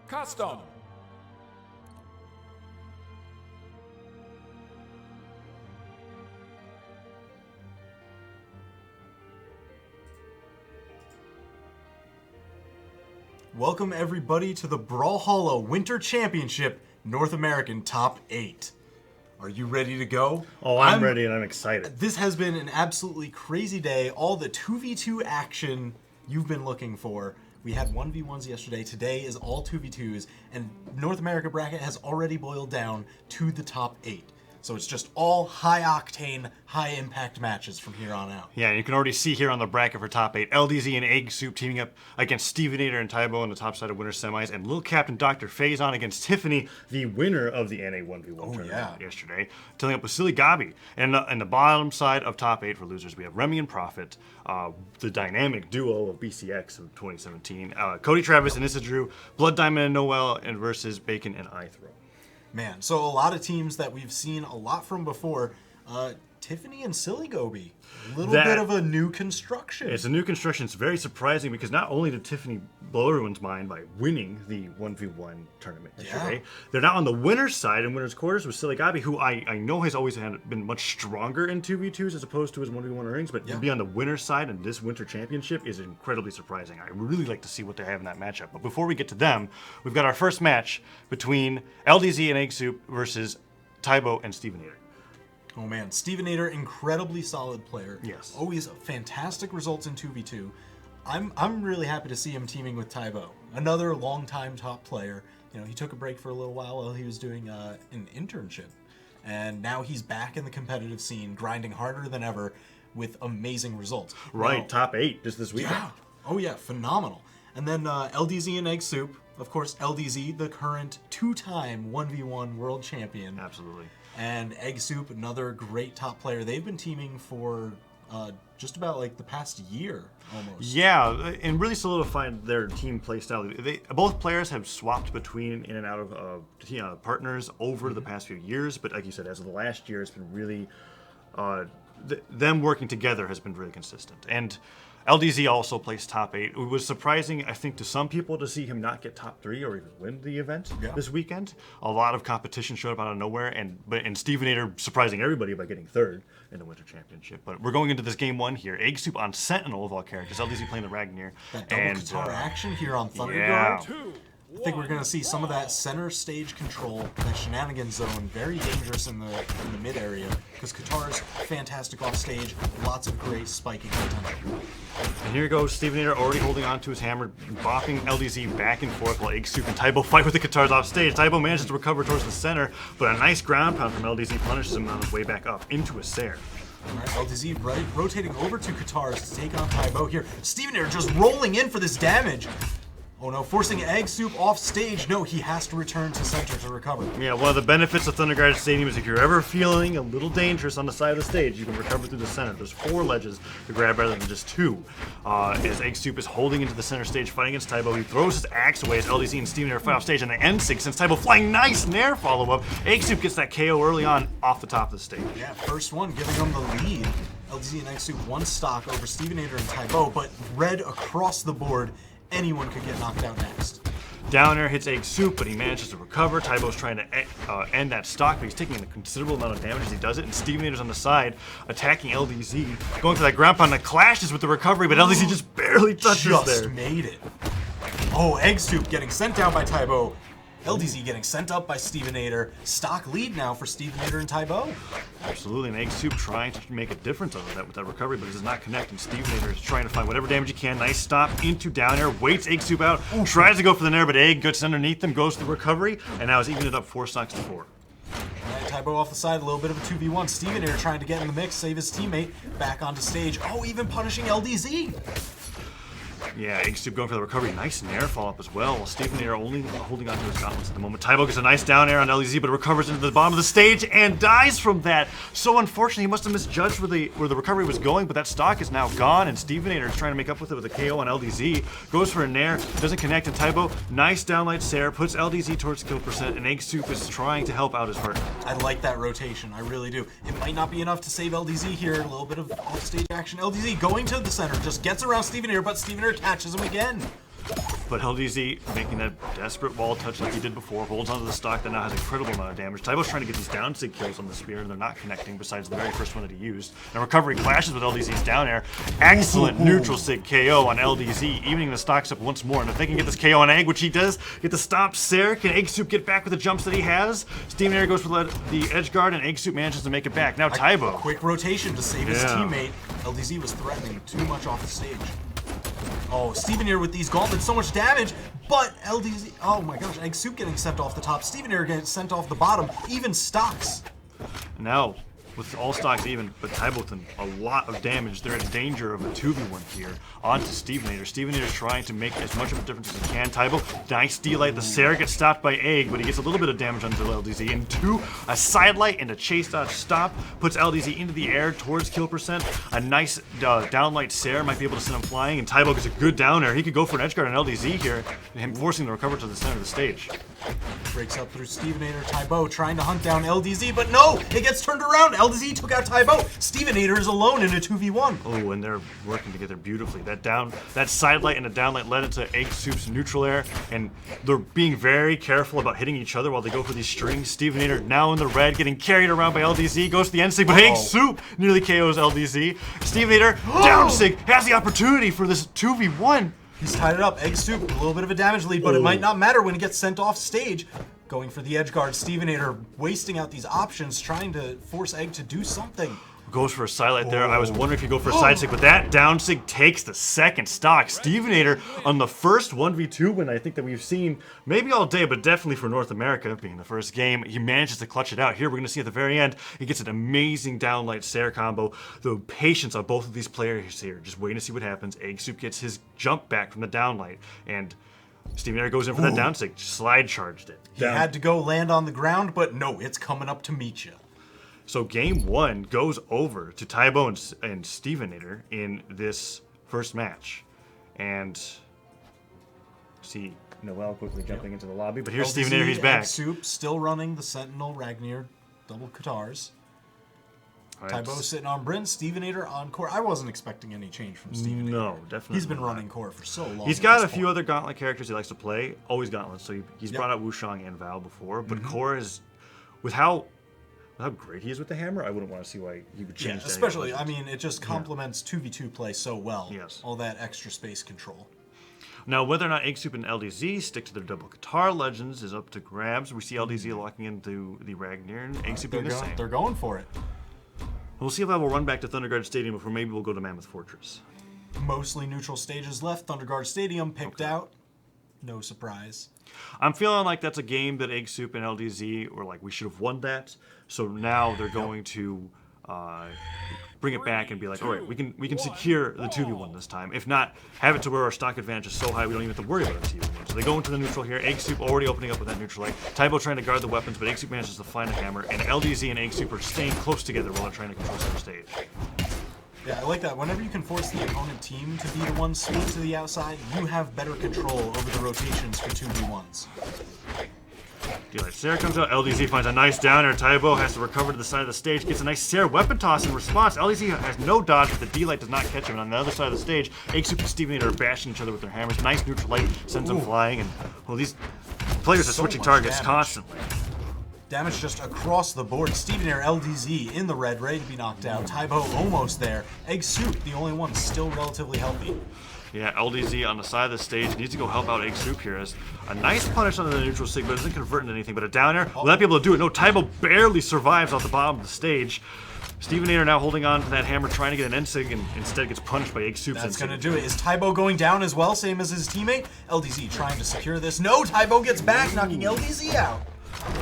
Custom. Welcome everybody to the Brawlhalla Winter Championship North American Top 8. Are you ready to go? Oh, I'm ready and I'm excited. This has been an absolutely crazy day. All the 2v2 action you've been looking for. We had 1v1s yesterday. Today is all 2v2s, and North America bracket has already boiled down to the top 8. So it's just all high-octane, high-impact matches from here on out. Yeah, and you can already see here on the bracket for top 8, LDZ and Egg Soup teaming up against Stevenator and Tybo in the top side of winner semis, and Little Captain Dr. Faison against Tiffany, the winner of the NA 1v1 tournament yesterday, teaming up with Silly Gobby. And in the bottom side of top 8 for losers, we have Remy and Prophet, the dynamic duo of BCX of 2017, Cody Travis and Issa Drew, Blood Diamond and Noel, and versus Bacon and iThrow. Man, so a lot of teams that we've seen a lot from before. Tiffany and Silly Goby, a little bit of a new construction. It's a new construction. It's very surprising because not only did Tiffany blow everyone's mind by winning the 1v1 tournament yesterday, they're now on the winner's side in winner's quarters with Silly Gobby, who I know has always been much stronger in 2v2s as opposed to his 1v1 earnings, but to be on the winner's side in this winter championship is incredibly surprising. I really like to see what they have in that matchup. But before we get to them, we've got our first match between LDZ and Egg Soup versus Tybo and Stevenator. Oh man, Stevenator, incredibly solid player. Yes. Always fantastic results in 2v2. I'm really happy to see him teaming with Tybo, another longtime top player. You know, he took a break for a little while he was doing an internship. And now he's back in the competitive scene, grinding harder than ever with amazing results. Right, now, top 8 just this weekend. Yeah. Oh yeah, phenomenal. And then LDZ and Egg Soup. Of course, LDZ, the current 2-time 1v1 world champion. Absolutely. And Egg Soup, another great top player. They've been teaming for just about like the past year almost. Yeah, and really solidified their team play style. Both players have swapped between in and out of partners over the past few years, but like you said, as of the last year, it's been really them working together has been really consistent. And LDZ also placed top 8. It was surprising, I think, to some people to see him not get top 3 or even win the event this weekend. A lot of competition showed up out of nowhere, and Stevenator surprising everybody by getting 3rd in the Winter Championship. But we're going into this game 1 here. Egg Soup on Sentinel of all characters. LDZ playing the Ragnar. That double guitar action here on Thunder yeah. Guard. I think we're going to see some of that center stage control, that shenanigans zone, very dangerous in the mid area, because Qatar's fantastic off stage, lots of great spiking potential. And here goes Stevenator already holding on to his hammer, bopping LDZ back and forth while Egg Soup and Tybo fight with the Qatars off stage. Tybo manages to recover towards the center, but a nice ground pound from LDZ punishes him on his way back up into a Sair. Alright, LDZ rotating over to Qatars to take on Tybo here. Stevenator just rolling in for this damage. Oh no, forcing Egg Soup off stage. No, he has to return to center to recover. Yeah, one of the benefits of Thunder Guard Stadium is if you're ever feeling a little dangerous on the side of the stage, you can recover through the center. There's 4 ledges to grab rather than just 2. As Egg Soup is holding into the center stage fighting against Tybo, he throws his axe away as LDZ and Stevenator fight off stage, and the N6 sends Tybo flying nice nair follow-up. Egg Soup gets that KO early on off the top of the stage. Yeah, first one giving him the lead. LDZ and Egg Soup one stock over Stevenator and Tybo, but red across the board. Anyone could get knocked out next. Down air hits Egg Soup, but he manages to recover. Tybo's trying to end that stock, but he's taking a considerable amount of damage as he does it. And Stevenator's on the side, attacking LDZ, going for that ground pound that clashes with the recovery, but LDZ just barely touches there. Just made it. Oh, Egg Soup getting sent down by Tybo. LDZ getting sent up by Stevenator. Stock lead now for Stevenator and Tybo. Absolutely, and Egg Soup trying to make a difference out of that with that recovery, but it does not connect, and Stevenator is trying to find whatever damage he can. Nice stop into down air, waits Egg Soup out, tries to go for the nair, but Egg gets underneath them, goes to the recovery, and now is evening it up 4 stocks to 4. Right, Tybo off the side, a little bit of a 2v1. Stevenator trying to get in the mix, save his teammate, back onto stage. Oh, even punishing LDZ. Yeah, Egg Soup going for the recovery. Nice nair follow-up as well. While Stevenator only holding on to his gauntlets at the moment. Tybo gets a nice down air on LDZ, but recovers into the bottom of the stage and dies from that. So unfortunately, he must have misjudged where the recovery was going, but that stock is now gone, and Stevenator is trying to make up with it with a KO on LDZ. Goes for a nair, doesn't connect, and Tybo, nice downlight Sair, puts LDZ towards kill percent, and Egg Soup is trying to help out his partner. I like that rotation, I really do. It might not be enough to save LDZ here, a little bit of off-stage action. LDZ going to the center, just gets around Stevenator, but Stevenator catches him again. But LDZ making that desperate wall touch like he did before, holds onto the stock that now has an incredible amount of damage. Tybo's trying to get these down sig kills on the spear, and they're not connecting besides the very first one that he used. And recovery clashes with LDZ's down air. Excellent neutral sig KO on LDZ, evening the stocks up once more. And if they can get this KO on Egg, which he does, get the stop Sarah, can Egg Soup get back with the jumps that he has? Steven Air goes for the edge guard, and Egg Soup manages to make it back. Now Tybo. Quick rotation to save his teammate. LDZ was threatening too much off the stage. Oh, Steven here with these gauntlets, so much damage, but LDZ, oh my gosh, Egg Soup getting sent off the top, Steven here getting sent off the bottom, even stocks. Now, with all stocks even, but Tybo with a lot of damage. They're in danger of a 2v1 here onto Stevenator. Stevenator trying to make as much of a difference as he can. Tybo, nice D-light. The Sarah gets stopped by Egg, but he gets a little bit of damage onto LDZ. And two, a side light and a chase dodge stop puts LDZ into the air towards kill percent. A nice downlight Sarah might be able to send him flying, and Tybo gets a good down air. He could go for an edge guard on LDZ here, him forcing the recover to the center of the stage. Breaks up through Stevenator. Tybo trying to hunt down LDZ, but no! It gets turned around! LDZ took out Tybo! Stevenator is alone in a 2v1. Oh, and they're working together beautifully. That side light and a down light led into Egg Soup's neutral air, and they're being very careful about hitting each other while they go for these strings. Stevenator now in the red, getting carried around by LDZ, goes to the end sig, but Egg Soup nearly KOs LDZ. Stevenator, down sig, has the opportunity for this 2v1. He's tied it up. Egg Soup, a little bit of a damage lead, but it might not matter when he gets sent off stage. Going for the edge guard, Stevenator wasting out these options, trying to force Egg to do something. Goes for a side light there. I was wondering if you go for a side sig, but that down sig takes the second stock. Stevenator on the first 1v2 win I think that we've seen maybe all day, but definitely for North America being the first game, he manages to clutch it out. Here we're going to see at the very end, he gets an amazing downlight Sarah combo. The patience of both of these players here, just waiting to see what happens. Egg Soup gets his jump back from the downlight, and Stevenator goes in for that down sig, slide charged it. He had to go land on the ground, but no, it's coming up to meet you. So game one goes over to Tybo and Stevenator in this first match. And see Noel quickly jumping into the lobby, but here's Stevenator, he's back. Egg Soup still running the Sentinel Ragnir double Katars. Tybo sitting on Bryn, Stevenator on core. I wasn't expecting any change from Stevenator. No, definitely He's been not. running core for so long. He's got a few other Gauntlet characters he likes to play, always Gauntlets, so he's brought out Wushang and Val before, but core is, with how great he is with the hammer, I wouldn't want to see why he would change that. Especially, I mean, it just complements 2v2 play so well. Yes. All that extra space control. Now, whether or not Egg Soup and LDZ stick to their double Qatar legends is up to grabs. We see LDZ locking into the Ragnir, and Egg Soup doing the same. They're going for it. We'll see if I will run back to Thunderguard Stadium before maybe we'll go to Mammoth Fortress. Mostly neutral stages left. Thunderguard Stadium picked out. No surprise. I'm feeling like that's a game that Egg Soup and LDZ were like, we should have won that. So now they're going to bring it back and be like, all right, we can secure the 2v1 this time. If not, have it to where our stock advantage is so high we don't even have to worry about a 2v1. So they go into the neutral here. Egg Soup already opening up with that neutral light. Tybo trying to guard the weapons, but Egg Soup manages to find a hammer. And LDZ and Egg Soup are staying close together while they're trying to control center stage. Yeah, I like that. Whenever you can force the opponent team to be the one split to the outside, you have better control over the rotations for 2v1s. D-Light Sarah comes out. LDZ finds a nice down air. Tybo has to recover to the side of the stage. Gets a nice Sarah weapon toss in response. LDZ has no dodge, but the D-Light does not catch him. And on the other side of the stage, Egg Soup and Stevenator are bashing each other with their hammers. Nice neutral light sends them flying. And, well, these players are switching targets constantly. Damage just across the board. Stevenator, LDZ in the red, ready to be knocked out. Tybo almost there. Egg Soup, the only one still relatively healthy. Yeah, LDZ on the side of the stage needs to go help out Egg Soup here as a nice punish on the neutral sig, but it doesn't convert into anything. But a down air, will that be able to do it? No, Tybo barely survives off the bottom of the stage. Stevenator now holding on to that hammer, trying to get an end sig, and instead gets punished by Egg Soup's That's going to do it. Is Tybo going down as well, same as his teammate? LDZ trying to secure this. No, Tybo gets back, knocking LDZ out.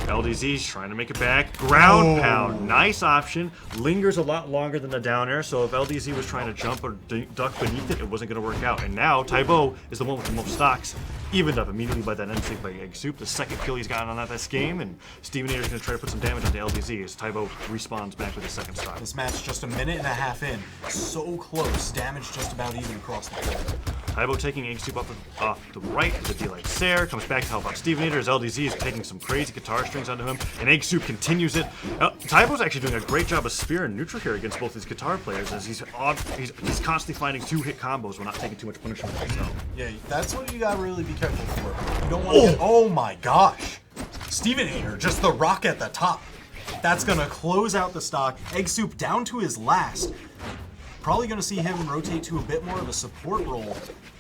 LDZ's trying to make it back. Ground pound. Nice option. Lingers a lot longer than the down air, so if LDZ was trying to jump or duck beneath it, it wasn't going to work out. And now Tybo is the one with the most stocks. Evened up immediately by that end sig by Egg Soup. The second kill he's gotten on that this game, and Stevenator's going to try to put some damage onto LDZ as Tybo respawns back with his second stock. This match just a minute and a half in. So close. Damage just about even across the board. Tybo taking Egg Soup off the right to be like Sair, comes back to help out Stevenator as LDZ is taking some crazy guitar strings onto him, and Egg Soup continues it. Tybo's actually doing a great job of spear and neutral here against both these guitar players as he's constantly finding 2-hit combos while not taking too much punishment for himself. Yeah, that's what you gotta really be careful for. You don't want to get, oh my gosh! Stevenator, just the rock at the top. That's gonna close out the stock. Egg Soup down to his last. Probably gonna see him rotate to a bit more of a support role,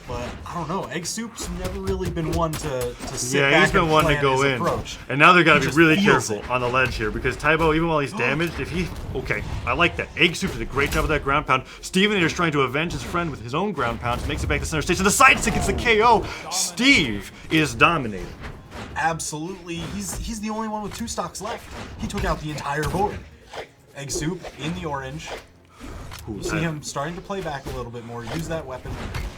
but I don't know. Egg Soup's never really been one to sit back he's been and one to plan go his in. approach. And now they're gotta He be just really feels careful it. on the ledge here because Tybo, even while he's damaged, if he I like that. Egg Soup did a great job of that ground pound. Stevenator's trying to avenge his friend with his own ground pound, makes it back to center stage. To the side stick, it's the KO. Steve is dominating. Absolutely, he's the only one with 2 stocks left. He took out the entire board. Egg Soup in the orange. You see him starting to play back a little bit more, use that weapon,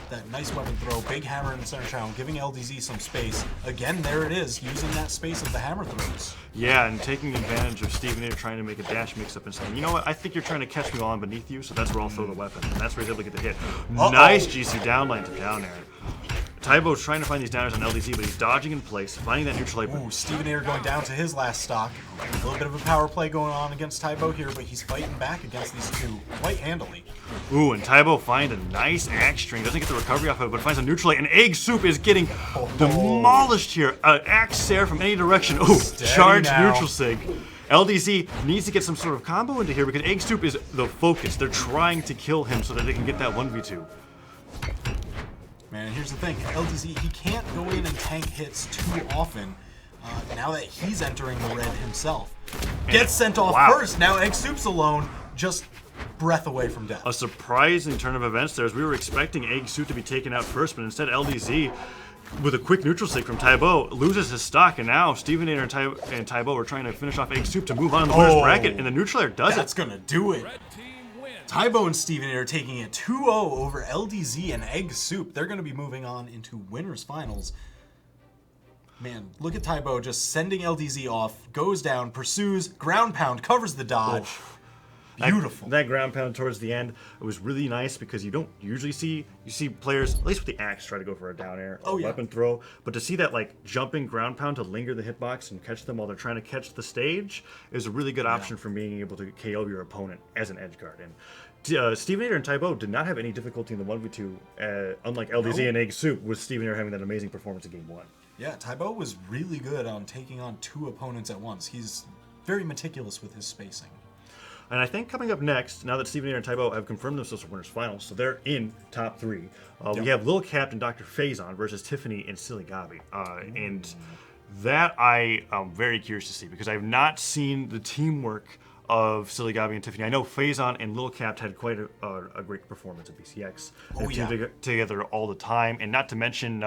that nice weapon throw, big hammer in the center channel, giving LDZ some space. Again, there it is, using that space of the hammer throws. Yeah, and taking advantage of Stevenator trying to make a dash mix-up and saying, you know what, I think you're trying to catch me while I'm beneath you, so that's where I'll throw the weapon. And that's where he's able to get the hit. Nice GC downline to down air. Tybo's trying to find these downers on LDZ, but he's dodging in place, finding that neutral apron. Ooh, Stevenator going down to his last stock. A little bit of a power play going on against Tybo here, but he's fighting back against these two quite handily. Ooh, and Tybo finds a nice axe string. Doesn't get the recovery off of it, but finds a neutral and Egg Soup is getting demolished here. Axe Sair from any direction. Ooh, charge now. neutral sig. LDZ needs to get some sort of combo into here because Egg Soup is the focus. They're trying to kill him so that they can get that 1v2. Man, here's the thing. LDZ, he can't go in and tank hits too often now that he's entering the red himself. Gets sent off first. Now Egg Soup's alone, just breath away from death. A surprising turn of events there as we were expecting Egg Soup to be taken out first, but instead LDZ, with a quick neutral stick from Tybo, loses his stock, and now Stevenator and Tybo are trying to finish off Egg Soup to move on to the winner's bracket, and the neutral air does That's it. gonna do it. Tybo and Stevenator taking it 2-0 over LDZ and Egg Soup. They're going to be moving on into winners finals. Man, look at Tybo just sending LDZ off, goes down, pursues, ground pound, covers the dodge. Beautiful. That ground pound towards the end, it was really nice because you don't usually see, players, at least with the axe, try to go for a down air or weapon throw, but to see that like jumping ground pound to linger the hitbox and catch them while they're trying to catch the stage is a really good option for being able to KO your opponent as an edge guard. And Stevenator and Tybo did not have any difficulty in the 1v2, unlike LDZ and Egg Soup, with Stevenator having that amazing performance in Game 1. Yeah, Tybo was really good on taking on 2 opponents at once. He's very meticulous with his spacing. And I think coming up next, now that Stevenator and Tybo have confirmed themselves for winners finals, so they're in top 3. We have Lil Captain Dr. Phazon versus Tiffany and Silly Gabi. And that I am very curious to see because I've not seen the teamwork of Silly Gabi and Tiffany. I know Phazon and Lil Cap had quite a great performance at BCX. They team together all the time, and not to mention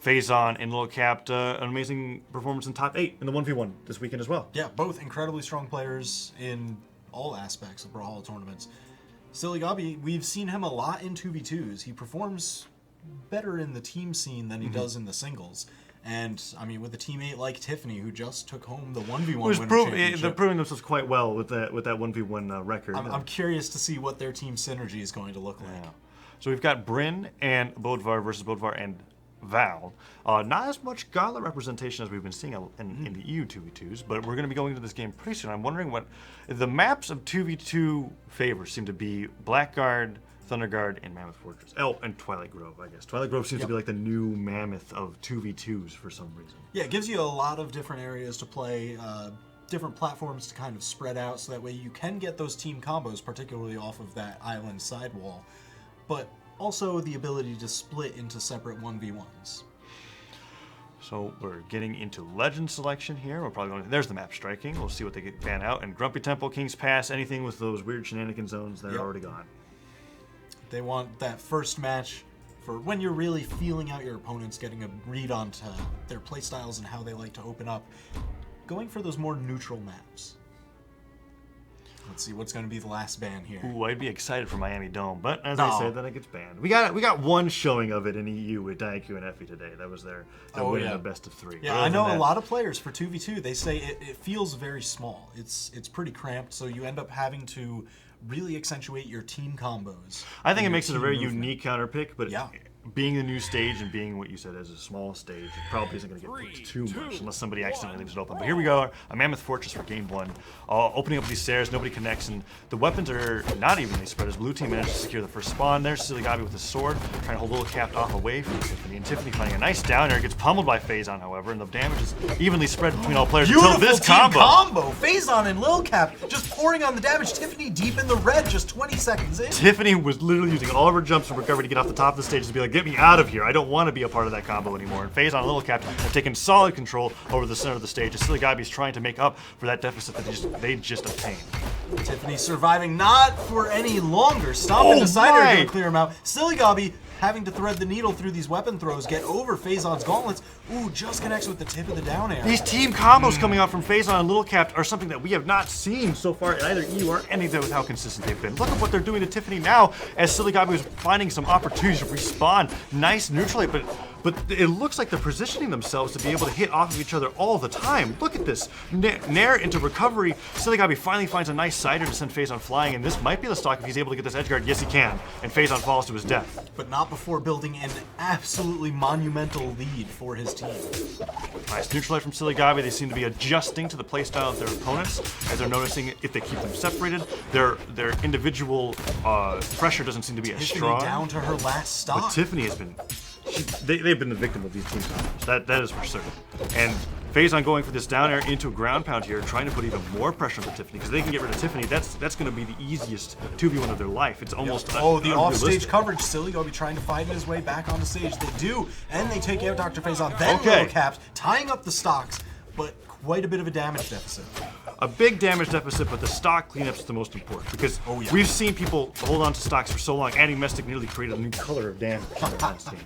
Phazon and Lil Cap, an amazing performance in top 8 in the 1v1 this weekend as well. Yeah, both incredibly strong players in all aspects of Brawlhalla tournaments. Silly Gabi, we've seen him a lot in 2v2s. He performs better in the team scene than he does in the singles. And, I mean, with a teammate like Tiffany, who just took home the 1v1 championship. They're proving themselves quite well with that 1v1 record. I'm curious to see what their team synergy is going to look like. Yeah. So we've got Bryn and Bodvar versus Bodvar and Val. Not as much Gauntlet representation as we've been seeing in the EU 2v2s, but we're going to be going into this game pretty soon. I'm wondering what the maps of 2v2 favors seem to be: Blackguard, Thunderguard, and Mammoth Fortress. Oh, and Twilight Grove, I guess. Twilight Grove seems to be like the new Mammoth of 2v2s for some reason. Yeah, it gives you a lot of different areas to play, different platforms to kind of spread out, so that way you can get those team combos, particularly off of that island sidewall. But also the ability to split into separate 1v1s. So we're getting into legend selection here. We're probably going. There's the map striking. We'll see what they get ban out. And Grumpy Temple, King's Pass, anything with those weird shenanigan zones, they're already gone. They want that first match for when you're really feeling out your opponents, getting a read onto their playstyles and how they like to open up. Going for those more neutral maps. Let's see what's going to be the last ban here. Ooh, I'd be excited for Miami Dome, but as I said, then it gets banned. We got one showing of it in EU with Daiku and Effie today. That was their win in the best of 3. Yeah, I know a lot of players for 2v2. They say it feels very small. It's pretty cramped, so you end up having to really accentuate your team combos. I think it makes it a very unique counter pick, but being the new stage and being what you said as a small stage, it probably isn't going to get pushed too much unless somebody accidentally leaves it open. But here we go, a Mammoth Fortress for game 1. Opening up these stairs, nobody connects, and the weapons are not evenly spread as blue team manages to secure the first spawn. There's Silly Gobby with his sword, trying to hold Little Capped off away from Tiffany. And Tiffany finding a nice down air, gets pummeled by Phazon, however, and the damage is evenly spread between all players until this combo. Phazon and Lil Cap just pouring on the damage. Tiffany deep in the red just 20 seconds in. Tiffany was literally using all of her jumps and recovery to get off the top of the stage to be like, get me out of here. I don't want to be a part of that combo anymore. And Phazon and Little Cap have taken solid control over the center of the stage as Silly Gobby is trying to make up for that deficit that they just obtained. Tiffany surviving not for any longer. Stomping the Decider to clear him out. Silly Gobby having to thread the needle through these weapon throws, get over Phazon's gauntlets. Ooh, just connects with the tip of the down air. These team combos coming out from Phazon and Little Cap are something that we have not seen so far in either EU or anything with how consistent they've been. Look at what they're doing to Tiffany now as Silly Gobby was finding some opportunities to respawn. Nice neutral, but it looks like they're positioning themselves to be able to hit off of each other all the time. Look at this. Nair into recovery. Silly Gobby finally finds a nice sider to send Phazon flying, and this might be the stock if he's able to get this edge guard. Yes, he can. And Phazon falls to his death. But not before building an absolutely monumental lead for his team. Nice neutral from Silly Gobby. They seem to be adjusting to the playstyle of their opponents as they're noticing if they keep them separated, their individual pressure doesn't seem to be as strong. Down to her last stop. But Tiffany has been... They've been the victim of these team combos. That is for certain. And Phazon going for this down air into a ground pound here, trying to put even more pressure on Tiffany, because they can get rid of Tiffany. That's going to be the easiest 2v1 of their life. It's almost the offstage coverage. Silly Gobby trying to fight his way back on the stage. They do, and they take out Dr. Phazon. Then Little Caps tying up the stocks, but quite a bit of a damage deficit. A big damage deficit, but the stock cleanup is the most important, because we've seen people hold on to stocks for so long. Adding Mystic nearly created a new color of damage in the last game.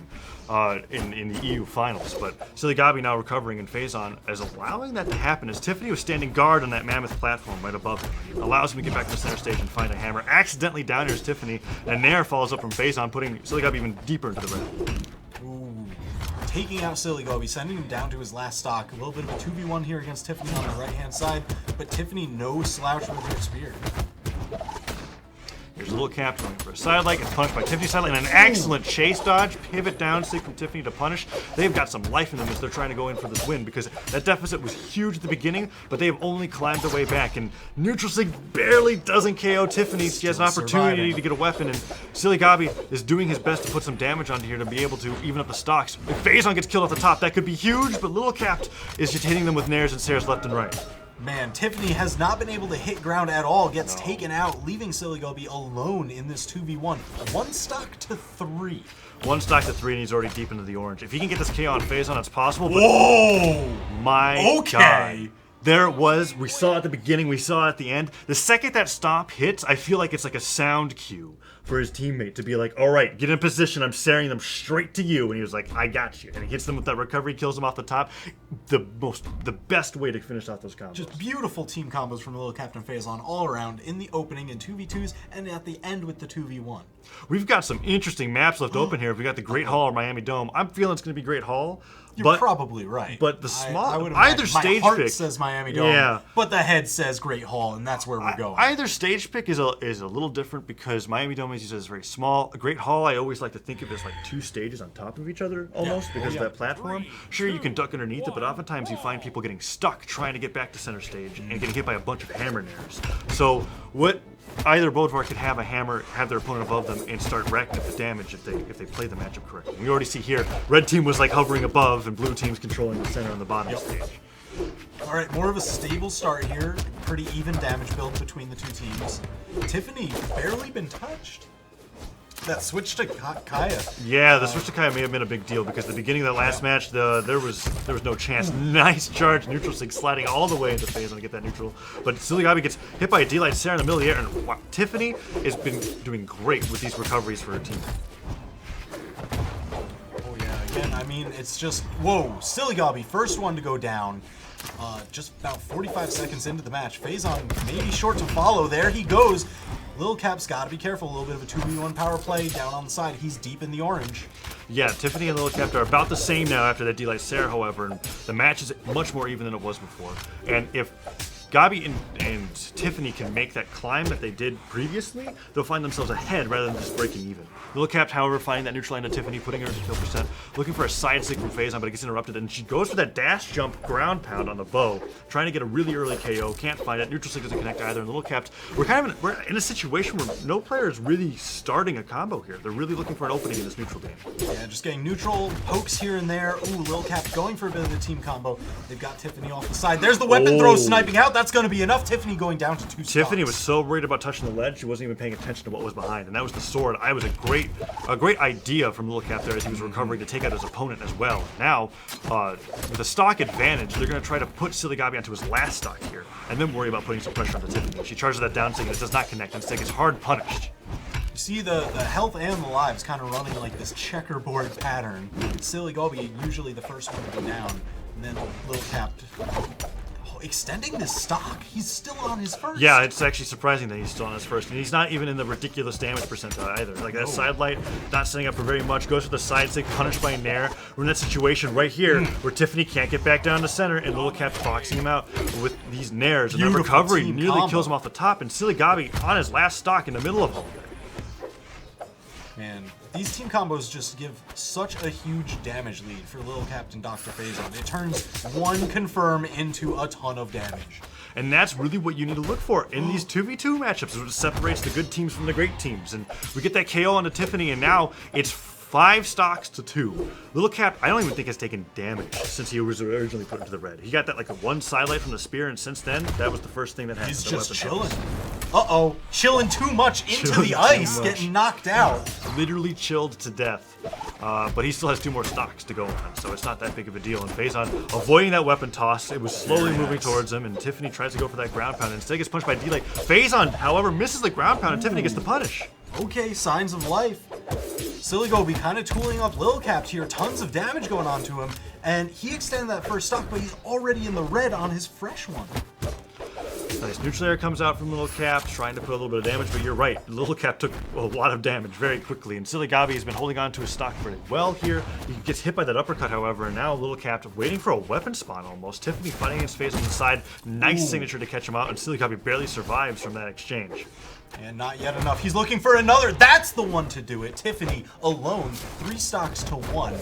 In the EU finals, but Silly Gobby now recovering, and Phazon is allowing that to happen as Tiffany was standing guard on that Mammoth platform right above him. Allows him to get back to the center stage and find a hammer. Accidentally down airs Tiffany, and Nair follows up from Phazon, putting Silly Gobby even deeper into the red. Ooh. Taking out Silly Gobby, sending him down to his last stock. A little bit of a 2v1 here against Tiffany on the right-hand side, but Tiffany no slouch with her spear. Here's a Little Cap going for a side leg, gets punished by Tiffany's side leg, and an excellent chase dodge, pivot down stick from Tiffany to punish. They've got some life in them as they're trying to go in for this win, because that deficit was huge at the beginning, but they have only climbed their way back, and Neutral Sig barely doesn't KO Tiffany. She has an opportunity to get a weapon, and Silly Gobby is doing his best to put some damage onto here to be able to even up the stocks. If Phazon gets killed off the top, that could be huge, but Little Capped is just hitting them with nairs and Sares left and right. Man, Tiffany has not been able to hit ground at all, gets taken out, leaving Silly Gobby alone in this 2v1. 1 stock to 3. 1 stock to 3, and he's already deep into the orange. If he can get this KO on Phazon, it's possible, but whoa! My God. There was, we saw at the beginning, we saw at the end. The second that stop hits, I feel like it's like a sound cue for his teammate to be like, all right, get in position, I'm staring them straight to you. And he was like, I got you. And he hits them with that recovery, kills them off the top. The best way to finish off those combos. Just beautiful team combos from the Little Captain Phazon all around in the opening in 2v2s and at the end with the 2v1. We've got some interesting maps left open here. We got the Great Hall or Miami Dome. I'm feeling it's going to be Great Hall. You're probably right. But the either stage my heart pick says Miami Dome, but the head says Great Hall, and that's where we're going. Either stage pick is a little different because Miami Dome, as you said, is very small. A Great Hall, I always like to think of as like 2 stages on top of each other almost because of that platform. Sure, you can duck underneath it, but oftentimes you find people getting stuck trying to get back to center stage and getting hit by a bunch of hammer nairs. So what? Either Bodvar could have a hammer, have their opponent above them, and start racking up the damage if they play the matchup correctly. We already see here, red team was like hovering above, and blue team's controlling the center and the bottom stage. All right, more of a stable start here. Pretty even damage build between the 2 teams. Tiffany barely been touched. That switch to Kaya. Yeah, the switch to Kaya may have been a big deal because the beginning of that last match, there was no chance. Nice charge, neutral sig sliding all the way into Phazon to get that neutral. But Silly Gobby gets hit by a D-Light Sarah in the middle of the air, and wow, Tiffany has been doing great with these recoveries for her team. Oh yeah, again, I mean, it's just, whoa, Silly Gobby, first one to go down. Just about 45 seconds into the match. Phazon maybe short to follow. There he goes. Lil Cap's got to be careful. A little bit of a 2v1 power play down on the side. He's deep in the orange. Yeah, Tiffany and Lil Cap are about the same now after that D-Light Sarah, however, and the match is much more even than it was before. And if Gobby and Tiffany can make that climb that they did previously, they'll find themselves ahead rather than just breaking even. Little Cap, however, finding that neutral into Tiffany, putting her into kill percent, looking for a side stick from Phazon, but it gets interrupted, and she goes for that dash jump ground pound on the bow, trying to get a really early KO. Can't find it. Neutral stick doesn't connect either. And Little Cap, we're in a situation where no player is really starting a combo here. They're really looking for an opening in this neutral game. Yeah, just getting neutral pokes here and there. Ooh, Lil Cap going for a bit of the team combo. They've got Tiffany off the side. There's the weapon throw sniping out. That's going to be enough. Tiffany going down to 2 stocks. Tiffany was so worried about touching the ledge, she wasn't even paying attention to what was behind, and that was the sword. I was a great idea from Lil Cap there as he was recovering to take out his opponent as well. Now, with a stock advantage, they're going to try to put Silly Gabi onto his last stock here, and then worry about putting some pressure on the Tiffany. She charges that down stick, and it does not connect, and stick is hard punished. You see the health and the lives kind of running like this checkerboard pattern. Silly Gabi usually the first one to go down, and then Lil Cap extending this stock. He's still on his first. Yeah, it's actually surprising that he's still on his first, and he's not even in the ridiculous damage percentile either. Like that side light, not setting up for very much, goes for the side stick, punished by Nair. We're in that situation right here where Tiffany can't get back down to center, and Lil Cap's boxing him out with these Nairs, and the recovery nearly kills him off the top, and Silly Gabi on his last stock in the middle of all of it. Man, these team combos just give such a huge damage lead for Lil Captain Dr. Phazon. It turns one confirm into a ton of damage. And that's really what you need to look for in these 2v2 matchups, is what separates the good teams from the great teams. And we get that KO onto Tiffany, and now it's 5 stocks to 2. Lil Cap, I don't even think has taken damage since he was originally put into the red. He got that like a one sidelight from the spear, and since then, that was the first thing that happened. He's just chilling. Uh-oh, chilling too much into the ice, getting knocked out. Literally chilled to death. But he still has 2 more stocks to go on, so it's not that big of a deal. And Phazon avoiding that weapon toss, it was slowly moving towards him, and Tiffany tries to go for that ground pound, and instead gets punched by D-Late. Phazon, however, misses the ground pound, and Tiffany gets the punish. Okay, signs of life. Silly Gabi kind of tooling up Lil Cap here, tons of damage going on to him, and he extended that first stock, but he's already in the red on his fresh one. Nice neutral air comes out from Lil Cap, trying to put a little bit of damage, but you're right. Lil Cap took a lot of damage very quickly, and Silly Gabi has been holding on to his stock pretty well here. He gets hit by that uppercut, however, and now Lil Cap waiting for a weapon spawn almost. Tiffany fighting his face on the side. Nice signature to catch him out, and Silly Gabi barely survives from that exchange. And not yet enough. He's looking for another. That's the one to do it. Tiffany alone, 3 stocks to 1.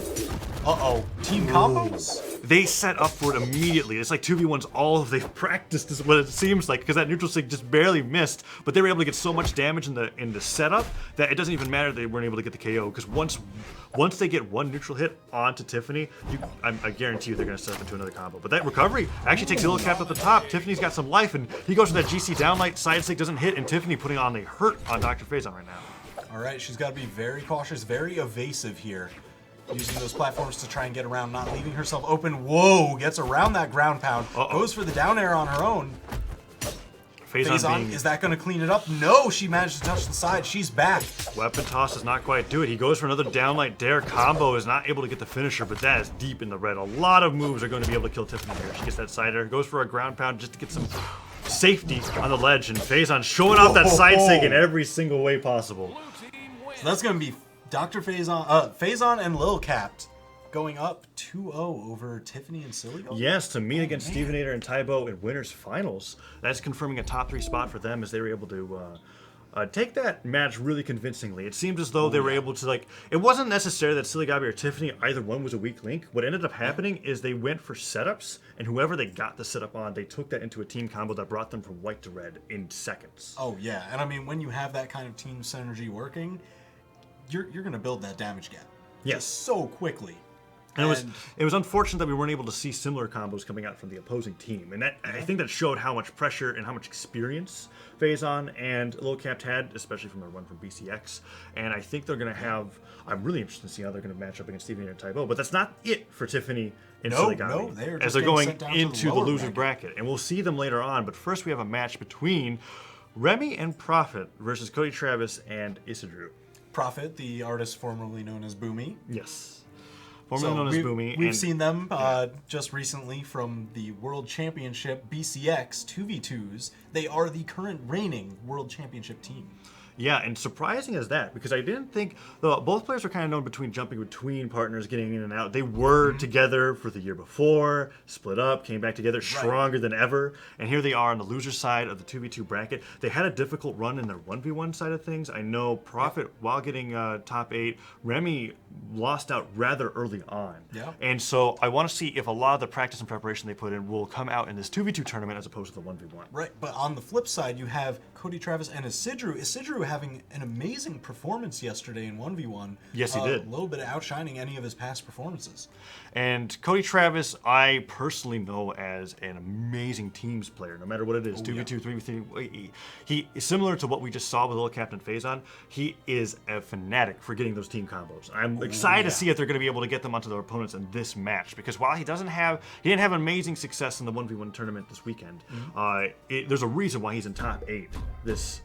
Uh-oh. Team combos? They set up for it immediately. It's like 2v1's all they've practiced is what it seems like, because that neutral stick just barely missed, but they were able to get so much damage in the setup that it doesn't even matter they weren't able to get the KO, because once they get one neutral hit onto Tiffany, I guarantee you they're going to set up into another combo. But that recovery actually takes Lil Cap at the top. Tiffany's got some life, and he goes for that GC downlight, side stick doesn't hit, and Tiffany putting on the hurt on Dr. Phazon right now. All right, she's got to be very cautious, very evasive here. Using those platforms to try and get around, not leaving herself open. Whoa, gets around that ground pound. Goes for the down air on her own. Phazon, is that going to clean it up? No, she managed to touch the side. She's back. Weapon toss does not quite do it. He goes for another downlight dare combo, is not able to get the finisher, but that is deep in the red. A lot of moves are going to be able to kill Tiffany here. She gets that side air, goes for a ground pound just to get some safety on the ledge, and Phazon showing off that side stick in every single way possible. So that's going to be Dr. Phazon and Lil Cap going up 2-0 over Tiffany and Silly Gabi. Yes, to meet against Stevenator and Tybo in winners finals. That's confirming a top 3 spot for them as they were able to take that match really convincingly. It seemed as though they were able to, like, it wasn't necessary that Silly Gabi or Tiffany, either one was a weak link. What ended up happening is they went for setups, and whoever they got the setup on, they took that into a team combo that brought them from white to red in seconds. Oh, yeah. And I mean, when you have that kind of team synergy working, you're going to build that damage gap. Yes. Just so quickly. And it was unfortunate that we weren't able to see similar combos coming out from the opposing team. And that I think that showed how much pressure and how much experience Phazon and Lil Cap had, especially from their run from BCX. And I think they're going to have... I'm really interested to see how they're going to match up against Stevenator and Tybo. But that's not it for Tiffany and Silly Gabi as they're going into the loser bracket. And we'll see them later on. But first we have a match between Remy and Prophet versus Cody Travis and Isidru. Prophet, the artist formerly known as Boomy. Yes. Formerly known as Boomy. We've seen them just recently from the World Championship BCX 2v2s. They are the current reigning World Championship team. Yeah, and surprising as that, because I didn't think both players were kind of known jumping between partners, getting in and out. They were together for the year before, split up, came back together, stronger than ever, and here they are on the loser side of the 2v2 bracket. They had a difficult run in their 1v1 side of things. I know Prophet, while getting top 8, Remy lost out rather early on. Yeah. And so I want to see if a lot of the practice and preparation they put in will come out in this 2v2 tournament as opposed to the 1v1. Right, but on the flip side, you have Cody Travis and Isidru. Isidru having an amazing performance yesterday in 1v1. Yes, he did. A little bit outshining any of his past performances. And Cody Travis, I personally know as an amazing teams player, no matter what it is, 2v2, 3v3. He is similar to what we just saw with little Captain Faison. He is a fanatic for getting those team combos. I'm excited to see if they're going to be able to get them onto their opponents in this match, because while he didn't have amazing success in the 1v1 tournament this weekend, there's a reason why he's in top 8 this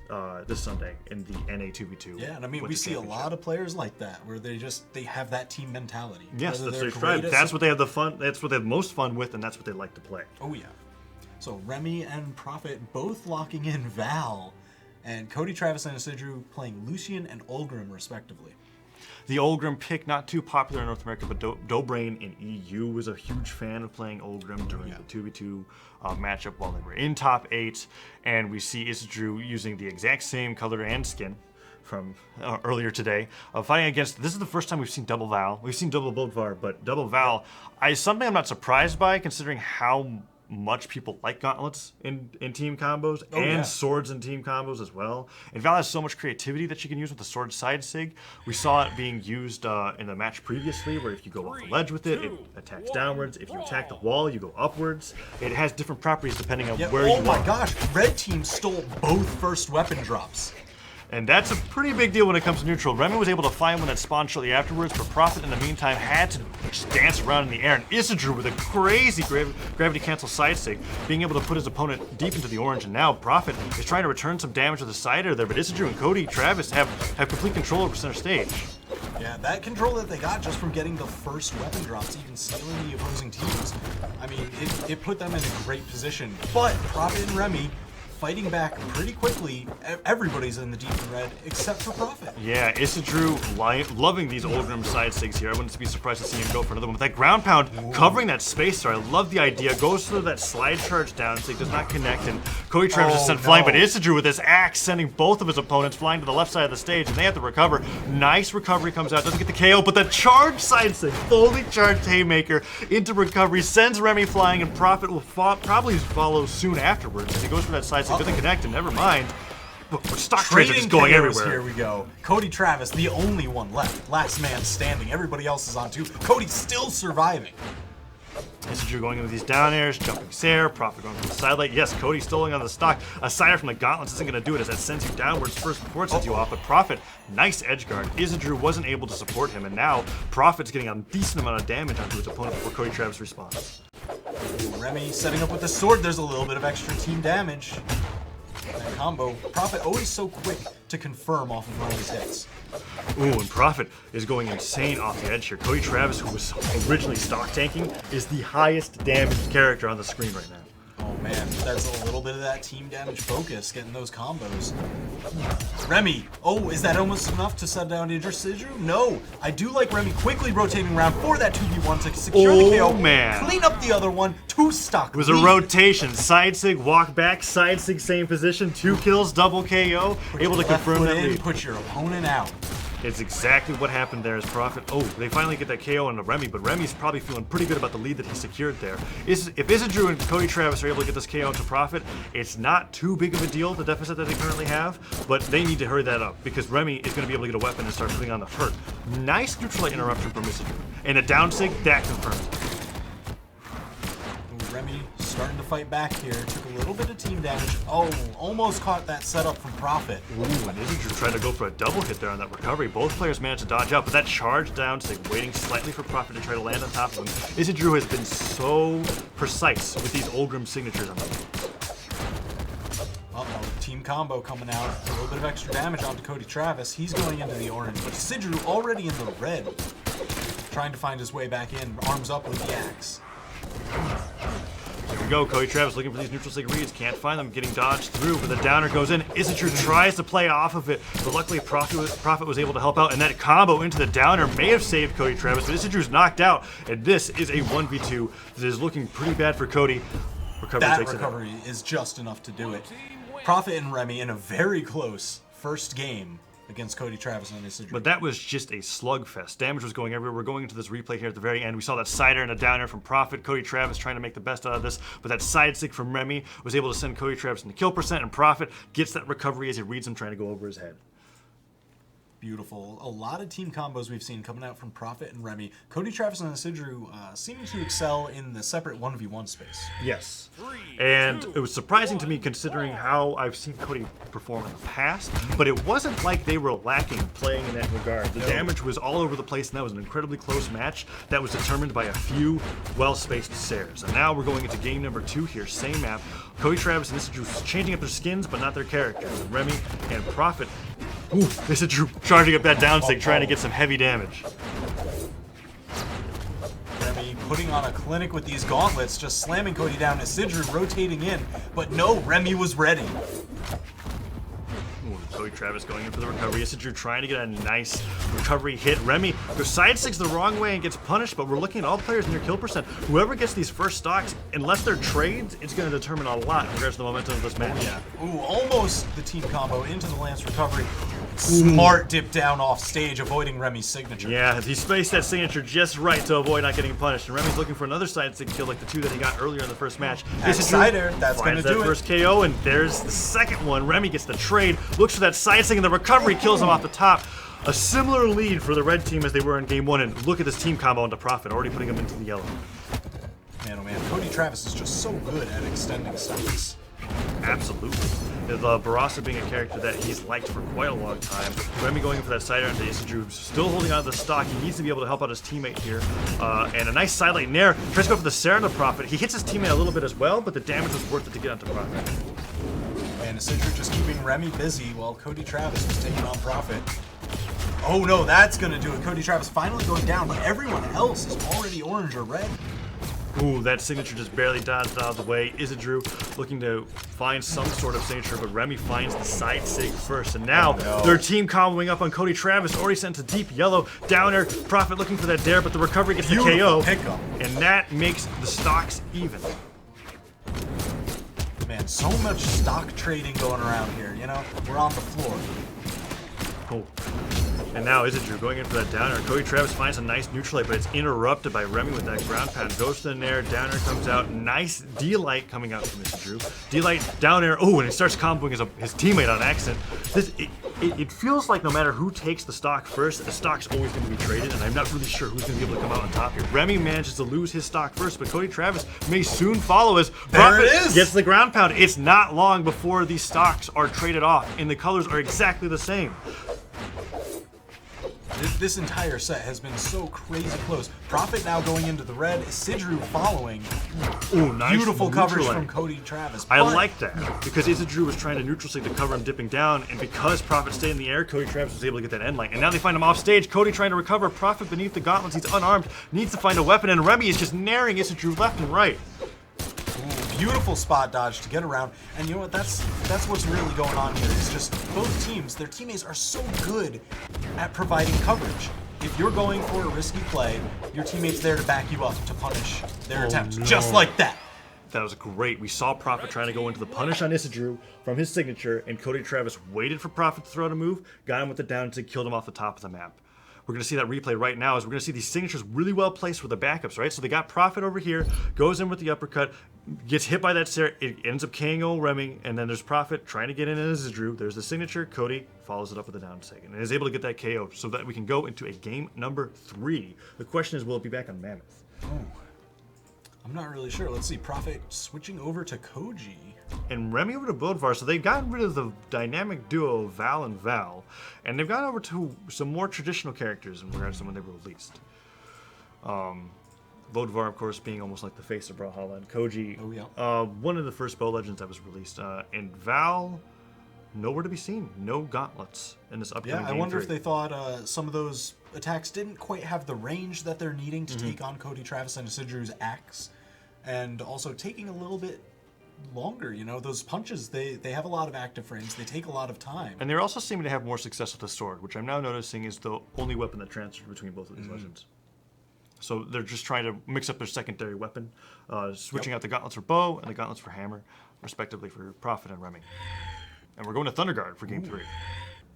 Sunday in the NA 2v2. Yeah, and I mean, we see a lot of players like that, where they have that team mentality. Yes, that's right. That's what they have that's what they have most fun with, and that's what they like to play. Oh yeah. So Remy and Prophet both locking in Val, and Cody Travis and Isidru playing Lucian and Olgrim respectively. The Olgrim pick, not too popular in North America, but Dobrain in EU was a huge fan of playing Olgrim during the 2v2 matchup while they were in top 8. And we see Isidru using the exact same color and skin from earlier today, fighting against. This is the first time we've seen double Val. We've seen double Bodvar, but double Val is something I'm not surprised by, considering how much people like gauntlets in team combos swords in team combos as well. And Val has so much creativity that she can use with the sword side sig. We saw it being used in the match previously, where if you go off the ledge with it, it attacks downwards. If you attack the wall, you go upwards. It has different properties depending on where you are. Oh my gosh, red team stole both first weapon drops. And that's a pretty big deal when it comes to neutral. Remy was able to find one that spawned shortly afterwards, but Prophet in the meantime had to just dance around in the air. And Isidru with a crazy gravity cancel side sig, being able to put his opponent deep into the orange. And now Prophet is trying to return some damage with the side air there, but Isidru and Cody Travis have complete control over center stage. Yeah, that control that they got just from getting the first weapon drops, even stealing the opposing teams, I mean, it put them in a great position. But Prophet and Remy fighting back pretty quickly. Everybody's in the deep and red except for Prophet. Yeah, Isidru loving these Olgrim side sigs here. I wouldn't be surprised to see him go for another one. With that ground pound covering that space there, I love the idea. Goes through that slide charge down, sig does not connect, and Cody Travis is sent flying, but Isidru with his axe sending both of his opponents flying to the left side of the stage, and they have to recover. Nice recovery comes out, doesn't get the KO, but the charge side sig, fully charged haymaker into recovery, sends Remy flying, and Prophet will probably follow soon afterwards as he goes for that side. It doesn't connect, and never mind. Stock trades are just going everywhere. Here we go. Cody Travis, the only one left. Last man standing. Everybody else is on 2. Cody's still surviving. Isidru going into these down airs, jumping Sair, Prophet going to the sidelight. Yes, Cody stoling on the stock. A side from the gauntlets isn't going to do it, as that sends you downwards first before it sends you off. But Prophet, nice edge guard. Isidru wasn't able to support him, and now Prophet's getting a decent amount of damage onto his opponent before Cody Travis responds. Remy setting up with the sword. There's a little bit of extra team damage. That combo. Prophet always so quick to confirm off of one of his hits. Ooh, and Prophet is going insane off the edge here. Cody Travis, who was originally stock tanking, is the highest damaged character on the screen right now. Oh man, that's a little bit of that team damage focus, getting those combos. Remy, is that almost enough to set down Isidru? No, I do like Remy quickly rotating around for that 2v1 to secure the KO. Man. Clean up the other one, 2 stock. It was a rotation, side sig, walk back, side sig, same position, 2 kills, double KO, able to confirm that lead. Put your opponent out. It's exactly what happened there as Prophet. They finally get that KO on Remy, but Remy's probably feeling pretty good about the lead that he secured there. If Isidru and Cody Travis are able to get this KO to Prophet, it's not too big of a deal, the deficit that they currently have, but they need to hurry that up, because Remy is going to be able to get a weapon and start putting on the hurt. Nice neutral light interruption from Isidru. And a down sig, that confirms it. Remy starting to fight back here. Took a little bit of team damage. Almost caught that setup from Prophet. Ooh, and Isidru tried to go for a double hit there on that recovery. Both players managed to dodge out, but that charge down, sig waiting slightly for Prophet to try to land on top of him. Isidru has been so precise with these Olgrim signatures on them. Team combo coming out. A little bit of extra damage onto Cody Travis. He's going into the orange, but Isidru already in the red. Trying to find his way back in. Arms up with the axe. Here we go. Cody Travis looking for these neutral sig reads. Can't find them. Getting dodged through, but the downer goes in. Isidru tries to play off of it, but luckily Prophet was able to help out, and that combo into the downer may have saved Cody Travis, but Isidru's knocked out, and this is a 1v2 that is looking pretty bad for Cody. Recovery is just enough to do it. Prophet and Remy in a very close first game against Cody Travis and Isidru. But that was just a slugfest. Damage was going everywhere. We're going into this replay here at the very end. We saw that sider and a downer from Prophet. Cody Travis trying to make the best out of this, but that side stick from Remy was able to send Cody Travis into kill percent, and Prophet gets that recovery as he reads him trying to go over his head. Beautiful. A lot of team combos we've seen coming out from Prophet and Remy. Cody Travis and Isidru seeming to excel in the separate 1v1 space. Yes. And it was surprising to me considering how I've seen Cody perform in the past, but it wasn't like they were lacking playing in that regard. The damage was all over the place, and that was an incredibly close match that was determined by a few well-spaced Sares. And now we're going into game number 2 here, same map. Cody Travis and Isidru changing up their skins, but not their characters. And Remy and Prophet, Isidru charging up that down stick, trying to get some heavy damage. Remy putting on a clinic with these gauntlets, just slamming Cody down. Isidru rotating in, but no, Remy was ready. Cody Travis going in for the recovery. Isidru trying to get a nice recovery hit. Remy goes side sticks the wrong way and gets punished, but we're looking at all players near kill percent. Whoever gets these first stocks, unless they're trades, it's going to determine a lot in regards to the momentum of this match. Yeah. Ooh, almost the team combo into the Lance recovery. Smart dip down off stage, avoiding Remy's signature. Yeah, he spaced that signature just right to avoid not getting punished. And Remy's looking for another side stick kill like the 2 that he got earlier in the first match. Sider, that's going to do that first KO, and there's the second one. Remy gets the trade, looks for that side stick, and the recovery kills him off the top. A similar lead for the red team as they were in game 1, and look at this team combo into Prophet, already putting him into the yellow. Man, oh man, Cody Travis is just so good at extending stocks. Absolutely. The Barasa being a character that he's liked for quite a long time. Remy going for that sider into Isidru, still holding on to the stock. He needs to be able to help out his teammate here. And a nice sidelight nair. Tries to go for the Sarah to Prophet. He hits his teammate a little bit as well, but the damage was worth it to get onto Prophet. And Isidru just keeping Remy busy while Cody Travis was taking on Prophet. Oh no, that's going to do it. Cody Travis finally going down, but everyone else is already orange or red. Ooh, that signature just barely dodged out of the way. Isidru looking to find some sort of signature, but Remy finds the side sig first. And now their team comboing up on Cody Travis, already sent to deep yellow. Downer, Prophet looking for that dare, but the recovery gets the KO. Pickup. And that makes the stocks even. Man, so much stock trading going around here, you know? We're on the floor. Oh. And now Isidru going in for that downer. Cody Travis finds a nice neutral light, but it's interrupted by Remy with that ground pound. Goes to the nair, downer comes out. Nice D-light coming out from Isidru. D-light, down air, and he starts comboing his teammate on accident. It feels like no matter who takes the stock first, the stock's always going to be traded, and I'm not really sure who's going to be able to come out on top here. Remy manages to lose his stock first, but Cody Travis may soon follow as Prophet gets the ground pound. It's not long before these stocks are traded off, and the colors are exactly the same. This entire set has been so crazy close. Prophet now going into the red, Isidru following. Ooh, nice. Beautiful coverage from Cody Travis. I like that because Isidru was trying to neutral sig to cover him dipping down, and because Prophet stayed in the air, Cody Travis was able to get that end light. And now they find him off stage. Cody trying to recover. Prophet beneath the gauntlets. He's unarmed. Needs to find a weapon, and Remy is just naring Isidru left and right. Beautiful spot dodge to get around, and you know what? That's what's really going on here. It's just both teams, their teammates are so good at providing coverage. If you're going for a risky play, your teammate's there to back you up to punish their attempt, just like that. That was great. We saw Prophet trying to go into the punish on Isidru from his signature, and Cody Travis waited for Prophet to throw out a move, got him with the down stick, killed him off the top of the map. We're going to see that replay right now as we're going to see these signatures really well placed with the backups, right? So they got Prophet over here, goes in with the uppercut, gets hit by that Sarah, it ends up KOing old Remy, and then there's Prophet trying to get in as Isidru. There's the signature, Cody follows it up with a down stick, and is able to get that KO so that we can go into a game number 3. The question is, will it be back on Mammoth? Oh, I'm not really sure. Let's see, Prophet switching over to Koji. And Remy over to Bodvar, so they've gotten rid of the dynamic duo of Val and Val, and they've gone over to some more traditional characters in regards to when they were released. Bodvar, of course, being almost like the face of Brawlhalla, and Koji, one of the first bow legends that was released, and Val, nowhere to be seen. No gauntlets in this upcoming game. I wonder if they thought some of those attacks didn't quite have the range that they're needing to take on Cody Travis and Isidru's axe. and also taking a little bit longer. You know, those punches, they have a lot of active frames. They take a lot of time. And they're also seeming to have more success with the sword, which I'm now noticing is the only weapon that transfers between both of these legends. So they're just trying to mix up their secondary weapon, switching out the gauntlets for bow and the gauntlets for hammer, respectively for Prophet and Remy. And we're going to Thunder Guard for game 3.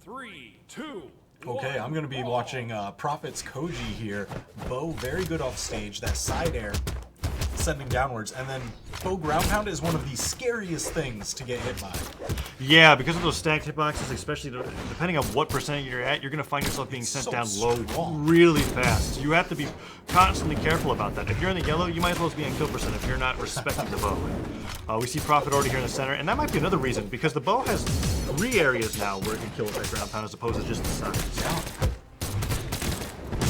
3, 2, Okay, I'm going to be watching Prophet's Koji here. Bow very good off stage. That side air sending downwards, and then bow ground pound is one of the scariest things to get hit by. Yeah, because of those stacked hitboxes, especially depending on what percentage you're at, you're going to find yourself being sent down low really fast. You have to be constantly careful about that. If you're in the yellow, you might as well be in kill percent if you're not respecting the bow. We see Prophet already here in the center, and that might be another reason, because the bow has 3 areas now where it can kill with that ground pound as opposed to just the sides.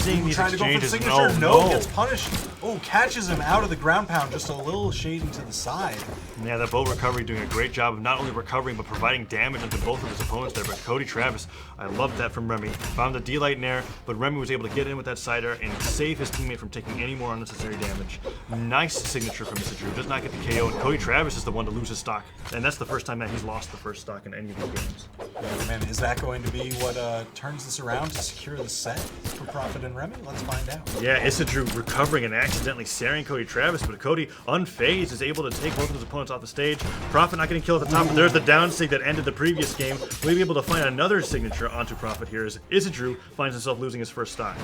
Seeing these Trying to go for the exchanges, signature, no, gets punished. Oh, catches him out of the ground pound, just a little shading to the side. Yeah, that bow recovery doing a great job of not only recovering but providing damage onto both of his opponents there. But Cody Travis, I loved that from Remy. Found the D-Light Nair, but Remy was able to get in with that side air and save his teammate from taking any more unnecessary damage. Nice signature from Mr. Drew. Does not get the KO, and Cody Travis is the one to lose his stock. And that's the first time that he's lost the first stock in any of these games. Yeah, man, is that going to be what turns this around to secure the set for Prophet and Remy? Let's find out. Yeah, Isidru recovering and accidentally saring Cody Travis, but Cody, unfazed, is able to take both of his opponents off the stage. Prophet not getting killed at the top, but there's the down sig that ended the previous game. We'll be able to find another signature onto Prophet here as Isidru finds himself losing his first stock.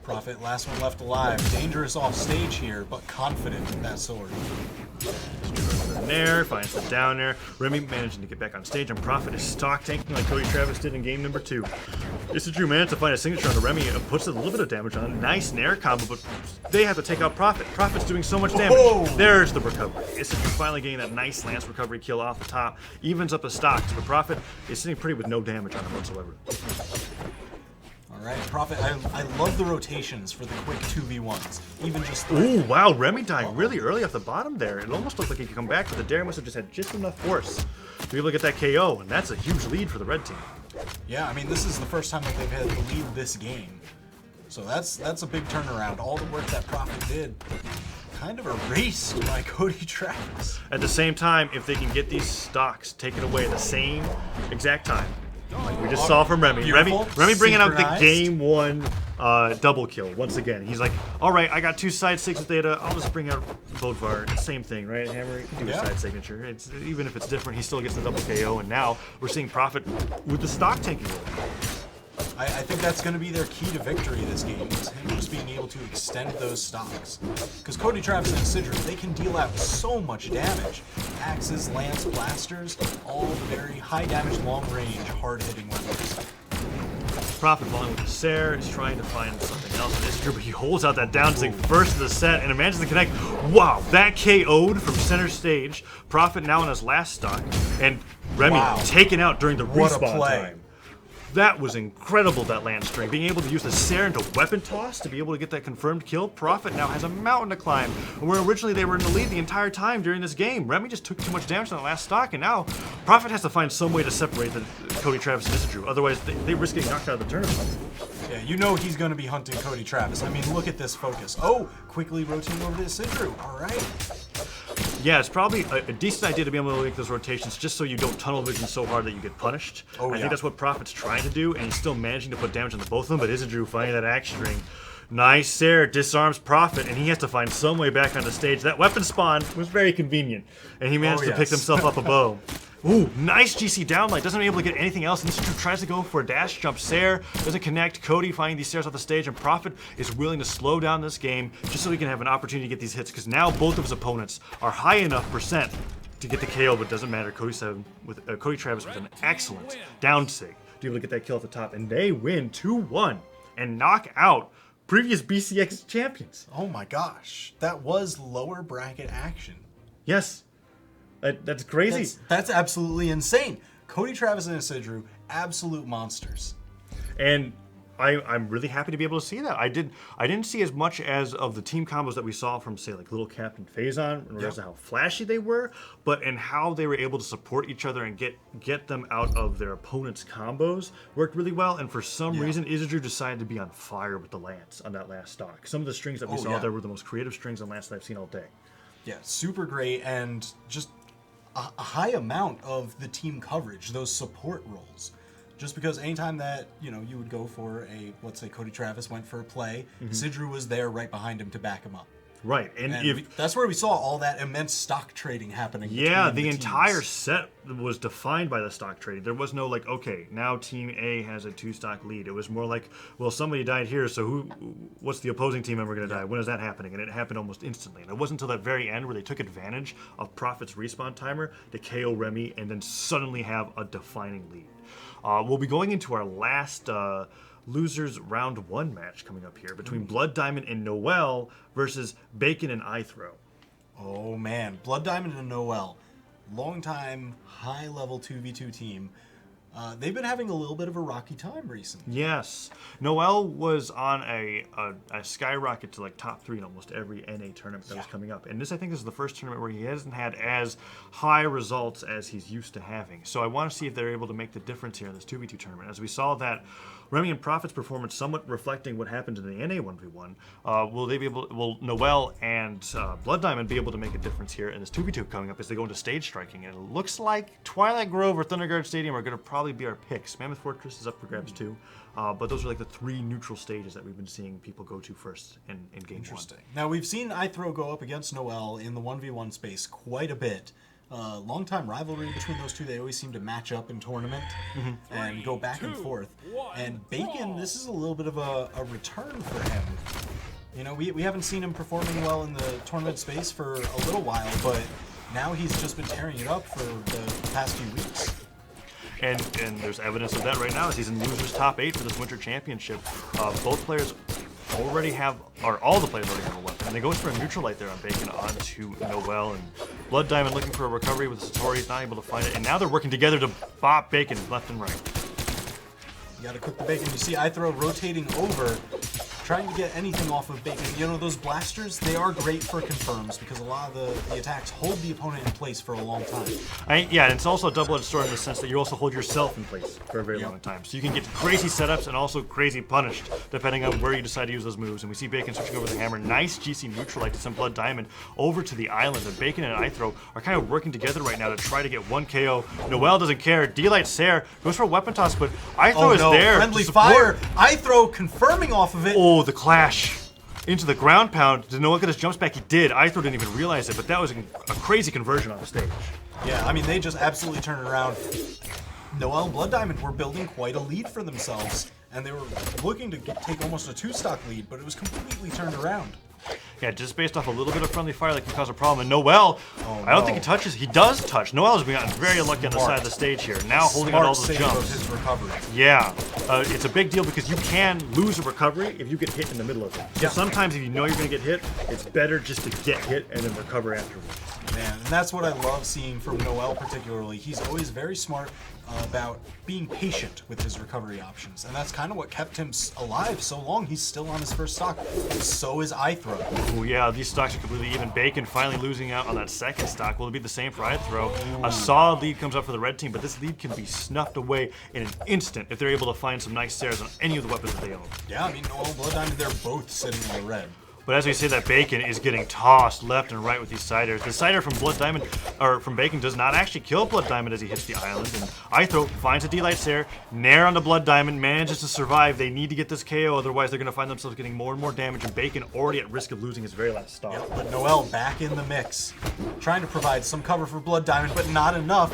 Prophet, last one left alive. Dangerous off stage here, but confident with that sword. Nair, finds the down air. Remy managing to get back on stage, and Prophet is stock tanking like Cody Travis did in game number 2. Isidru managed to find a signature on the Remy and puts a little bit of damage on it. Nice Nair combo, but they have to take out Prophet. Prophet's doing so much damage. Whoa. There's the recovery. Isidru finally getting that nice lance recovery kill off the top. Evens up the stocks, but Prophet is sitting pretty with no damage on him whatsoever. Alright, Prophet, I love the rotations for the quick 2v1s. Even just Ooh, wow, Remy dying really early off the bottom there. It almost looked like he could come back, but the Dare must have just had just enough force to be able to get that KO, and that's a huge lead for the red team. Yeah, I mean, this is the first time that they've had the lead this game. So that's a big turnaround. All the work that Prophet did kind of erased by Cody Travis. At the same time, if they can get these stocks taken away at the same exact time, like we just saw from Remy. Remy bringing out the game 1 double kill once again. He's like, all right, I got 2 side sigs with data. I'll just bring out Bodvar. Same thing, right? Hammer, you can do a side signature. It's even if it's different, he still gets the double KO. And now we're seeing Prophet with the stock taking over. I think that's going to be their key to victory this game, is him just being able to extend those stocks. Because Cody Travis and Isidru, they can deal out so much damage. Axes, lance, blasters, all very high damage, long range, hard hitting weapons. Prophet falling with the Sair is trying to find something else in Isidru, but he holds out that down sig first of the set and manages to connect. Wow, that KO'd from center stage. Prophet now on his last stock, and Remy taken out during the respawn time. That was incredible, that land string. Being able to use the Sair into weapon toss to be able to get that confirmed kill. Prophet now has a mountain to climb. Where originally they were in the lead the entire time during this game. Remy just took too much damage on the last stock, and now Prophet has to find some way to separate the Cody Travis and Isidru. Otherwise, they risk getting knocked out of the tournament. Yeah, you know he's going to be hunting Cody Travis. I mean, look at this focus. Oh, quickly rotating over to Isidru. All right. Yeah, it's probably a decent idea to be able to make those rotations just so you don't tunnel vision so hard that you get punished. I think that's what Prophet's trying to do, and he's still managing to put damage on both of them, but Isidru finding that axe string. Nice Sair disarms Prophet, and he has to find some way back on the stage. That weapon spawn was very convenient, and he managed to pick himself up a bow. Ooh, nice GC downlight. Doesn't be able to get anything else. And Isidru tries to go for a dash jump. Sair doesn't connect. Cody finding these Sairs off the stage, and Prophet is willing to slow down this game just so he can have an opportunity to get these hits, because now both of his opponents are high enough percent to get the KO, but it doesn't matter. Cody Travis with an excellent down sig to be able to get that kill at the top, and they win 2-1 and knock out previous BCX champions. Oh my gosh, that was lower bracket action. Yes. That's crazy. That's absolutely insane. Cody Travis and Isidru, absolute monsters. And I'm really happy to be able to see that. I didn't see as much as of the team combos that we saw from, say, like Little Captain Phazon in regards to how flashy they were, but in how they were able to support each other and get them out of their opponent's combos worked really well. And for some reason, Isidru decided to be on fire with the Lance on that last stock. Some of the strings that we saw there were the most creative strings on Lance that I've seen all day. Yeah, super great, and just a high amount of the team coverage, those support roles. Just because anytime that, you would go for let's say Cody Travis went for a play, Isidru was there right behind him to back him up. Right, and that's where we saw all that immense stock trading happening. Yeah, the entire set was defined by the stock trading. There was no okay, now Team A has a 2-stock lead. It was more like, well, somebody died here, so what's the opposing team member going to die? When is that happening? And it happened almost instantly. And it wasn't until that very end where they took advantage of Prophet's respawn timer to KO Remy and then suddenly have a defining lead. We'll be going into our last losers round 1 match coming up here between Blood Diamond and Noel versus Bacon and iThrow. Oh man, Blood Diamond and Noel, longtime high-level 2v2 team. They've been having a little bit of a rocky time recently. Yes. Noel was on a skyrocket to top 3 in almost every NA tournament that was coming up. And I think this is the first tournament where he hasn't had as high results as he's used to having. So I want to see if they're able to make the difference here in this 2v2 tournament. As we saw that Remy and Prophet's performance somewhat reflecting what happened in the NA 1v1. Will Noel and Blood Diamond be able to make a difference here in this 2v2 coming up as they go into stage striking? And it looks like Twilight Grove or Thunderguard Stadium are going to probably be our picks. Mammoth Fortress is up for grabs too. But those are the 3 neutral stages that we've been seeing people go to first in game 1. Interesting. Now, we've seen iThrow go up against Noel in the 1v1 space quite a bit. Long-time rivalry between those two. They always seem to match up in tournament and go back and forth. And Bacon, this is a little bit of a return for him. We haven't seen him performing well in the tournament space for a little while, but now he's just been tearing it up for the past few weeks. And there's evidence of that right now as he's in losers top 8 for this winter championship. Both players already have, or all the players already have a weapon. And they go for a neutral light there on Bacon onto Noel. And Blood Diamond looking for a recovery with Satori. He's not able to find it. And now they're working together to bop Bacon left and right. You gotta cook the Bacon. You see iThrow rotating over, trying to get anything off of Bacon. Those blasters, they are great for confirms because a lot of the attacks hold the opponent in place for a long time. And it's also a double-edged sword in the sense that you also hold yourself in place for a very long time. So you can get crazy setups and also crazy punished depending on where you decide to use those moves. And we see Bacon switching over the hammer. Nice GC neutral light to send Blood Diamond over to the island. And Bacon and iThrow are kind of working together right now to try to get 1 KO. Noel doesn't care. D-Light Sair goes for a weapon toss, but iThrow is there. Friendly fire. iThrow confirming off of it. Oh, the clash into the ground pound. Did Noel get his jumps back? He did. iThrow didn't even realize it, but that was a crazy conversion on the stage. Yeah, they just absolutely turned it around. Noel and Blood Diamond were building quite a lead for themselves, and they were looking to take almost a 2-stock lead, but it was completely turned around. Yeah, just based off a little bit of friendly fire that can cause a problem. And Noel, I don't think he touches. He does touch. Noel has been gotten very unlucky on the side of the stage here. Now holding on all those jumps. Of his recovery. Yeah, it's a big deal because you can lose a recovery if you get hit in the middle of it. So sometimes if you know you're going to get hit, it's better just to get hit and then recover afterwards. Man, and that's what I love seeing from Noel particularly. He's always very smart about being patient with his recovery options, and that's kind of what kept him alive so long. He's still on his first stock. So is iThrow. Oh yeah, these stocks are completely even. Bacon finally losing out on that second stock. Will it be the same for iThrow? A solid lead comes up for the red team, but this lead can be snuffed away in an instant if they're able to find some nice Sairs on any of the weapons that they own. Yeah, Noel and Blood Diamond, they're both sitting in the red. But as we say, that Bacon is getting tossed left and right with these siders. The sider from Blood Diamond, or from Bacon, does not actually kill Blood Diamond as he hits the island. And iThrow finds a D-Light Sair, Nair onto Blood Diamond, manages to survive. They need to get this KO, otherwise they're going to find themselves getting more and more damage. And Bacon already at risk of losing his very last stock. Yep, but Noel back in the mix, trying to provide some cover for Blood Diamond, but not enough.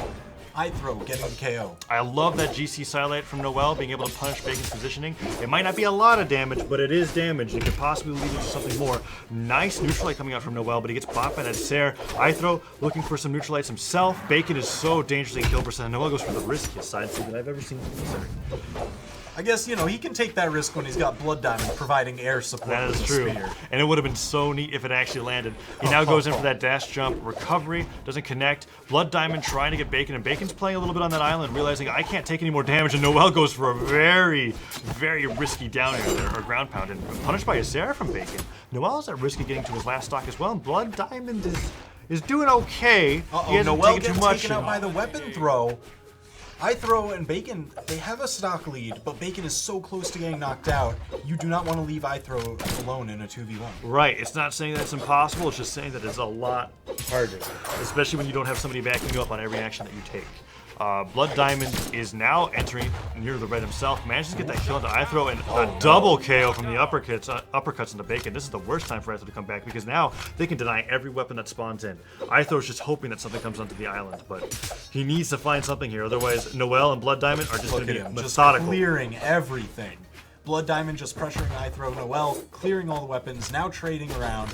iThrow getting the KO. I love that GC Silite from Noel being able to punish Bacon's positioning. It might not be a lot of damage, but it is damage. It could possibly lead into something more. Nice neutral light coming out from Noel, but he gets bopped by that Sair. iThrow looking for some neutral lights himself. Bacon is so dangerous in kill percent. Noel goes for the riskiest side speed that I've ever seen from Sair. I guess, you know, he can take that risk when he's got Blood Diamond providing air support. That with is the true. spear. And it would have been so neat if it actually landed. He now goes in for that dash jump. Recovery doesn't connect. Blood Diamond trying to get Bacon, and Bacon's playing a little bit on that island, realizing I can't take any more damage, and Noel goes for a very, very risky down air there, or ground pound, and punished by a Sarah from Bacon. Noel is at risk of getting to his last stock as well, and Blood Diamond is doing okay. He hasn't Noel taken gets too much. taken out by the weapon throw. iThrow and Bacon, they have a stock lead, but Bacon is so close to getting knocked out, you do not want to leave iThrow alone in a 2v1. Right, it's not saying that it's impossible, it's just saying that it's a lot harder, especially when you don't have somebody backing you up on every action that you take. Blood Diamond is now entering near the red himself, manages to get that kill into iThrow, and a double KO from the uppercuts into Bacon. This is the worst time for iThrow to come back, because now they can deny every weapon that spawns in. iThrow's just hoping that something comes onto the island, but he needs to find something here, otherwise Noel and Blood Diamond are just going to be methodical. Just clearing everything. Blood Diamond just pressuring iThrow, Noel clearing all the weapons, now trading around.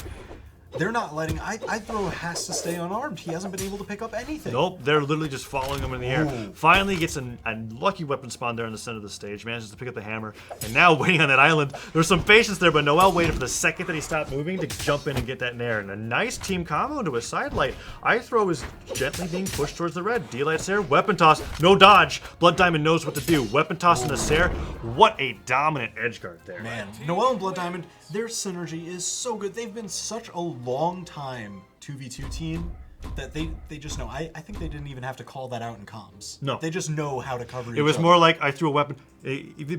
They're not letting... iThrow has to stay unarmed. He hasn't been able to pick up anything. Nope, they're literally just following him in the air. Ooh. Finally gets a lucky weapon spawn there in the center of the stage, manages to pick up the hammer, and now waiting on that island. There's some patience there, but Noel waited for the second that he stopped moving to jump in and get that nair. And a nice team combo into a side light. iThrow is gently being pushed towards the red. D-light Sair, weapon toss, no dodge. Blood Diamond knows what to do. Weapon toss in the Sair. What a dominant edge guard there. Man, Noel and Blood Diamond, their synergy is so good. They've been such a long time 2v2 team that they just know. I think they didn't even have to call that out in comms. No. They just know how to cover each It was other. more like I threw a weapon.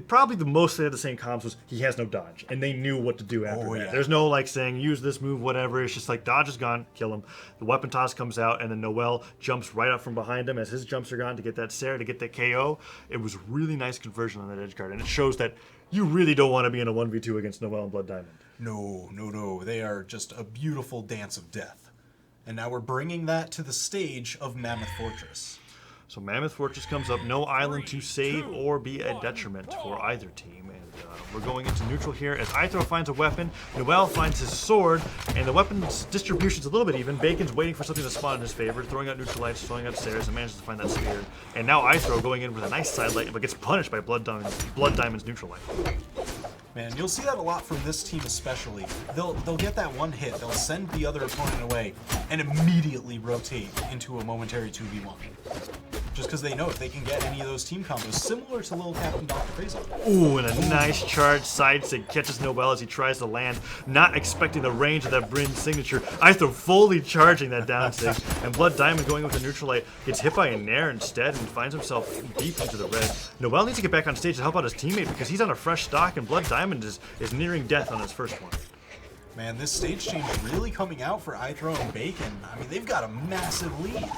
Probably the most they had the same comms was he has no dodge, and they knew what to do after that. Yeah. There's no like saying use this move, whatever. It's just like dodge is gone, kill him. The weapon toss comes out, and then Noel jumps right up from behind him as his jumps are gone to get that Sair, to get that KO. It was really nice conversion on that edge guard, and it shows that you really don't want to be in a 1v2 against Noel and Blood Diamond. No. They are just a beautiful dance of death. And now we're bringing that to the stage of Mammoth Fortress. So Mammoth Fortress comes up, no island to save or be a detriment for either team. And we're going into neutral here as iThrow finds a weapon, Noel finds his sword, and the weapon's distribution's a little bit even. Bacon's waiting for something to spawn in his favor, throwing out neutral lights, throwing out Sairs, and manages to find that spear. And now iThrow going in with a nice side light, but gets punished by Blood Diamond's neutral light. Man, you'll see that a lot from this team especially. They'll get that one hit, they'll send the other opponent away, and immediately rotate into a momentary 2v1. Just because they know if they can get any of those team combos, similar to Little Captain Dr. Crazy. Ooh, and a nice charge side stick catches Noel as he tries to land, not expecting the range of that Bryn signature. iThrow fully charging that down stick, and Blood Diamond going with the neutral light gets hit by a nair instead and finds himself deep into the red. Noel needs to get back on stage to help out his teammate because he's on a fresh stock, and Blood Diamond is nearing death on his first one. Man, this stage change really coming out for iThrow and Bacon. I mean, they've got a massive lead.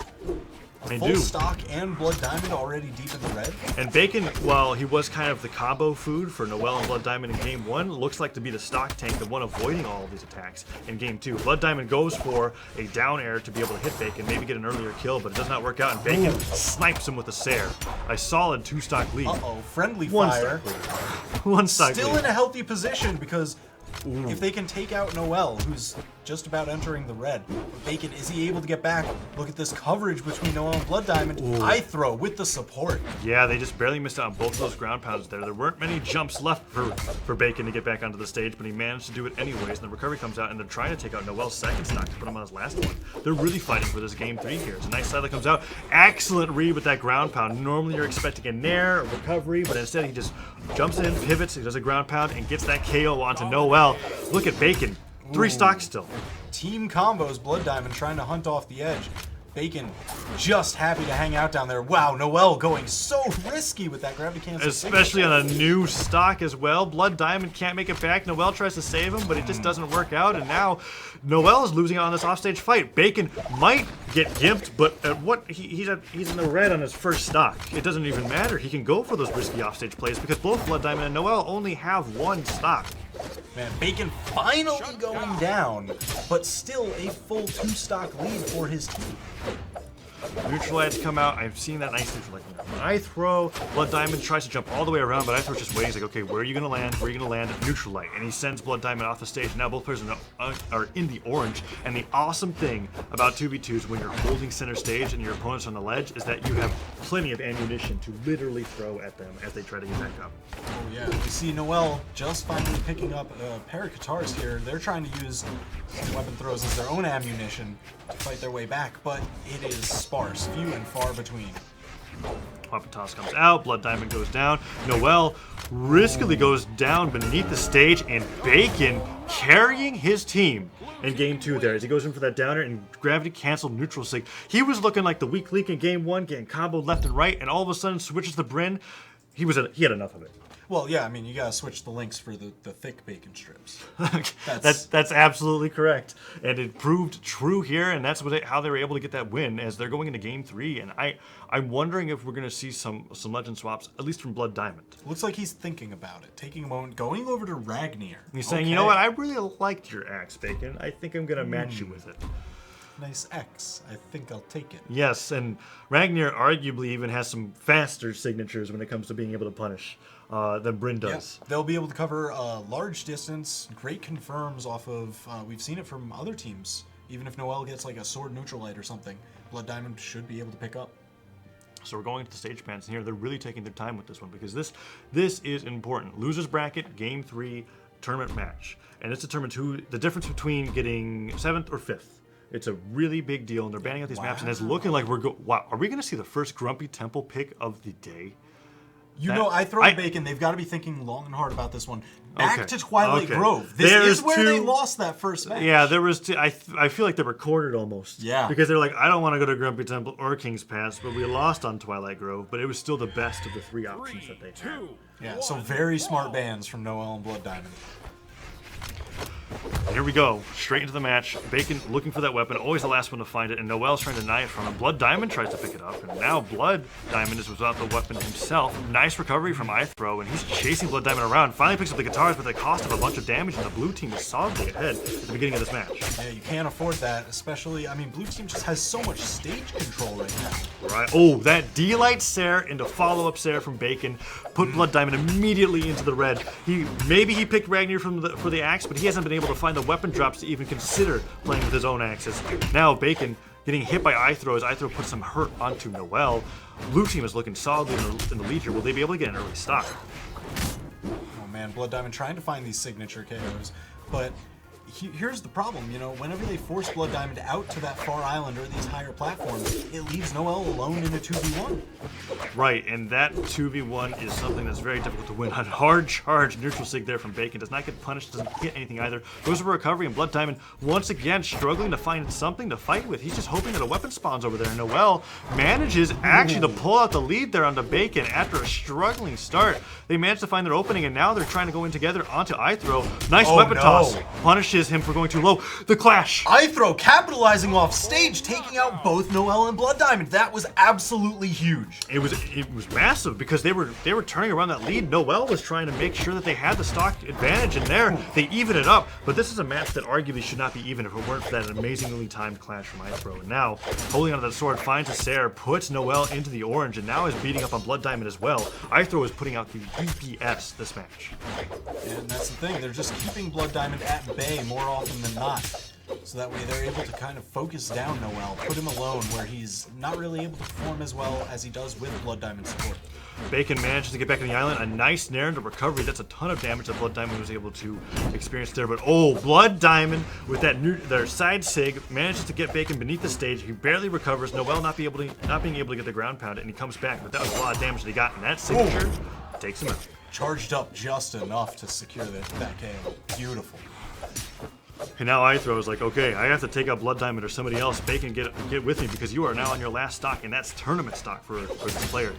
They Full do. stock and Blood Diamond already deep in the red. And Bacon, while he was kind of the combo food for Noel and Blood Diamond in Game 1, looks like to be the stock tank, the one avoiding all of these attacks in Game 2. Blood Diamond goes for a down air to be able to hit Bacon, maybe get an earlier kill, but it does not work out, and Bacon snipes him with a Sair. A solid 2-stock lead. Uh-oh, friendly One fire. stock lead. One stock Still lead. in a healthy position because if they can take out Noel, who's just about entering the red, Bacon, is he able to get back? Look at this coverage between Noel and Blood Diamond. iThrow with the support. Yeah, they just barely missed out on both of those ground pounds there. There weren't many jumps left for Bacon to get back onto the stage, but he managed to do it anyways, and the recovery comes out, and they're trying to take out Noel's second stock to put him on his last one. They're really fighting for this Game 3 here. It's a nice side that comes out. Excellent read with that ground pound. Normally you're expecting a nair, a recovery, but instead he just jumps in, pivots, he does a ground pound, and gets that KO onto Noel. Look at Bacon. 3 stocks still. Team combos, Blood Diamond trying to hunt off the edge. Bacon just happy to hang out down there. Wow, Noel going so risky with that gravity cancel. Especially on a new stock as well. Blood Diamond can't make it back. Noel tries to save him, but it just doesn't work out. And now Noel is losing out on this offstage fight. Bacon might get gimped, but he's in the red on his first stock. It doesn't even matter. He can go for those risky offstage plays because both Blood Diamond and Noel only have 1 stock. Man, Bacon finally going down, but still a full 2-stock lead for his team. Neutral lights come out. I've seen that nice neutral light come out. iThrow, Blood Diamond tries to jump all the way around, but iThrow's just waiting. He's like, okay, where are you going to land? Where are you going to land? Neutral light. And he sends Blood Diamond off the stage. Now both players are in the orange. And the awesome thing about 2v2s when you're holding center stage and your opponent's on the ledge is that you have plenty of ammunition to literally throw at them as they try to get back up. Oh yeah, we see Noel just finally picking up a pair of guitars here. They're trying to use weapon throws as their own ammunition to fight their way back, but it is sparse, few and far between. Weapon toss comes out, Blood Diamond goes down. Noel riskily goes down beneath the stage, and Bacon carrying his team in game 2 there as he goes in for that downer and gravity canceled neutral sig. He was looking like the weak link in game 1, getting comboed left and right, and all of a sudden switches the Bryn. He had enough of it. Well, yeah, I mean, you gotta switch the links for the thick bacon strips. That's absolutely correct, and it proved true here, and that's how they were able to get that win as they're going into game 3. And I'm wondering if we're going to see some legend swaps, at least from Blood Diamond. Looks like he's thinking about it, taking a moment, going over to Ragnar. He's saying, you know what, I really liked your axe, Bacon. I think I'm going to match you with it. Nice X. I think I'll take it. Yes, and Ragnar arguably even has some faster signatures when it comes to being able to punish than Bryn does. Yeah, they'll be able to cover a large distance. Great confirms off of, we've seen it from other teams. Even if Noel gets like a sword neutral light or something, Blood Diamond should be able to pick up. So we're going to the stage pans here. They're really taking their time with this one because this is important. Losers bracket, game 3, tournament match. And it's determined the difference between getting 7th or 5th. It's a really big deal, and they're banning out these maps, and it's looking like wow, are we going to see the first Grumpy Temple pick of the day? I throw Bacon. They've got to be thinking long and hard about this one. Back to Twilight Grove. This is where they lost that first match. Yeah, there was two. I feel like they were cornered almost. Yeah. Because they're like, I don't want to go to Grumpy Temple or King's Pass, but we lost on Twilight Grove, but it was still the best of the 3 options that they had. Yeah, so very smart bans from Noel and Blood Diamond. And here we go, straight into the match. Bacon looking for that weapon, always the last one to find it, and Noel's trying to deny it from him. Blood Diamond tries to pick it up, and now Blood Diamond is without the weapon himself. Nice recovery from iThrow, and he's chasing Blood Diamond around. Finally picks up the guitars, but the cost of a bunch of damage, and the blue team is solidly ahead at the beginning of this match. Yeah, you can't afford that, especially, I mean, blue team just has so much stage control right now. Right. Oh, that D-Light Sair into follow-up Sair from Bacon put Blood Diamond immediately into the red. Maybe he picked Ragnar for the axe, but he hasn't been able to find the weapon drops to even consider playing with his own axes. Now Bacon getting hit by iThrow as iThrow puts some hurt onto Noel. Blue team is looking solidly in the lead here. Will they be able to get an early stock? Oh man, Blood Diamond trying to find these signature KOs, but here's the problem, you know, whenever they force Blood Diamond out to that far island or these higher platforms, it leaves Noel alone in a 2v1. Right, and that 2v1 is something that's very difficult to win. A hard charge neutral sig there from Bacon. Does not get punished, doesn't get anything either. Goes for recovery, and Blood Diamond once again struggling to find something to fight with. He's just hoping that a weapon spawns over there. Noel manages actually to pull out the lead there onto Bacon after a struggling start. They managed to find their opening, and now they're trying to go in together onto iThrow. Nice weapon toss. Punishes him for going too low. The clash. iThrow capitalizing off stage, taking out both Noel and Blood Diamond. That was absolutely huge. It was massive because they were turning around that lead. Noel was trying to make sure that they had the stock advantage in there. They even it up, but this is a match that arguably should not be even if it weren't for that amazingly timed clash from iThrow. And now, holding onto that sword, finds a Sair, puts Noel into the orange, and now is beating up on Blood Diamond as well. iThrow is putting out the DPS this match. And that's the thing, they're just keeping Blood Diamond at bay more often than not. So that way they're able to kind of focus down Noel, put him alone where he's not really able to perform as well as he does with Blood Diamond support. Bacon manages to get back in the island. A nice snare into recovery. That's a ton of damage that Blood Diamond was able to experience there. But oh, Blood Diamond with their side sig manages to get Bacon beneath the stage. He barely recovers. Noel not being able to get the ground pounded, and he comes back. But that was a lot of damage that he got, and that signature takes him out. Charged up just enough to secure that KO. Beautiful. And now iThrow is like, okay, I have to take out Blood Diamond or somebody else. Bacon, get with me because you are now on your last stock, and that's tournament stock for this player.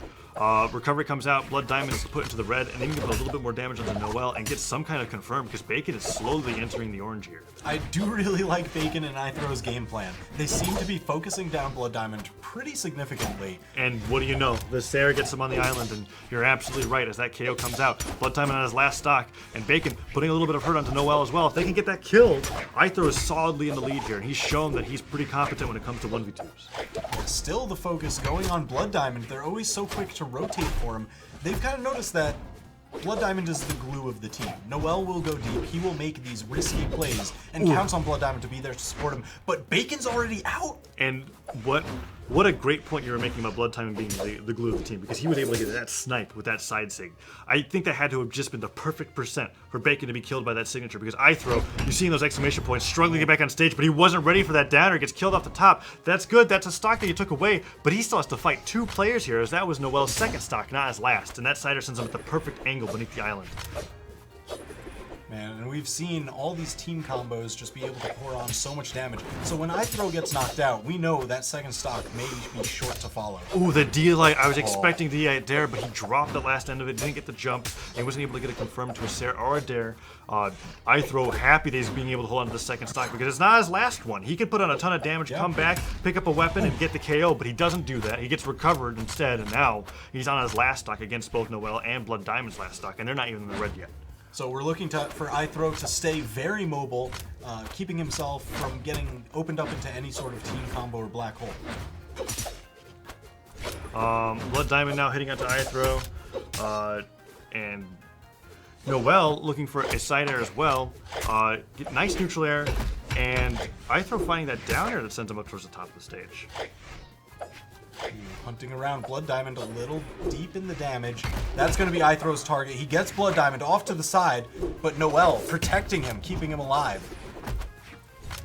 Recovery comes out, Blood Diamond is put into the red, and they can give a little bit more damage onto Noel and get some kind of confirm because Bacon is slowly entering the orange here. I do really like Bacon and iThrow's game plan. They seem to be focusing down Blood Diamond pretty significantly. And what do you know? The Sair gets him on the island, and you're absolutely right as that KO comes out. Blood Diamond on his last stock, and Bacon putting a little bit of hurt onto Noel as well. If they can get that killed, iThrow is solidly in the lead here, and he's shown that he's pretty competent when it comes to 1v2s. Still the focus going on Blood Diamond. They're always so quick to rotate for him. They've kind of noticed that Blood Diamond is the glue of the team. Noel will go deep. He will make these risky plays and counts on Blood Diamond to be there to support him. But Bacon's already out. And what what a great point you were making about Blood Timing being the glue of the team, because he was able to get that snipe with that side sig. I think that had to have just been the perfect percent for Bacon to be killed by that signature, because iThrow, you're seeing those exclamation points, struggling to get back on stage, but he wasn't ready for that downer, gets killed off the top. That's good, that's a stock that you took away, but he still has to fight 2 players here, as that was Noel's second stock, not his last, and that Cider sends him at the perfect angle beneath the island. Man, and we've seen all these team combos just be able to pour on so much damage. So when iThrow gets knocked out, we know that second stock may be short to follow. Ooh, the D-Light. I was expecting D-Light there, but he dropped the last end of it, didn't get the jump. He wasn't able to get it confirmed to a Sarah or a Dare. iThrow happy that he's being able to hold on to the second stock, because it's not his last one. He could put on a ton of damage, come back, pick up a weapon, and get the KO, but he doesn't do that. He gets recovered instead, and now he's on his last stock against both Noel and Blood Diamond's last stock, and they're not even in the red yet. So we're looking for iThrow to stay very mobile, keeping himself from getting opened up into any sort of team combo or black hole. Blood Diamond now hitting onto iThrow, and Noel looking for a side air as well. Get nice neutral air, and iThrow finding that down air that sends him up towards the top of the stage. Hunting around Blood Diamond a little deep in the damage. That's going to be iThrow's target. He gets Blood Diamond off to the side, but Noel protecting him, keeping him alive.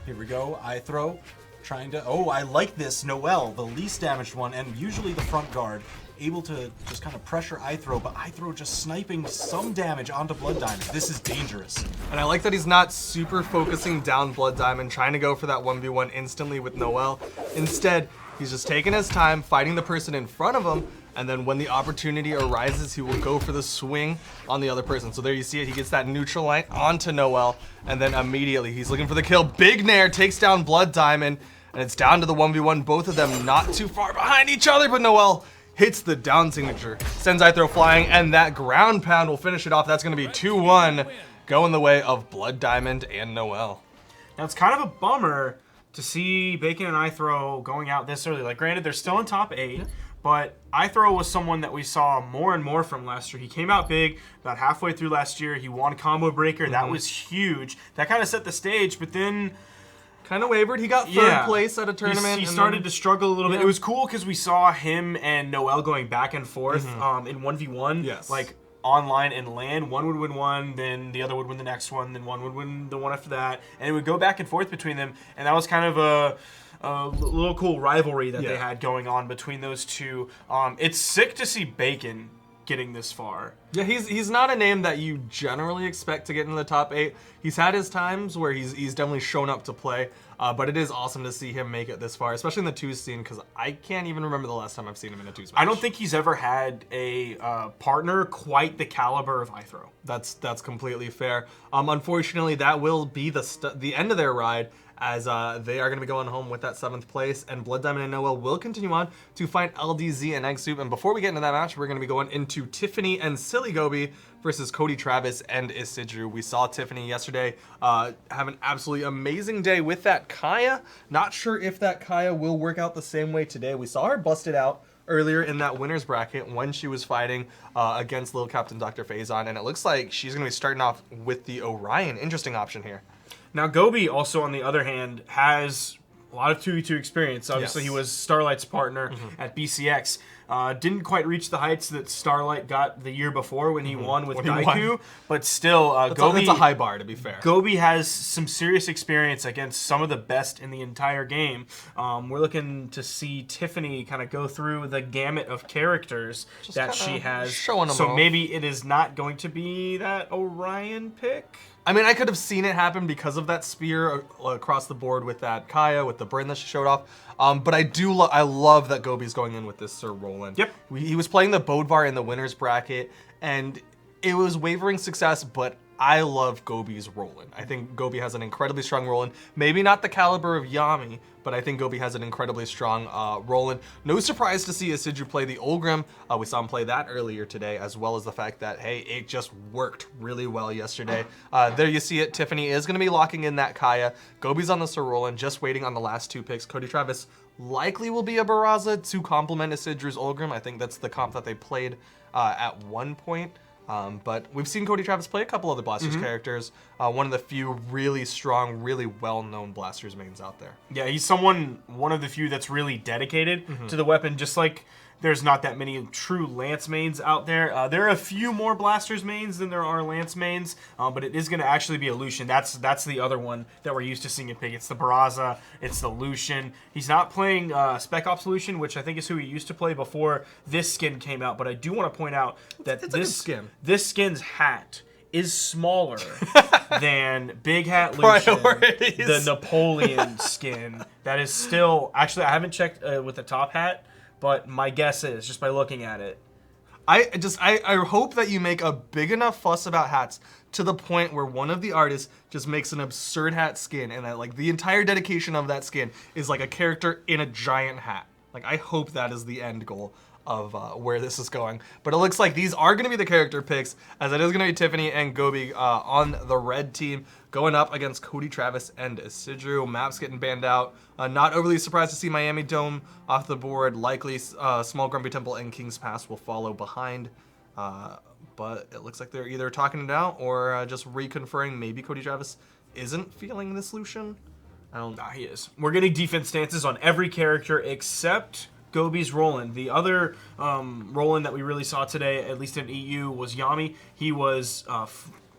Here we go, iThrow trying to... Oh, I like this. Noel, the least damaged one, and usually the front guard, able to just kind of pressure iThrow, but iThrow just sniping some damage onto Blood Diamond. This is dangerous. And I like that he's not super focusing down Blood Diamond, trying to go for that 1v1 instantly with Noel. Instead, he's just taking his time, fighting the person in front of him, and then when the opportunity arises, he will go for the swing on the other person. So there you see it, he gets that neutral light onto Noel, and then immediately he's looking for the kill. Big Nair takes down Blood Diamond, and it's down to the 1v1, both of them not too far behind each other, but Noel hits the down signature, sends iThrow flying, and that ground pound will finish it off. That's gonna be 2-1, going the way of Blood Diamond and Noel. Now it's kind of a bummer to see Bacon and iThrow going out this early. Like, granted, they're still in top 8, but iThrow was someone that we saw more and more from last year. He came out big about halfway through last year. He won Combo Breaker. That was huge. That kind of set the stage, but then... Kind of wavered. He got third place at a tournament. He started to struggle a little bit. It was cool because we saw him and Noel going back and forth in 1v1. Yes. Like, online and LAN. One would win one, then the other would win the next one, then one would win the one after that. And it would go back and forth between them. And that was kind of a little cool rivalry that they had going on between those two. It's sick to see Bacon getting this far. Yeah, he's not a name that you generally expect to get into the top 8. He's had his times where he's definitely shown up to play, but it is awesome to see him make it this far, especially in the 2s scene, because I can't even remember the last time I've seen him in a 2s match. I don't think he's ever had a partner quite the caliber of iThrow. That's completely fair. Unfortunately, that will be the end of their ride, as they are going to be going home with that 7th place, and Blood Diamond and Noel will continue on to fight LDZ and Egg Soup. And before we get into that match, we're going to be going into Tiffany and Silly Gobi versus Cody Travis and Isidru. We saw Tiffany yesterday have an absolutely amazing day with that Kaya. Not sure if that Kaya will work out the same way today. We saw her busted out earlier in that winner's bracket when she was fighting against Little Captain Dr. Faison, and it looks like she's going to be starting off with the Orion. Interesting option here. Now, Gobi also, on the other hand, has a lot of 2v2 experience. Obviously, he was Starlight's partner at BCX. Didn't quite reach the heights that Starlight got the year before when he won with Daiku, but still, Gobi... That's a high bar, to be fair. Gobi has some serious experience against some of the best in the entire game. We're looking to see Tiffany kind of go through the gamut of characters that she has. Showing them so off. maybe it is not going to be that Orion pick. I mean, I could have seen it happen because of that spear across the board with that Kaya, with the burn that she showed off. But I love that Gobi's going in with this Sir Roland. Yep. He was playing the Bodvar in the winner's bracket, and it was wavering success, but I love Gobi's Roland. I think Gobi has an incredibly strong Roland. Maybe not the caliber of Yami, but I think Gobi has an incredibly strong Roland. No surprise to see Isidru play the Olgrim. We saw him play that earlier today, as well as the fact that, hey, it just worked really well yesterday. There you see it. Tiffany is going to be locking in that Kaya. Gobi's on the Sir Roland, just waiting on the last 2 picks. Cody Travis likely will be a Barraza to complement Isidru's Olgrim. I think that's the comp that they played at one point. But we've seen Cody Travis play a couple of the Blasters characters. One of the few really strong, really well-known Blasters mains out there. Yeah, he's one of the few that's really dedicated to the weapon, just like there's not that many true Lance mains out there. There are a few more Blasters mains than there are Lance mains, but it is going to actually be a Lucian. That's the other one that we're used to seeing in Pig. It's the Barraza, it's the Lucian. He's not playing Spec Ops Lucian, which I think is who he used to play before this skin came out, but I do want to point out that this skin's hat is smaller than Big Hat Lucian, the Napoleon skin. That is still... Actually, I haven't checked with the top hat, but my guess is, just by looking at it. I hope that you make a big enough fuss about hats to the point where one of the artists just makes an absurd hat skin, and that like the entire dedication of that skin is like a character in a giant hat. Like, I hope that is the end goal of where this is going. But it looks like these are going to be the character picks, as it is going to be Tiffany and Gobi on the red team, going up against Cody Travis and Isidru. Maps getting banned out. Not overly surprised to see Miami Dome off the board. Likely Small Grumpy Temple and King's Pass will follow behind. But it looks like they're either talking it out or just reconfirming maybe Cody Travis isn't feeling this Lucian. Nah, he is. We're getting defense stances on every character except Gobi's Roland. The other Roland that we really saw today, at least in EU, was Yami. He was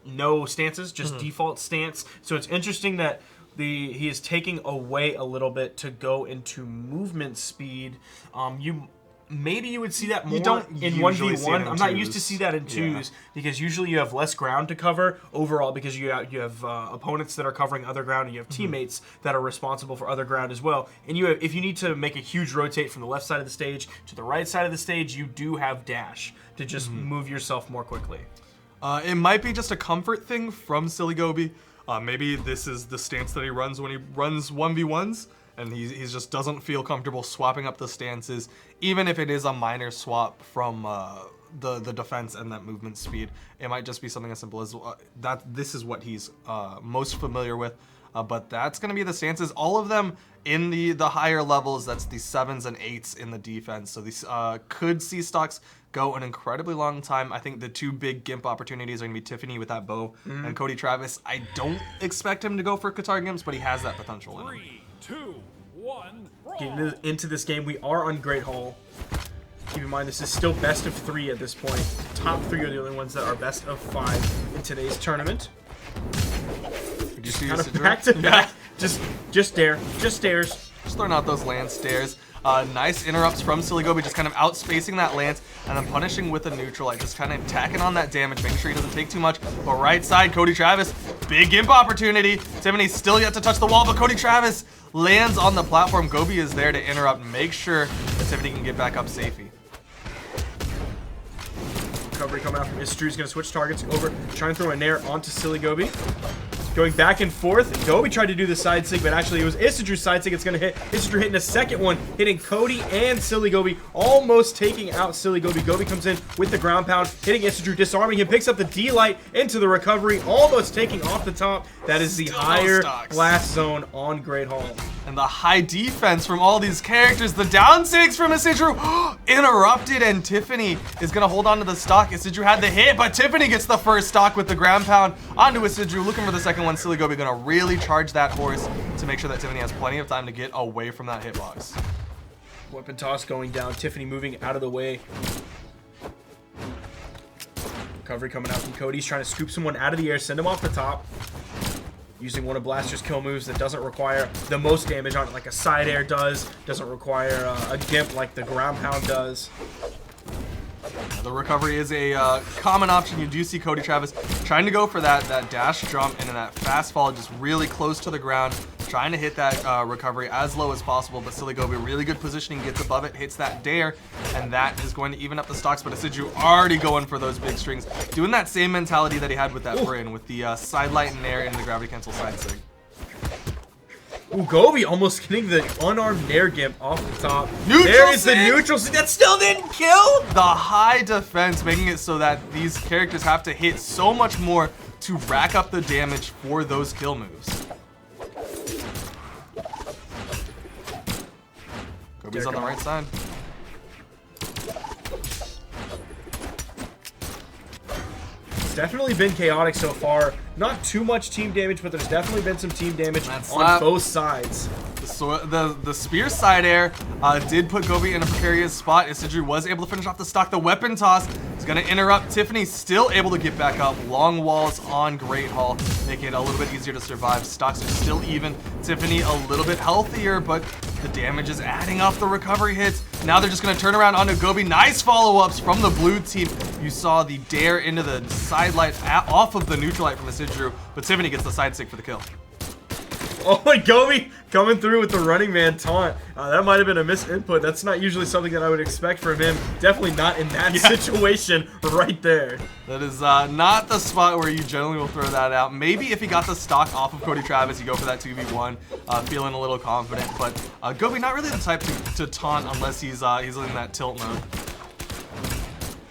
no stances, just default stance. So it's interesting that he is taking away a little bit to go into movement speed. Maybe you would see that more in 1v1. I'm not used to see that in 2s because usually you have less ground to cover overall because you have opponents that are covering other ground and you have teammates that are responsible for other ground as well. And if you need to make a huge rotate from the left side of the stage to the right side of the stage, you do have dash to just move yourself more quickly. It might be just a comfort thing from Silly Gobi. Maybe this is the stance that he runs when he runs 1v1s. And he just doesn't feel comfortable swapping up the stances, even if it is a minor swap from the defense and that movement speed. It might just be something as simple as that. This is what he's most familiar with. But that's going to be the stances. All of them in the higher levels, that's the 7s and 8s in the defense. So these could see stocks go an incredibly long time. I think the two big GIMP opportunities are going to be Tiffany with that bow and Cody Travis. I don't expect him to go for Qatar GIMPs, but he has that potential in him. 3, 2, 1, Getting into this game, we are on Great Hall. Keep in mind, this is still best of 3 at this point. Top 3 are the only ones that are best of 5 in today's tournament. Did you see Kind of back to back. Just stairs. Just throwing out those lance stairs. Nice interrupts from Silly Gobi, just kind of outspacing that lance and then punishing with a neutral, like just kind of tacking on that damage, making sure he doesn't take too much. But right side, Cody Travis, big GIMP opportunity. Tiffany's still yet to touch the wall, but Cody Travis lands on the platform. Gobi is there to interrupt and make sure that Tiffany can get back up safely. Recovery coming out from Isidru's going to switch targets over, try and throw a nair onto Silly Gobi. Going back and forth. Gobi tried to do the side sig, but actually it was Isidru's side sig. It's going to hit. Isidru hitting a second one, hitting Cody and Silly Gobi, almost taking out Silly Gobi. Gobi comes in with the ground pound, hitting Isidru, disarming him, picks up the D-Light into the recovery, almost taking off the top. That is the higher blast zone on Great Hall. And the high defense from all these characters. The down six from Isidru interrupted, and Tiffany is going to hold on to the stock. Isidru had the hit, but Tiffany gets the first stock with the ground pound onto Isidru, looking for the second one. Silly Gobi going to really charge that horse to make sure that Tiffany has plenty of time to get away from that hitbox. Weapon toss going down. Tiffany moving out of the way. Recovery coming out from Cody. He's trying to scoop someone out of the air, send him off the top. Using one of Blaster's kill moves that doesn't require the most damage on it, like a side air does. Doesn't require a GIMP like the ground pound does. The recovery is a common option. You do see Cody Travis trying to go for that dash jump and that fast fall just really close to the ground, trying to hit that recovery as low as possible. But Silly Gobi, really good positioning, gets above it, hits that dare, and that is going to even up the stocks. But Isidru already going for those big strings, doing that same mentality that he had with that Bryn, with the side light and nair into the gravity cancel side sig. Ooh, Gobi almost getting the unarmed nair GIMP off the top. Neutral there is sig! the neutral sig. That still didn't kill? The high defense, making it so that these characters have to hit so much more to rack up the damage for those kill moves. Gobi's on the right side. definitely been chaotic so far. Not too much team damage, but there's definitely been some team damage That on slap. both sides. So the spear side air did put Gobi in a precarious spot. Isidru was able to finish off the stock. The weapon toss is going to interrupt. Tiffany still able to get back up. Long walls on Great Hall make it a little bit easier to survive. Stocks are still even. Tiffany a little bit healthier, but the damage is adding up. The recovery hits. Now they're just going to turn around onto Gobi. Nice follow-ups from the blue team. You saw the dare into the side light off of the neutral light from Isidru, but Tiffany gets the side stick for the kill. Oh my, Gobi coming through with the running man taunt. That might have been a misinput. That's not usually something that I would expect from him. Definitely not in that situation right there. That is not the spot where you generally will throw that out. Maybe if he got the stock off of Cody Travis, you go for that 2v1, feeling a little confident. But Gobi not really the type to taunt unless he's in that tilt mode.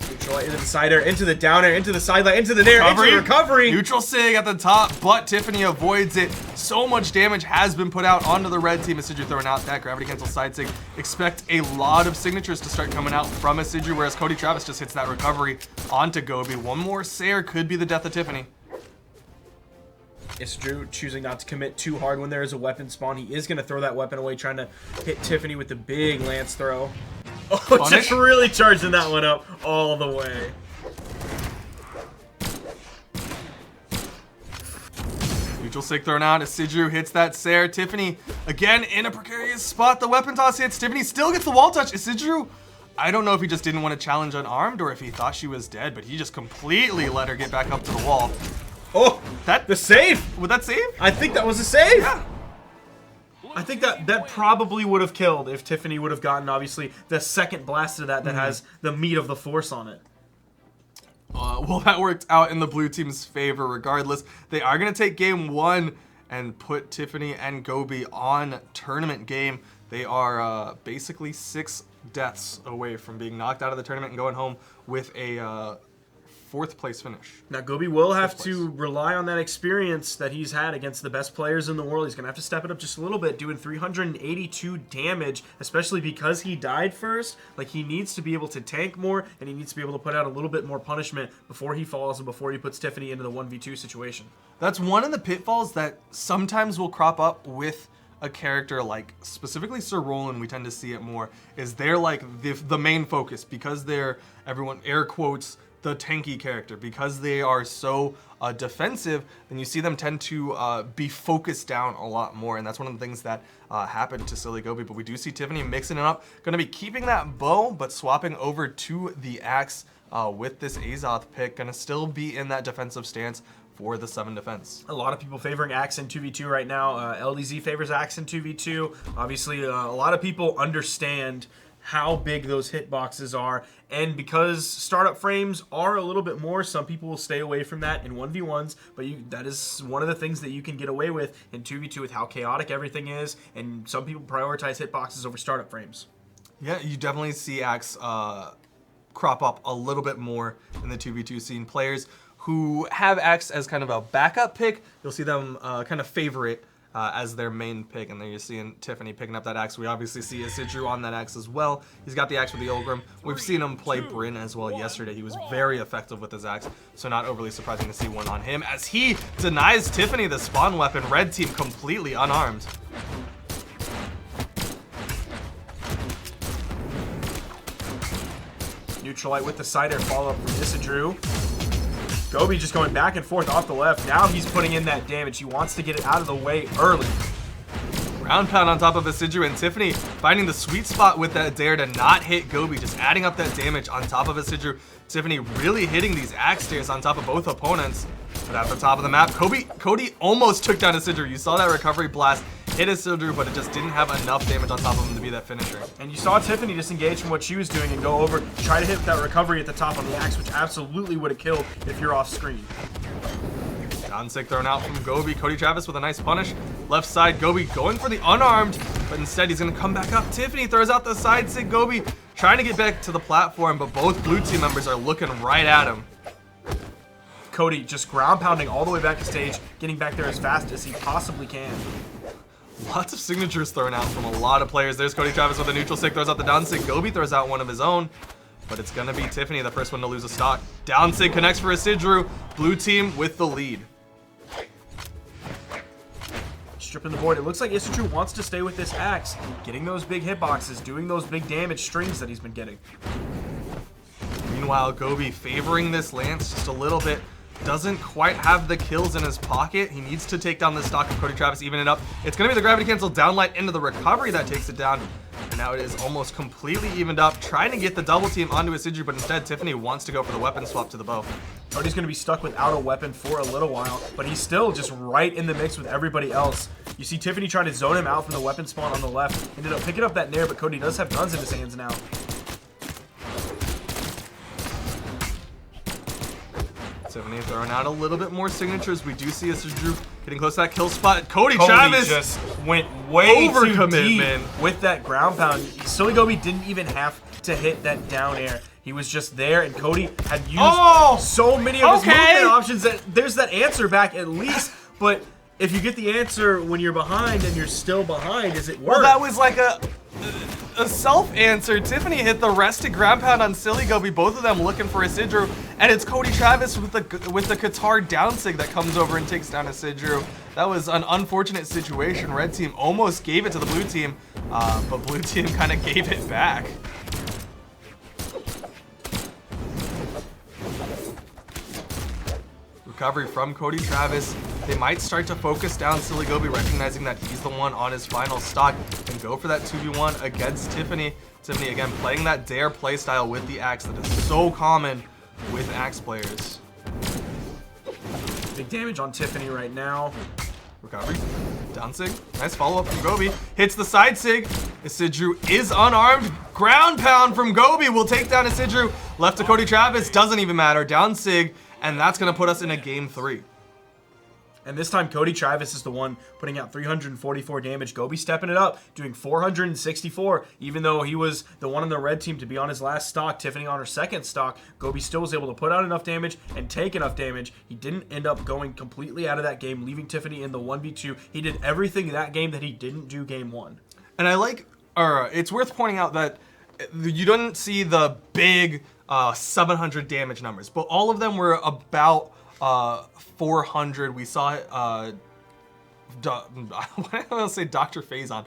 Neutral into the side air, into the down air, into the side light, into the nair, into the recovery. Neutral sig at the top, but Tiffany avoids it. So much damage has been put out onto the red team. Isidru throwing out that gravity cancel side sig. Expect a lot of signatures to start coming out from Isidru, whereas Cody Travis just hits that recovery onto Gobi. One more Sayer could be the death of Tiffany. Isidru choosing not to commit too hard when there is a weapon spawn. He is going to throw that weapon away, trying to hit Tiffany with the big lance throw. Oh, Punish. just really charging that one up all the way. Neutral sig thrown out. Isidru hits that Sayer. Tiffany again in a precarious spot. The weapon toss hits. Tiffany still gets the wall touch. Isidru, I don't know if he just didn't want to challenge unarmed or if he thought she was dead, but he just completely let her get back up to the wall. Oh, That the save. would that save? I think that was a save. Yeah. I think that probably would have killed if Tiffany would have gotten, obviously, the second blast of that has the meat of the force on it. Well, that worked out in the blue team's favor regardless. They are going to take game one and put Tiffany and Gobi on tournament game. They are basically 6 deaths away from being knocked out of the tournament and going home with a 4th place finish. Now, Gobi will have to rely on that experience that he's had against the best players in the world. He's going to have to step it up just a little bit, doing 382 damage, especially because he died first. Like, he needs to be able to tank more, and he needs to be able to put out a little bit more punishment before he falls and before he puts Tiffany into the 1v2 situation. That's one of the pitfalls that sometimes will crop up with a character like specifically Sir Roland. We tend to see it more, is they're like the main focus because they're, everyone air quotes, the tanky character. Because they are so defensive, then you see them tend to be focused down a lot more, and that's one of the things that happened to Silly Gobi. But we do see Tiffany mixing it up, going to be keeping that bow but swapping over to the axe with this Azoth pick. Going to still be in that defensive stance for the 7 defense. A lot of people favoring Axe in 2v2 right now. LDZ favors Axe in 2v2. Obviously, a lot of people understand how big those hitboxes are, and because startup frames are a little bit more, some people will stay away from that in 1v1s, but that is one of the things that you can get away with in 2v2 with how chaotic everything is, and some people prioritize hitboxes over startup frames. Yeah, you definitely see Axe crop up a little bit more in the 2v2 scene. Players who have Axe as kind of a backup pick, you'll see them kind of favor it as their main pick. And then you're seeing Tiffany picking up that Axe. We obviously see Isidru on that Axe as well. He's got the Axe with the Ilgrim. We've seen him play Bryn as well yesterday. He was very effective with his Axe, so not overly surprising to see one on him as he denies Tiffany the spawn weapon. Red team completely unarmed. Neutralite with the side air follow-up from Isidru. Gobi just going back and forth off the left. Now he's putting in that damage. He wants to get it out of the way early. Ground pound on top of Isidru, and Tiffany finding the sweet spot with that dare to not hit Gobi, just adding up that damage on top of Isidru. Tiffany really hitting these axe dares on top of both opponents. But at the top of the map, Cody almost took down Isidru. You saw that recovery blast hit Isidru, but it just didn't have enough damage on top of him to be that finisher. And you saw Tiffany disengage from what she was doing and go over, try to hit that recovery at the top on the axe, which absolutely would have killed if you're off screen. Down sick thrown out from Gobi. Cody Travis with a nice punish. Left side, Gobi going for the unarmed, but instead he's going to come back up. Tiffany throws out the side sick. Gobi trying to get back to the platform, but both blue team members are looking right at him. Cody just ground pounding all the way back to stage, getting back there as fast as he possibly can. Lots of signatures thrown out from a lot of players. There's Cody Travis with a neutral sick, throws out the down sick. Gobi throws out one of his own. but it's going to be Tiffany, the first one to lose a stock. Down sig connects for Isidru. Blue team with the lead. Stripping the board. It looks like Isidru wants to stay with this axe, getting those big hitboxes, doing those big damage strings that he's been getting. Meanwhile, Gobi favoring this lance just a little bit. Doesn't quite have the kills in his pocket. He needs to take down the stock of Cody Travis, even it up. It's going to be the gravity cancel downlight into the recovery that takes it down. And now it is almost completely evened up, trying to get the double team onto Isidru, but instead Tiffany wants to go for the weapon swap to the bow. Cody's going to be stuck without a weapon for a little while, but he's still just right in the mix with everybody else. You see Tiffany trying to zone him out from the weapon spawn on the left. Ended up picking up that nair, but Cody does have guns in his hands now. Tiffany throwing out a little bit more signatures. We do see Isidru getting close to that kill spot. Cody Travis just went way over too commitment deep with that ground pound. Silly Gobi didn't even have to hit that down air. He was just there, and Cody had used so many of his movement options that there's that answer back at least. But if you get the answer when you're behind and you're still behind, is it worth? Well, that was like a self-answer. Tiffany hit the rested ground pound on Silly Gobi, both of them looking for Isidru, and it's Cody Travis with the Qatar down sig that comes over and takes down Isidru. That was an unfortunate situation. Red team almost gave it to the blue team, but blue team kind of gave it back. Recovery from Cody Travis. They might start to focus down Silly Gobi, recognizing that he's the one on his final stock, and go for that 2v1 against Tiffany. Tiffany, again, playing that dare playstyle with the axe that is so common with axe players. Big damage on Tiffany right now. Recovery. Down sig. Nice follow-up from Gobi. Hits the side sig. Isidru is unarmed. Ground pound from Gobi will take down Isidru. Left to Cody Travis. Doesn't even matter. Down sig. And that's going to put us in a game 3. And this time, Cody Travis is the one putting out 344 damage. Gobi stepping it up, doing 464. Even though he was the one on the red team to be on his last stock, Tiffany on her second stock, Gobi still was able to put out enough damage and take enough damage. He didn't end up going completely out of that game, leaving Tiffany in the 1v2. He did everything in that game that he didn't do game 1. And I like, it's worth pointing out that you didn't see the big 700 damage numbers, but all of them were about 400. We saw I want to say Dr. Faison.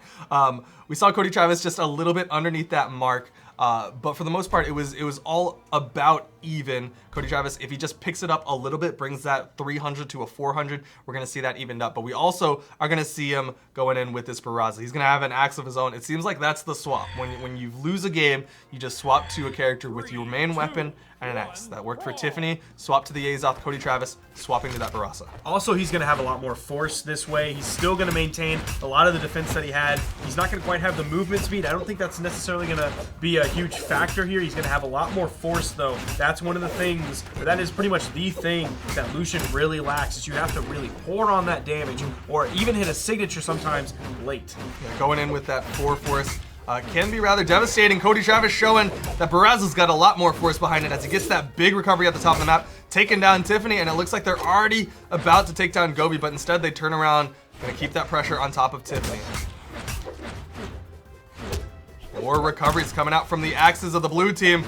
We saw Cody Travis just a little bit underneath that mark, but for the most part, it was all about even. Cody Travis, if he just picks it up a little bit, brings that 300 to a 400, we're going to see that evened up. But we also are going to see him going in with this Brawlhalla. He's going to have an axe of his own. It seems like that's the swap. When you lose a game, you just swap to a character with your main weapon and an axe. That worked for Tiffany. Swap to the Azoth. Cody Travis swapping to that Brawlhalla. Also, he's going to have a lot more force this way. He's still going to maintain a lot of the defense that he had. He's not going to quite have the movement speed. I don't think that's necessarily going to be a huge factor here. He's going to have a lot more force, though. That's one of the things, or that is pretty much the thing that Lucian really lacks, is you have to really pour on that damage or even hit a signature sometimes late. Yeah, going in with that 4 force can be rather devastating. Cody Travis showing that Brawlhalla's got a lot more force behind it as he gets that big recovery at the top of the map, taking down Tiffany, and it looks like they're already about to take down Gobi, but instead they turn around, gonna keep that pressure on top of Tiffany. More recoveries coming out from the axes of the blue team.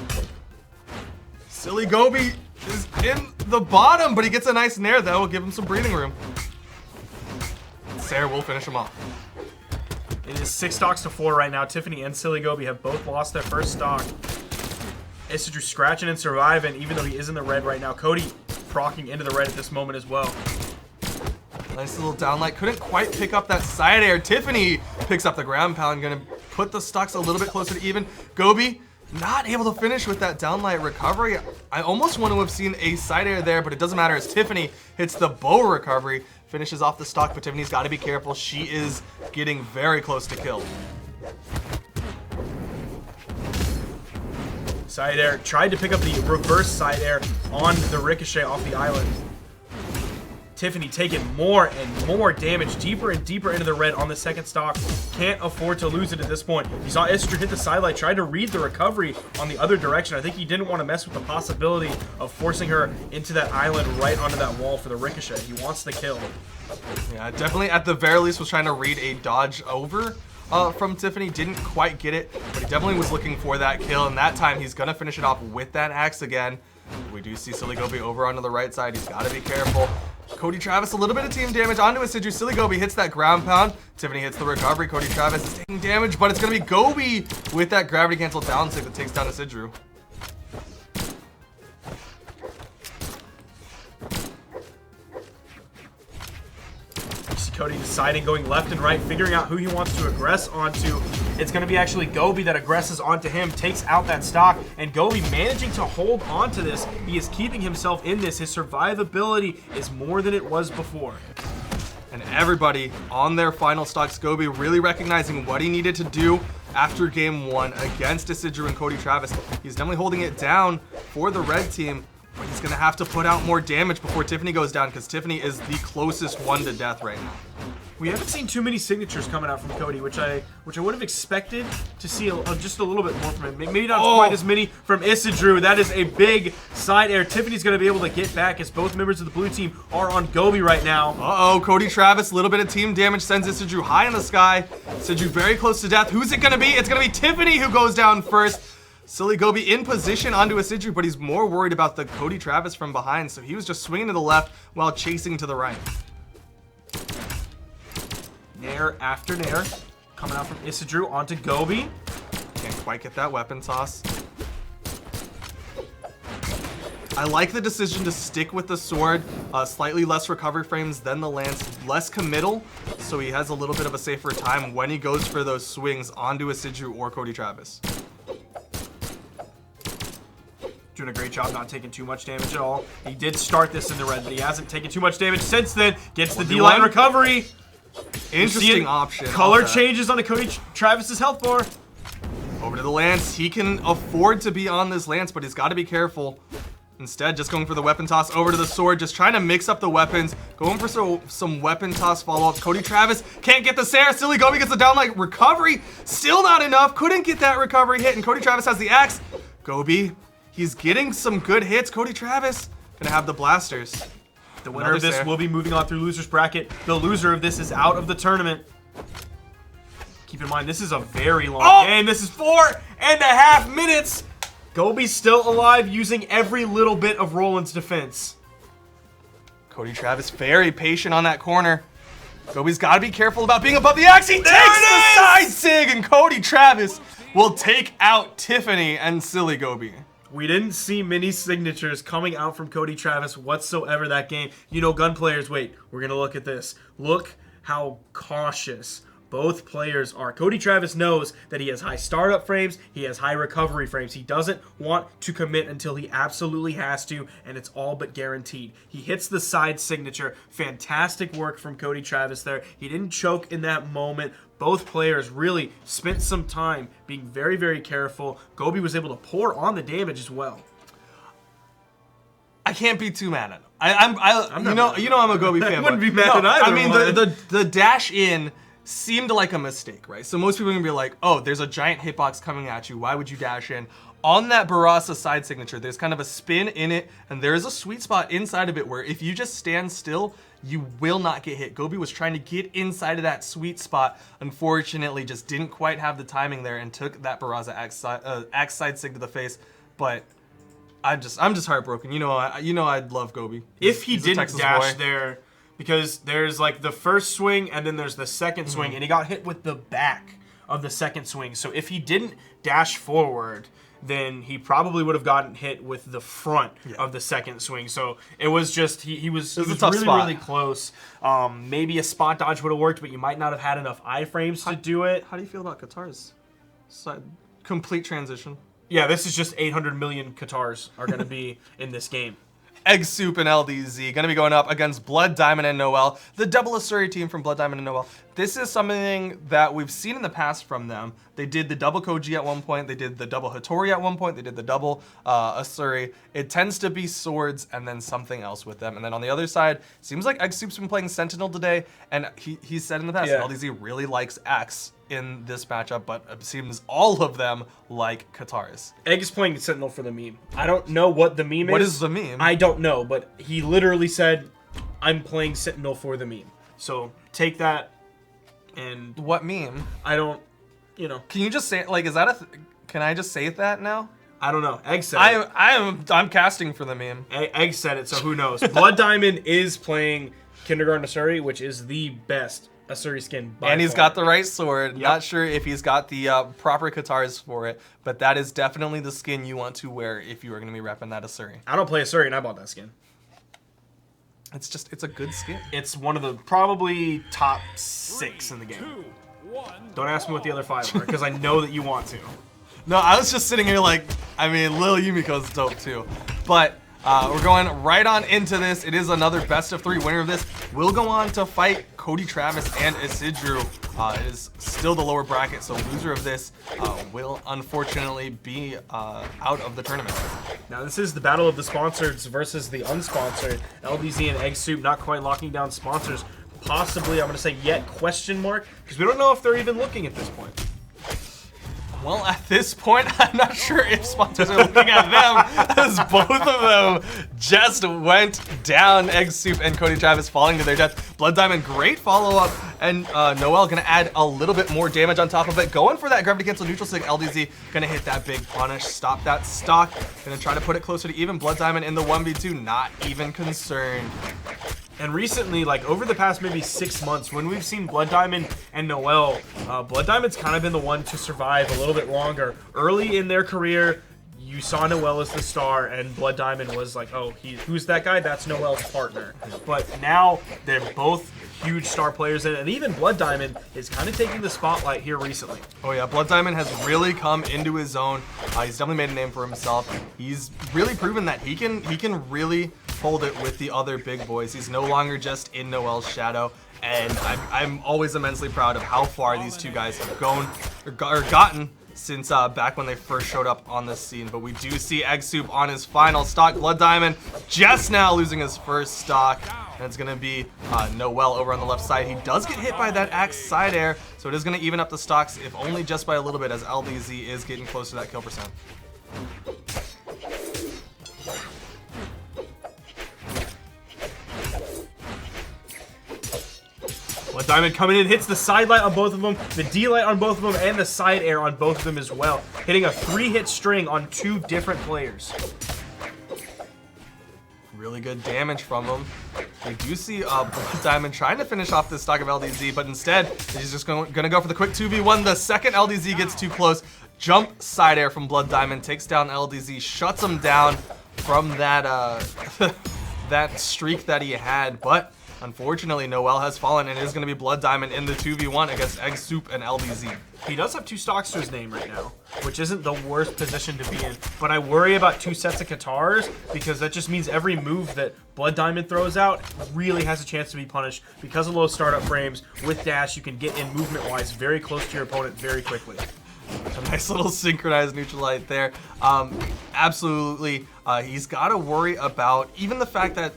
Silly Gobi is in the bottom, but he gets a nice nair that will give him some breathing room. Sarah will finish him off. It is 6 stocks to 4 right now. Tiffany and Silly Gobi have both lost their first stock. Isidru scratching and surviving, even though he is in the red right now. Cody proccing into the red at this moment as well. Nice little downlight. Couldn't quite pick up that side air. Tiffany picks up the ground pound. Gonna put the stocks a little bit closer to even. Gobi not able to finish with that downlight recovery. I almost want to have seen a side air there, but it doesn't matter as Tiffany hits the bow recovery, finishes off the stock, but Tiffany's got to be careful. She is getting very close to kill. Side air, tried to pick up the reverse side air on the ricochet off the island. Tiffany taking more and more damage, deeper and deeper into the red on the second stock. Can't afford to lose it at this point. You saw Isidru hit the sidelight, tried to read the recovery on the other direction. I think he didn't want to mess with the possibility of forcing her into that island right onto that wall for the ricochet. He wants the kill. Yeah, definitely at the very least was trying to read a dodge over. from Tiffany. Didn't quite get it, but he definitely was looking for that kill, and that time he's gonna finish it off with that axe again. We do see Silly Gobi over onto the right side. He's got to be careful. Cody Travis, a little bit of team damage onto Isidru. Silly Gobi hits that ground pound. Tiffany hits the recovery. Cody Travis is taking damage, but it's going to be Gobi with that gravity cancel down stick that takes down Isidru. Cody deciding, going left and right, figuring out who he wants to aggress onto. It's going to be actually Gobi that aggresses onto him, takes out that stock, and Gobi managing to hold on to this. He is keeping himself in this. His survivability is more than it was before. And everybody on their final stocks, Gobi really recognizing what he needed to do after game 1 against Isidru and Cody Travis. He's definitely holding it down for the red team. But he's gonna have to put out more damage before Tiffany goes down, because Tiffany is the closest one to death right now. We haven't seen too many signatures coming out from Cody, which I would have expected to see just a little bit more from him. Maybe not quite as many from Isidru. That is a big side air. Tiffany's gonna be able to get back as both members of the blue team are on Gobi right now. Uh-oh, Cody Travis, a little bit of team damage sends Isidru high in the sky. Isidru very close to death. Who's it gonna be? It's gonna be Tiffany who goes down first. Silly Gobi in position onto Isidru, but he's more worried about the Cody Travis from behind, so he was just swinging to the left while chasing to the right. Nair after nair, coming out from Isidru onto Gobi. Can't quite get that weapon toss. I like the decision to stick with the sword, slightly less recovery frames than the lance, less committal, so he has a little bit of a safer time when he goes for those swings onto Isidru or Cody Travis. Doing a great job not taking too much damage at all. He did start this in the red, but he hasn't taken too much damage since then. Gets the D-line recovery. Interesting option. Color changes on a Cody Travis's health bar. Over to the lance. He can afford to be on this lance, but he's got to be careful. Instead, just going for the weapon toss over to the sword, just trying to mix up the weapons, going for some weapon toss follow-ups. Cody Travis can't get the Sarah. Silly Gobi gets the down like recovery. Still not enough. Couldn't get that recovery hit, and Cody Travis has the axe. Gobi, he's getting some good hits. Cody Travis gonna have the blasters. The winner of this will be moving on through loser's bracket. The loser of this is out of the tournament. Keep in mind, this is a very long game. This is 4.5 minutes. Gobi's still alive, using every little bit of Roland's defense. Cody Travis very patient on that corner. Gobi's got to be careful about being above the axe. He takes the side sig, and Cody Travis will take out Tiffany and Silly Gobi. We didn't see many signatures coming out from Cody Travis whatsoever that game. You know, gun players, wait, we're going to look at this. Look how cautious both players are. Cody Travis knows that he has high startup frames, he has high recovery frames. He doesn't want to commit until he absolutely has to, and it's all but guaranteed. He hits the side signature. Fantastic work from Cody Travis there. He didn't choke in that moment. Both players really spent some time being very, very careful. Gobi was able to pour on the damage as well. I can't be too mad at him. I'm a Gobi fan. I wouldn't be mad at either. I mean, the dash in seemed like a mistake, right? So most people are gonna be like, oh, there's a giant hitbox coming at you. Why would you dash in? On that Barasa side signature, there's kind of a spin in it, and there's a sweet spot inside of it where if you just stand still, you will not get hit. Gobi was trying to get inside of that sweet spot. Unfortunately, just didn't quite have the timing there and took that Barasa axe side sig to the face. But I'm just heartbroken. You know I'd love Gobi. If he didn't dash there, because there's like the first swing and then there's the second swing, and he got hit with the back of the second swing. So if he didn't dash forward, then he probably would have gotten hit with the front of the second swing. So it was just, he was really close. Maybe a spot dodge would have worked, but you might not have had enough iframes to do it. How do you feel about Qatar's side? Complete transition. Yeah, this is just 800 million Qatars are going to be in this game. Egg Soup and LDZ going to be going up against Blood Diamond and Noel, the double Asuri team from Blood Diamond and Noel. This is something that we've seen in the past from them. They did the double Koji at one point. They did the double Hattori at one point. They did the double Asuri. It tends to be swords and then something else with them. And then on the other side, seems like Egg Soup's been playing Sentinel today, and he said in the past, LDZ really likes X in this matchup, but it seems all of them like Qatar's. Egg is playing Sentinel for the meme. I don't know what the meme is. What is the meme? I don't know, but he literally said, I'm playing Sentinel for the meme. So take that And What meme? I don't, you know, Can you just say like? Is that a? Can I just say that now? I don't know. Egg said it. I'm casting for the meme. Egg said it, so who knows? Blood Diamond is playing Kindergarten Asuri, which is the best Asuri skin by And he's far. got the right sword. Not sure if he's got the proper katars for it, but that is definitely the skin you want to wear if you are going to be repping that Asuri. I don't play Asuri, and I bought that skin. It's a good skin. It's one of the probably top 6 in the game. 2, 1. Don't ask me what the other 5 are, because I know that you want to. No, I was just sitting here like, I mean, Lil Yumiko's dope too. But we're going right on into this. It is another best of 3 winner of this. Will go on to fight Cody Travis and Isidru. It is still the lower bracket, so loser of this will unfortunately be out of the tournament. Now this is the battle of the sponsors versus the unsponsored. LDZ and Egg Soup not quite locking down sponsors. Possibly, I'm going to say yet question mark, because we don't know if they're even looking at this point. Well, at this point, I'm not sure if sponsors are looking at them, as both of them just went down. Egg Soup and Cody Travis falling to their death. Blood Diamond, great follow-up, and Noel gonna add a little bit more damage on top of it. Going for that gravity cancel neutral stick. LDZ gonna hit that big punish, stop that stock. Gonna try to put it closer to even. Blood Diamond in the 1v2, not even concerned. And recently, like over the past maybe 6 months, when we've seen Blood Diamond and Noel, Blood Diamond's kind of been the one to survive a little bit longer. Early in their career, you saw Noel as the star, and Blood Diamond was like, oh, who's that guy? That's Noel's partner. But now they're both huge star players, and even Blood Diamond is kind of taking the spotlight here recently. Oh yeah, Blood Diamond has really come into his own. He's definitely made a name for himself. He's really proven that he can really hold it with the other big boys. He's no longer just in Noel's shadow, and I'm always immensely proud of how far these two guys have gone or gotten since back when they first showed up on the scene. But we do see Egg Soup on his final stock. Blood Diamond just now losing his first stock. And it's going to be Noel over on the left side. He does get hit by that axe side air, so it is going to even up the stocks, if only just by a little bit, as LDZ is getting close to that kill percent. Blood Diamond coming in, hits the side light on both of them, the D light on both of them, and the side air on both of them as well. Hitting a 3-hit string on 2 different players. Really good damage from him. We do see Blood Diamond trying to finish off this stock of LDZ, but instead he's just going to go for the quick 2v1. The second LDZ gets too close, jump side air from Blood Diamond, takes down LDZ, shuts him down from that that streak that he had. But unfortunately, Noel has fallen, and it is going to be Blood Diamond in the 2v1 against Egg Soup and LDZ. He does have 2 stocks to his name right now, which isn't the worst position to be in. But I worry about 2 sets of katars, because that just means every move that Blood Diamond throws out really has a chance to be punished. Because of low startup frames, with dash, you can get in movement-wise very close to your opponent very quickly. A nice little synchronized neutral light there. Absolutely, he's got to worry about even the fact that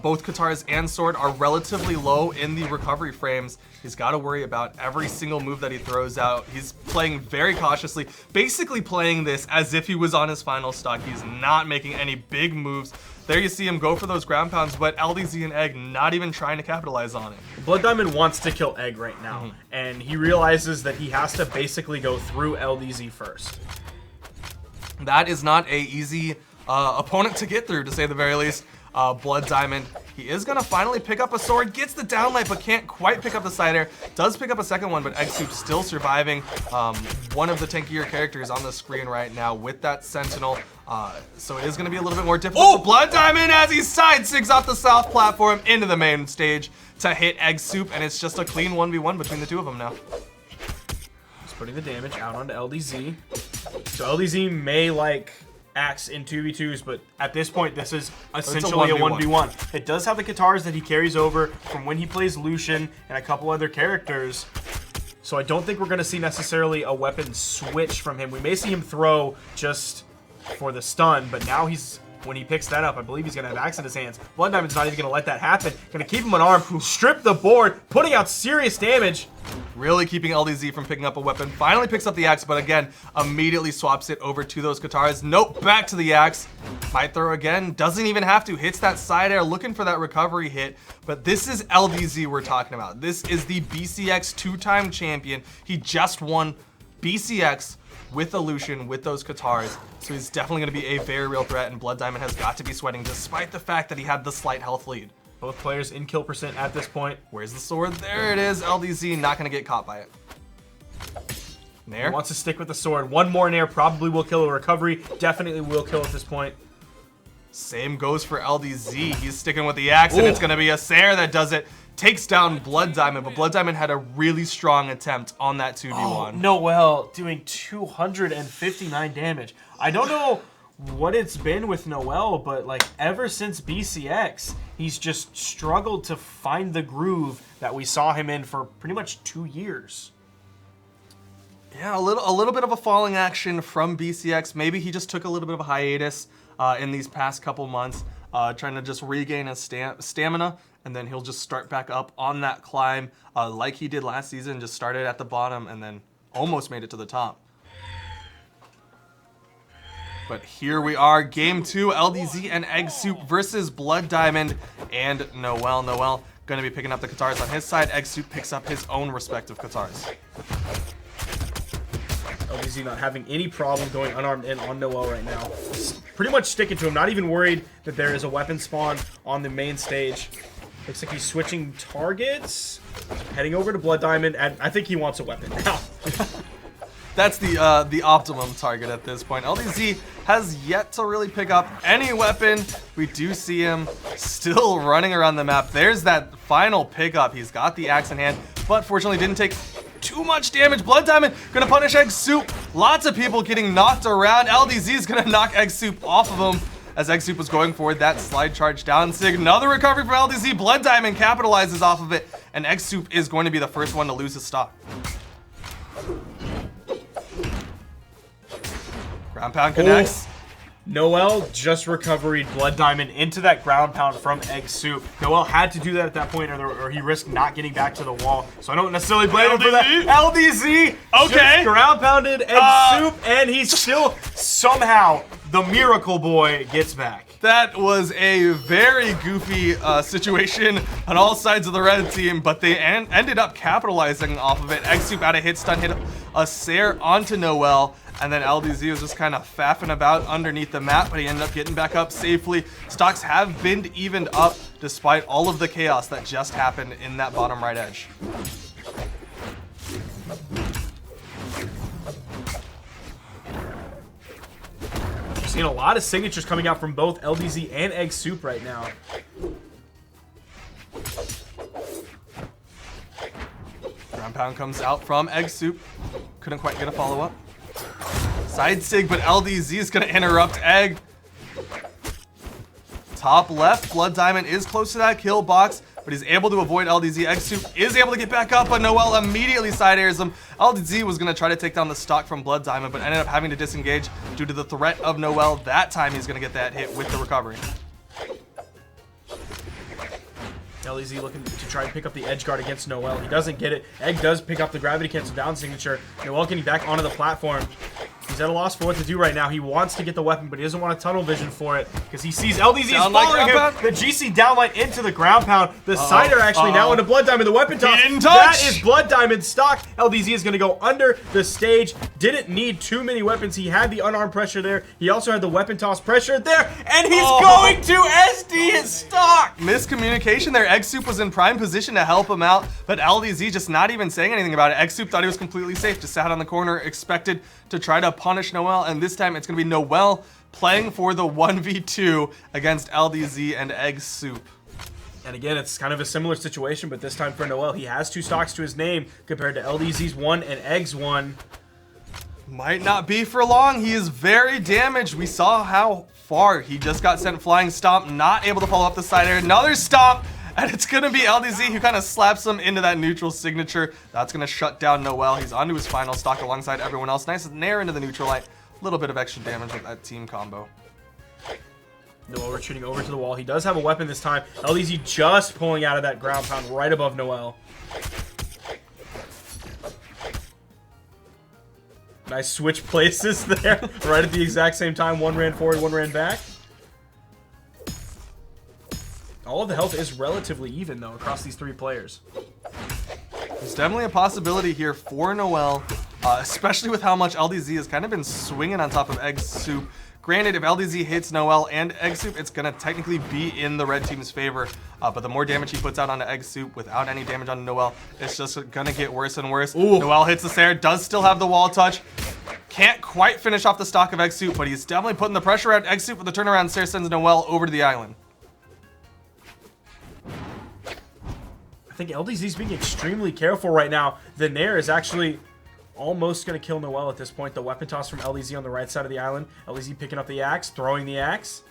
both katars and sword are relatively low in the recovery frames. He's got to worry about every single move that he throws out. He's playing very cautiously, basically playing this as if he was on his final stock. He's not making any big moves. There you see him go for those ground pounds, but LDZ and Egg not even trying to capitalize on it. Blood Diamond wants to kill Egg right now, and he realizes that he has to basically go through LDZ first. That is not a easy opponent to get through, to say the very least. Blood Diamond, he is going to finally pick up a sword, gets the downlight, but can't quite pick up the side air. Does pick up a second one, but Egg Soup still surviving. One of the tankier characters on the screen right now with that Sentinel. So it is going to be a little bit more difficult for Blood Diamond as he side sigs off the south platform into the main stage to hit Egg Soup, and it's just a clean 1v1 between the two of them now. He's putting the damage out onto LDZ. So LDZ may like axe in 2v2s, but at this point this is essentially a 1v1. It does have the katars that he carries over from when he plays Lucian and a couple other characters, so I don't think we're going to see necessarily a weapon switch from him. We may see him throw just for the stun, but now when he picks that up, I believe he's going to have axe in his hands. Blood Diamond's not even going to let that happen. Going to keep him unarmed, strip the board, putting out serious damage. Really keeping LDZ from picking up a weapon. Finally picks up the axe, but again, immediately swaps it over to those katars. Nope, back to the axe. Spite throw again, doesn't even have to, hits that side air, looking for that recovery hit. But this is LDZ we're talking about. This is the BCX 2-time champion. He just won BCX with Illusion, with those Katars. So he's definitely going to be a very real threat, and Blood Diamond has got to be sweating despite the fact that he had the slight health lead. Both players in kill percent at this point. Where's the sword? There it is. LDZ not going to get caught by it. Nair. He wants to stick with the sword. One more Nair probably will kill. A recovery definitely will kill at this point. Same goes for LDZ. He's sticking with the axe, and it's going to be a Sair that does it. Takes down Blood Diamond, but Blood Diamond had a really strong attempt on that 2v1. Oh, Noel doing 259 damage. I don't know what it's been with Noel, but like ever since BCX, he's just struggled to find the groove that we saw him in for pretty much 2 years. Yeah, a little bit of a falling action from BCX. Maybe he just took a little bit of a hiatus in these past couple months, trying to just regain his stamina, and then he'll just start back up on that climb like he did last season. Just started at the bottom and then almost made it to the top. But here we are, game 2, LDZ and Egg Soup versus Blood Diamond and Noel. Noel going to be picking up the Katars on his side. Egg Soup picks up his own respective Katars. LDZ not having any problem going unarmed in on Noel right now. Pretty much sticking to him, not even worried that there is a weapon spawn on the main stage. Looks like he's switching targets, heading over to Blood Diamond, and I think he wants a weapon now. That's the optimum target at this point. LDZ has yet to really pick up any weapon. We do see him still running around the map. There's that final pickup. He's got the axe in hand, but fortunately didn't take too much damage. Blood Diamond gonna punish Egg Soup. Lots of people getting knocked around. LDZ is gonna knock Egg Soup off of him as Egg Soup was going forward. That slide charge down. Sig, another recovery from LDZ. Blood Diamond capitalizes off of it, and Egg Soup is going to be the first one to lose his stock. Ground pound connects. Oh. Noel just recovered Blood Diamond into that ground pound from Egg Soup. Noel had to do that at that point, or he risked not getting back to the wall. So I don't necessarily blame him for that. LDZ just ground pounded Egg Soup, and he's still somehow the Miracle Boy gets back. That was a very goofy situation on all sides of the red team, but they ended up capitalizing off of it. Egg Soup out of hit stun, hit a Sair onto Noel, and then LDZ was just kind of faffing about underneath the map, but he ended up getting back up safely. Stocks have been evened up despite all of the chaos that just happened in that bottom right edge. Seeing a lot of signatures coming out from both LDZ and Egg Soup right now. Ground pound comes out from Egg Soup. Couldn't quite get a follow-up. Side sig, but LDZ is going to interrupt Egg. Top left, Blood Diamond is close to that kill box, but he's able to avoid LDZ. Egg Soup is able to get back up, but Noel immediately side airs him. LDZ was going to try to take down the stock from Blood Diamond, but ended up having to disengage due to the threat of Noel. That time he's going to get that hit with the recovery. LDZ looking to try and pick up the edge guard against Noel. He doesn't get it. Egg does pick up the gravity cancel down signature. Noel getting back onto the platform. He's at a loss for what to do right now. He wants to get the weapon, but he doesn't want a tunnel vision for it because he sees LDZ is following him. The GC downlight into the ground pound. The cider actually now into Blood Diamond. The weapon toss. That is Blood Diamond's stock. LDZ is going to go under the stage. Didn't need too many weapons. He had the unarmed pressure there. He also had the weapon toss pressure there, and he's going to SD his stock. Miscommunication there. Egg Soup was in prime position to help him out, but LDZ just not even saying anything about it. Egg Soup thought he was completely safe, just sat on the corner, expected to try to punish Noel, and this time it's going to be Noel playing for the 1v2 against LDZ and Egg Soup. And again, it's kind of a similar situation, but this time for Noel, he has 2 stocks to his name compared to LDZ's 1 and Egg's 1. Might not be for long. He is very damaged. We saw how far he just got sent flying. Stomp, not able to follow up the side air. Another stomp, and it's going to be LDZ who kind of slaps him into that neutral signature. That's going to shut down Noel. He's onto his final stock alongside everyone else. Nice nair into the neutral light. A little bit of extra damage with that team combo. Noel retreating over to the wall. He does have a weapon this time. LDZ just pulling out of that ground pound right above Noel. Nice switch places there. Right at the exact same time. One ran forward, one ran back. All of the health is relatively even, though, across these three players. There's definitely a possibility here for Noel, especially with how much LDZ has kind of been swinging on top of Egg Soup. Granted, if LDZ hits Noel and Egg Soup, it's going to technically be in the red team's favor. But the more damage he puts out onto Egg Soup without any damage on Noel, it's just going to get worse and worse. Ooh. Noel hits the Sarah, does still have the wall touch. Can't quite finish off the stock of Egg Soup, but he's definitely putting the pressure on Egg Soup with the turnaround. Sarah sends Noel over to the island. I think LDZ's being extremely careful right now. The Nair is actually almost going to kill Noel at this point. The weapon toss from LDZ on the right side of the island. LDZ picking up the axe, throwing the axe.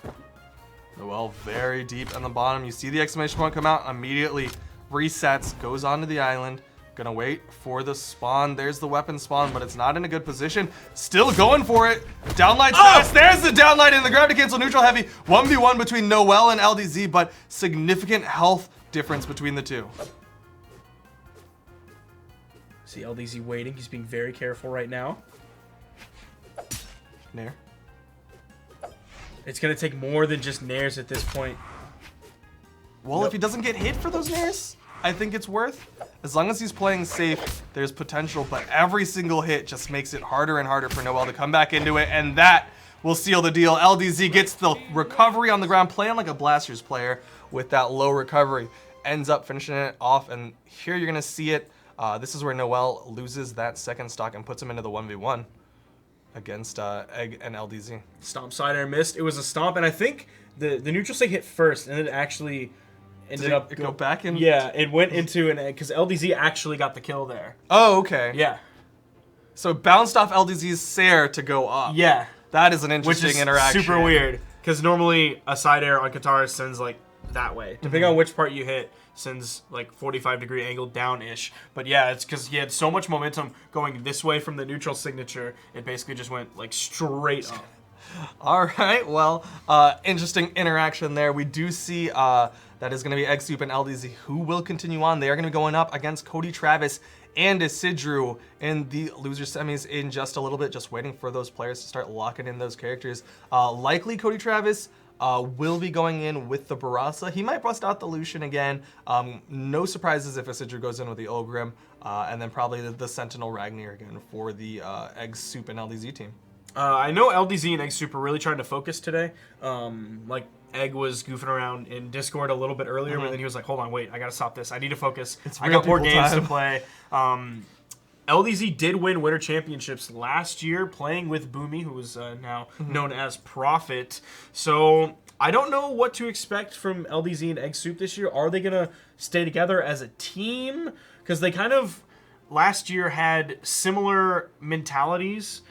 Noel very deep on the bottom. You see the exclamation point come out, immediately resets, goes onto the island. Gonna wait for the spawn. There's the weapon spawn, but it's not in a good position. Still going for it. Downlight status. There's the downlight in the gravity cancel neutral heavy. 1v1 between Noel and LDZ, but significant health difference between the two. See LDZ waiting. He's being very careful right now. Nair. It's going to take more than just Nairs at this point. Well, if he doesn't get hit for those Nairs, I think it's worth. As long as he's playing safe, there's potential, but every single hit just makes it harder and harder for Noel to come back into it, and that will seal the deal. LDZ gets the recovery on the ground, playing like a Blasters player with that low recovery. Ends up finishing it off, and here you're going to see it. This is where Noel loses that second stock and puts him into the 1v1 against Egg and LDZ. Stomp side air missed. It was a stomp, and I think the neutral stick hit first, and then it actually ended up go back in. Yeah, it went into an egg because LDZ actually got the kill there. Oh, okay. Yeah, So it bounced off LDZ's Sair to go up. yeah, That is an which interesting is interaction. super weird because normally a side air on Katara sends like that way, depending on which part you hit. Sends like 45-degree angle down-ish. But yeah, it's because he had so much momentum going this way from the neutral signature, it basically just went like straight up. All right, well, interesting interaction there. We do see that is going to be Egg Soup and LDZ who will continue on. They are going to be going up against Cody Travis and Isidru in the loser semis in just a little bit, just waiting for those players to start locking in those characters. Likely Cody Travis will be going in with the Barasa. He might bust out the Lucian again. No surprises if Isidru goes in with the Ogrim, and then probably the Sentinel Ragnar again for the Egg Soup and LDZ team. I know LDZ and Egg Soup are really trying to focus today. Like Egg was goofing around in Discord a little bit earlier, but then he was like, hold on, wait, I gotta stop this. I need to focus. I real got more people games time. to play. LDZ did win Winter Championships last year, playing with Boomy, who is now known as Prophet. So I don't know what to expect from LDZ and Egg Soup this year. Are they going to stay together as a team? Because they kind of last year had similar mentalities.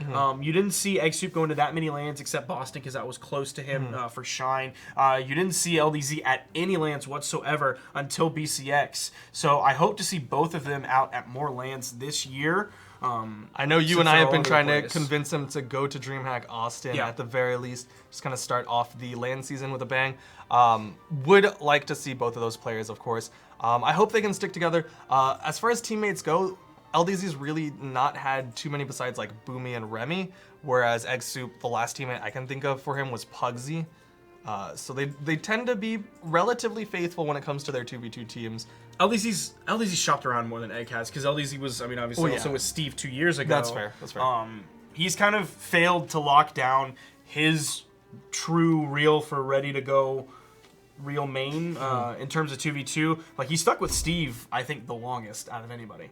You didn't see Egg Soup go into that many lands except Boston because that was close to him for Shine. You didn't see LDZ at any lands whatsoever until BCX. So I hope to see both of them out at more lands this year. I know you since and I they're have all been over the trying to place. convince him to go to DreamHack Austin Yeah. at the very least. Just kind of start off the land season with a bang. Would like to see both of those players, of course. I hope they can stick together. As far as teammates go, LDZ's really not had too many besides like Boomy and Remy, whereas Egg Soup, the last teammate I can think of for him was Pugsy. So they tend to be relatively faithful when it comes to their 2v2 teams. LDZ's shopped around more than Egg has because LDZ was, I mean, obviously yeah. also with Steve 2 years ago. That's fair. That's fair. He's kind of failed to lock down his true real for ready to go real main in terms of 2v2. Like he stuck with Steve, I think, the longest out of anybody.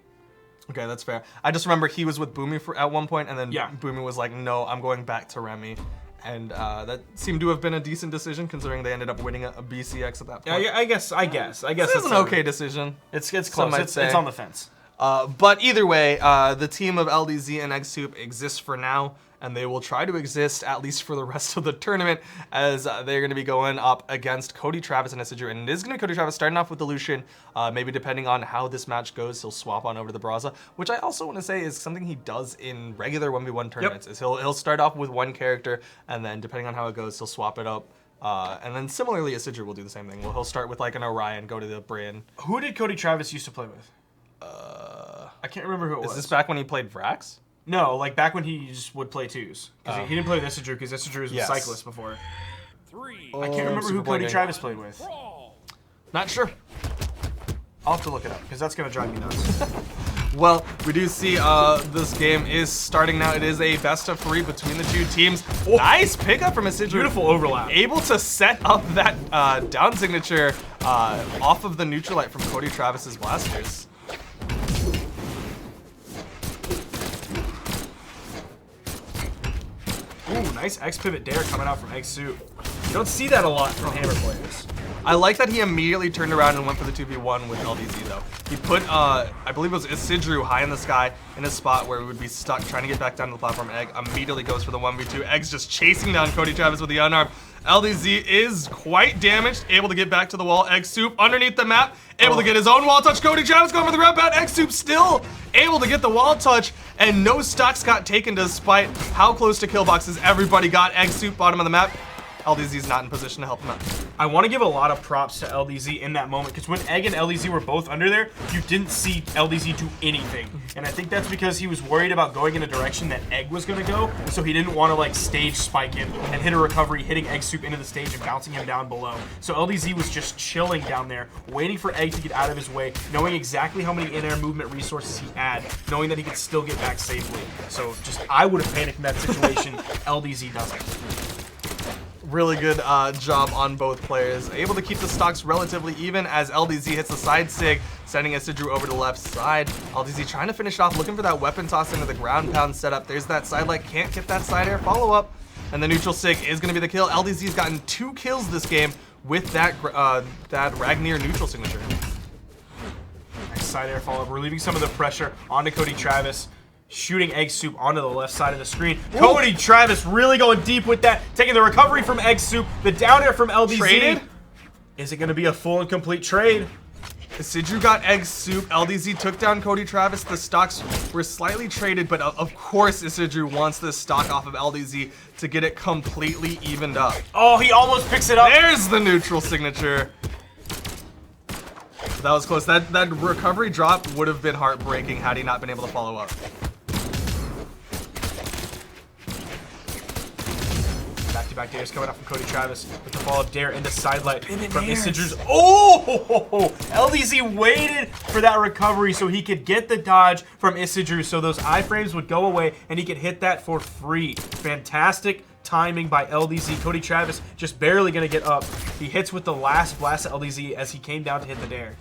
Okay, that's fair. I just remember he was with Boomy at one point, and then Yeah. Boomy was like, no, I'm going back to Remy. And that seemed to have been a decent decision considering they ended up winning a BCX at that point. Yeah, I guess This it's is an okay decision. It's Some close. might It's say. on the fence. But either way, the team of LDZ and Egg Soup exists for now, and they will try to exist at least for the rest of the tournament as they're going to be going up against Cody Travis and Isidru. And it is going to be Cody Travis starting off with the Lucian. Maybe depending on how this match goes, he'll swap on over to the Barasa, which I also want to say is something he does in regular 1v1 tournaments. Is he'll start off with one character, and then depending on how it goes, he'll swap it up. And then similarly, Isidru will do the same thing. Well, he'll start with like an Orion, go to the Bryn. Who did Cody Travis used to play with? I can't remember who it was. Is this back when he played Vrax? No, like back when he just would play twos. Because he didn't play with Isidru because Isidru was Yes. a cyclist before. 3. I can't remember who Super Cody Bowl Travis played with. Brawl. Not sure. I'll have to look it up because that's gonna drive me nuts. Well, we do see this game is starting now. It is a best of 3 between the two teams. Oh. Nice pickup from Isidru. Beautiful overlap. Able to set up that down signature off of the neutralite from Cody Travis's blasters. Ooh, nice X pivot dare coming out from Egg Soup. You don't see that a lot from Hammer players. I like that he immediately turned around and went for the 2v1 with LDZ though. He put, I believe it was Isidru high in the sky in a spot where he would be stuck trying to get back down to the platform. Egg immediately goes for the 1v2. Egg's just chasing down Cody Travis with the unarmed. LDZ is quite damaged, able to get back to the wall. Egg Soup underneath the map, able to get his own wall touch. Cody Travis going for the grab bat. Egg Soup still able to get the wall touch, and no stocks got taken despite how close to kill boxes everybody got. Egg Soup bottom of the map. LDZ's not in position to help him out. I want to give a lot of props to LDZ in that moment because when Egg and LDZ were both under there, you didn't see LDZ do anything. And I think that's because he was worried about going in a direction that Egg was going to go, so he didn't want to like stage spike him and hit a recovery, hitting Egg Soup into the stage and bouncing him down below. So LDZ was just chilling down there, waiting for Egg to get out of his way, knowing exactly how many in-air movement resources he had, knowing that he could still get back safely. So just, I would have panicked in that situation. LDZ doesn't. Really good job on both players. Able to keep the stocks relatively even as LDZ hits the side sig, sending Isidru over to the left side. LDZ trying to finish off, looking for that weapon toss into the ground pound setup. There's that side light, can't get that side air follow up. And the neutral sig is gonna be the kill. LDZ's gotten 2 kills this game with that Ragnar neutral signature. Nice side air follow up, relieving some of the pressure onto Cody Travis. Shooting Egg Soup onto the left side of the screen. Ooh. Cody Travis really going deep with that, taking the recovery from Egg Soup, the down air from LDZ. Traded? Is it going to be a full and complete trade? Isidru got Egg Soup. LDZ took down Cody Travis. The stocks were slightly traded, but of course Isidru wants this stock off of LDZ to get it completely evened up. Oh, he almost picks it up. There's the neutral signature. That was close. That recovery drop would have been heartbreaking had he not been able to follow up. Back-to-back dares coming out from Cody Travis with the follow-up dare into sidelight from Isidru's. Oh! LDZ waited for that recovery so he could get the dodge from Isidru so those iframes would go away and he could hit that for free. Fantastic timing by LDZ. Cody Travis just barely going to get up. He hits with the last blast at LDZ as he came down to hit the dare.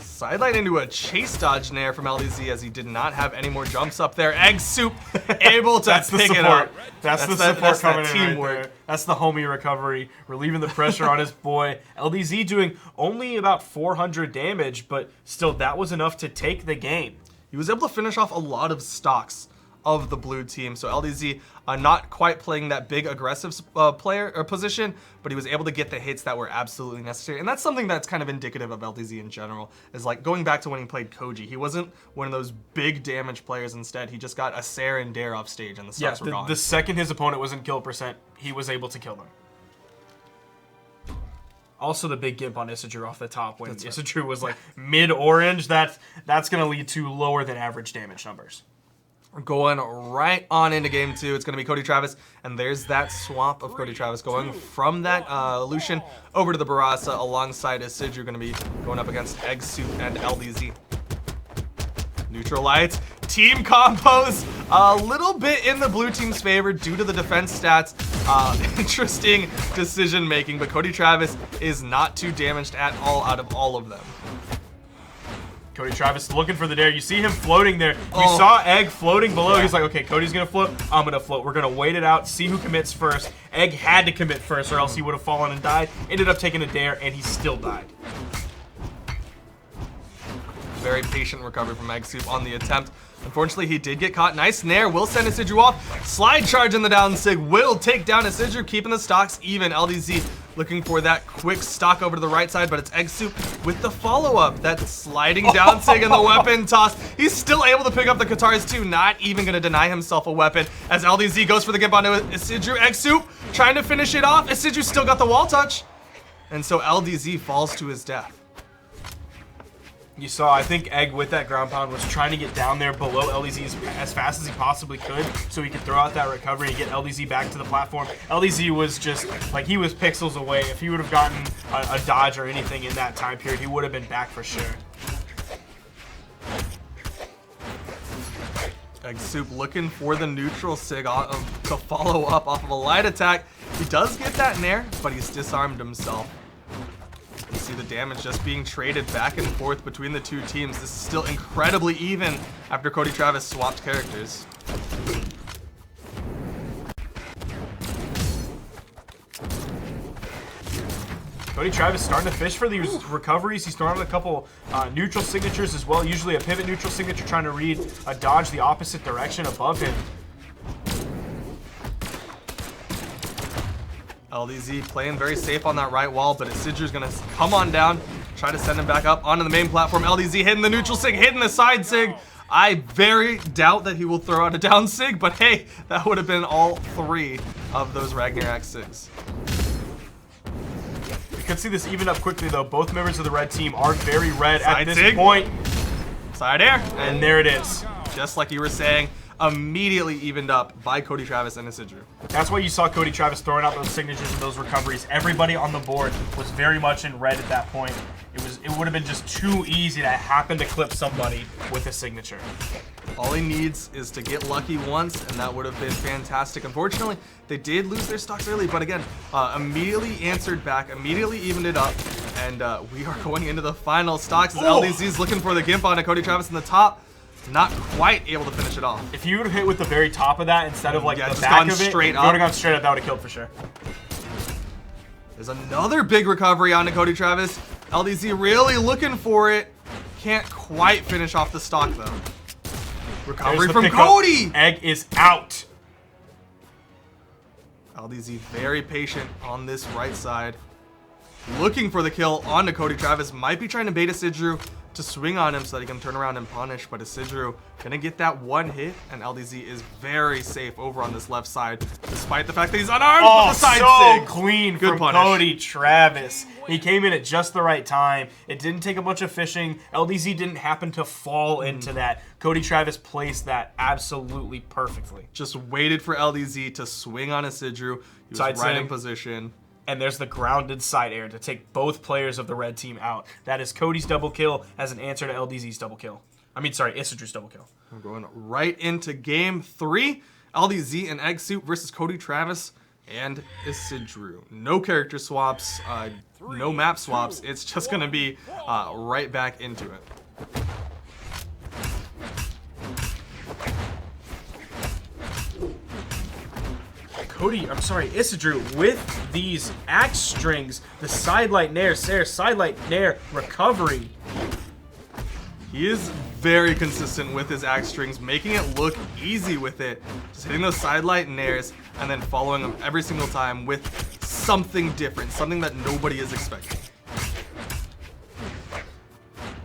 Sidelight into a chase dodge nair from LDZ as he did not have any more jumps up there. Egg Soup able to pick it up. That's the support coming in teamwork. Right there. That's the homie recovery, relieving the pressure on his boy. LDZ doing only about 400 damage, but still that was enough to take the game. He was able to finish off a lot of stocks of the blue team. So LDZ not quite playing that big aggressive player or position, but he was able to get the hits that were absolutely necessary. And that's something that's kind of indicative of LDZ in general, is like going back to when he played Koji. He wasn't one of those big damage players. Instead, he just got a Sarah and Dare off stage and the stocks were gone. The second his opponent was in kill percent, he was able to kill them. Also the big gimp on Isidru off the top when Isidru was like mid-orange. That's going to lead to lower than average damage numbers. We're going right on into game 2. It's going to be Cody Travis, and there's that swap of Cody Travis going from that Lucian over to the Barasa alongside Isidru, going to be going up against Egg Soup and LDZ. Neutral lights, team combos, a little bit in the blue team's favor due to the defense stats. Interesting decision making, but Cody Travis is not too damaged at all out of all of them. Cody Travis looking for the dare. You see him floating there. You saw Egg floating below. Yeah. He's like, okay, Cody's going to float. I'm going to float. We're going to wait it out, see who commits first. Egg had to commit first or else he would have fallen and died. Ended up taking a dare, and he still died. Very patient recovery from Egg Soup on the attempt. Unfortunately, he did get caught. Nice snare. Will send Isidru off. Slide charge in the down sig. Will take down Isidru, keeping the stocks even. LDZ looking for that quick stock over to the right side, but it's Egg Soup with the follow-up. That sliding down sig and the weapon toss. He's still able to pick up the Katars too. Not even going to deny himself a weapon as LDZ goes for the gimp onto Isidru. Egg Soup trying to finish it off. Isidru still got the wall touch. And so LDZ falls to his death. You saw, I think Egg with that ground pound was trying to get down there below LDZ as fast as he possibly could so he could throw out that recovery and get LDZ back to the platform. LDZ was just, like, he was pixels away. If he would have gotten a dodge or anything in that time period, he would have been back for sure. Egg Soup looking for the neutral sig to follow up off of a light attack. He does get that nair, but he's disarmed himself. You see the damage just being traded back and forth between the two teams. This is still incredibly even after Cody Travis swapped characters. Cody Travis starting to fish for these recoveries. He's throwing out a couple neutral signatures as well. Usually a pivot neutral signature trying to read a dodge the opposite direction above him. LDZ playing very safe on that right wall, but Isidru's gonna come on down, try to send him back up onto the main platform. LDZ hitting the neutral sig, hitting the side sig. I very doubt that he will throw out a down sig, but hey, that would have been all 3 of those Ragnarok sigs. You can see this even up quickly though. Both members of the red team are very red Side at this sig. point. Side air. And there it is. Just like you were saying, immediately evened up by Cody Travis and Isidru. That's why you saw Cody Travis throwing out those signatures and those recoveries. Everybody on the board was very much in red at that point. It would have been just too easy to happen to clip somebody with a signature. All he needs is to get lucky once, and that would have been fantastic. Unfortunately, they did lose their stocks early, but again, immediately answered back, immediately evened it up, and we are going into the final stocks as LDZ's looking for the gimp on Cody Travis in the top. Not quite able to finish it off. If you would have hit with the very top of that instead of like the just back gone of it, straight if up. you would have gone straight up, that would have killed for sure. There's another big recovery on Cody Travis. LDZ really looking for it. Can't quite finish off the stock though. Recovery from pickup. Cody. Egg is out. LDZ very patient on this right side. Looking for the kill onto Cody Travis. Might be trying to bait Isidru to swing on him so that he can turn around and punish, but Isidru gonna get that one hit, and LDZ is very safe over on this left side, despite the fact that he's unarmed with the side so sig. clean Good from punish. Cody Travis. He came in at just the right time. It didn't take a bunch of fishing. LDZ didn't happen to fall into that. Cody Travis placed that absolutely perfectly. Just waited for LDZ to swing on Isidru. He was Side right sig. in position. And there's the grounded side air to take both players of the red team out. That is Cody's double kill as an answer to LDZ's double kill. I mean, sorry, Isidru's double kill. We're going right into game 3. LDZ and Egg Soup versus Cody Travis and Isidru. No character swaps, no map swaps. It's just going to be right back into it. Isidru with these axe strings, the sidelight nair, sidelight nair recovery. He is very consistent with his axe strings, making it look easy with it. Just hitting those sidelight nairs and then following them every single time with something different, something that nobody is expecting.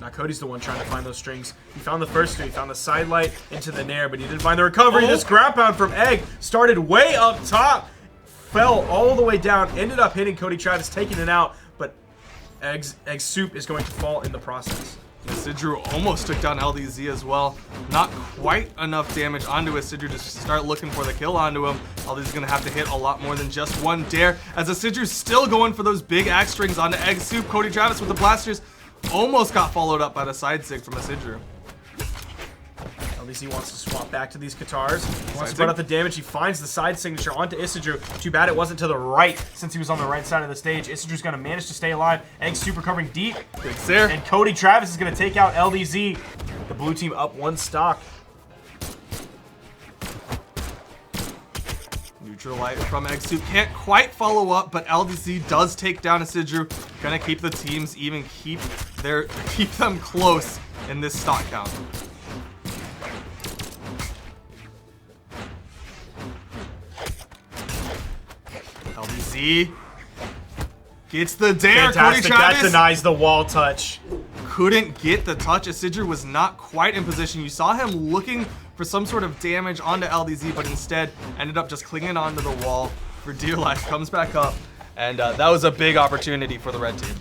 Now Cody's the one trying to find those strings. He found the first two. He found the sidelight into the nair, but he didn't find the recovery. This ground pound from Egg started way up top, fell all the way down, ended up hitting Cody Travis, taking it out, but Egg Soup is going to fall in the process. Isidru almost took down LDZ as well. Not quite enough damage onto Isidru to start looking for the kill onto him. LDZ is going to have to hit a lot more than just one dare, as Isidru's still going for those big axe strings onto Egg Soup. Cody Travis with the blasters almost got followed up by the side sig from Isidru. LDZ wants to swap back to these Katars. He wants to put out the damage. He finds the side signature onto Isidru. Too bad it wasn't to the right since he was on the right side of the stage. Isidru's going to manage to stay alive. Egg Soup recovering deep. Good there. And Cody Travis is going to take out LDZ. The blue team up one stock. Neutral light from Egg Soup. Can't quite follow up, but LDZ does take down Isidru. Gonna keep the teams even, keep them close in this stock count. LDZ gets the dare. Fantastic. Cody Travis That denies the wall touch. couldn't get the touch. Isidru was not quite in position. You saw him looking for some sort of damage onto LDZ, but instead ended up just clinging onto the wall for dear life. Comes back up, and that was a big opportunity for the red team.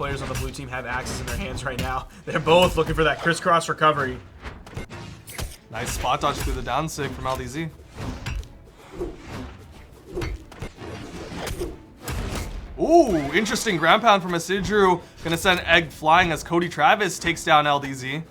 players on the blue team have axes in their hands right now. They're both looking for that crisscross recovery. Nice spot dodge through the down sig from LDZ. Ooh, interesting ground pound from Isidru. Gonna send Egg flying as Cody Travis takes down LDZ.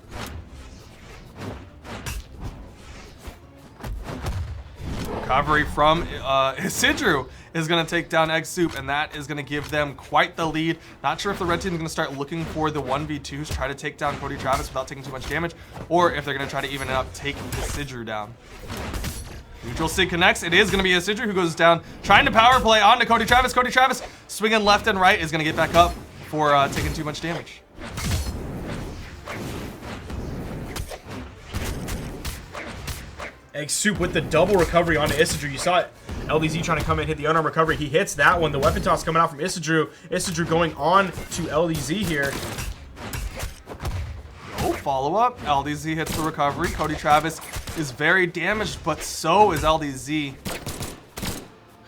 Recovery from Isidru is gonna take down Egg Soup, and that is gonna give them quite the lead. Not sure if the red team is gonna start looking for the 1v2s, try to take down Cody Travis without taking too much damage, or if they're gonna try to even it up, take Isidru down. Neutral sig connects. It is going to be Isidru who goes down, trying to power play onto Cody Travis. Cody Travis swinging left and right is going to get back up for taking too much damage. Egg Soup with the double recovery onto Isidru. You saw it. LDZ trying to come in, hit the unarmed recovery. He hits that one. The weapon toss coming out from Isidru. Isidru going on to LDZ here. Oh, follow up. LDZ hits the recovery. Cody Travis is very damaged, but so is LDZ.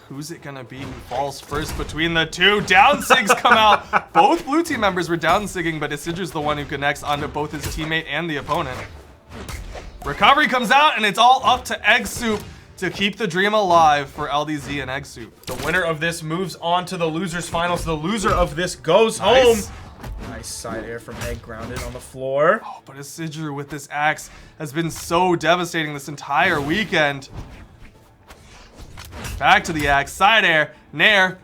Who's it gonna be who falls first between the two? Down sigs come out. Both blue team members were down sigging, but Isidru's the one who connects onto both his teammate and the opponent. Recovery comes out, and it's all up to Egg Soup to keep the dream alive for LDZ and Egg Soup. The winner of this moves on to the losers finals. The loser of this goes Nice. home. Nice side air from Egg, grounded on the floor. Oh, but Isidru with this axe has been so devastating this entire weekend. Back to the axe, side air, nair.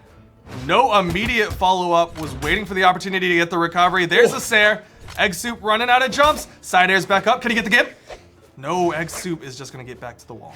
No immediate follow-up, was waiting for the opportunity to get the recovery. There's a Sair. Egg Soup running out of jumps. Side air's back up. Can he get the gimp? No, Egg Soup is just gonna get back to the wall.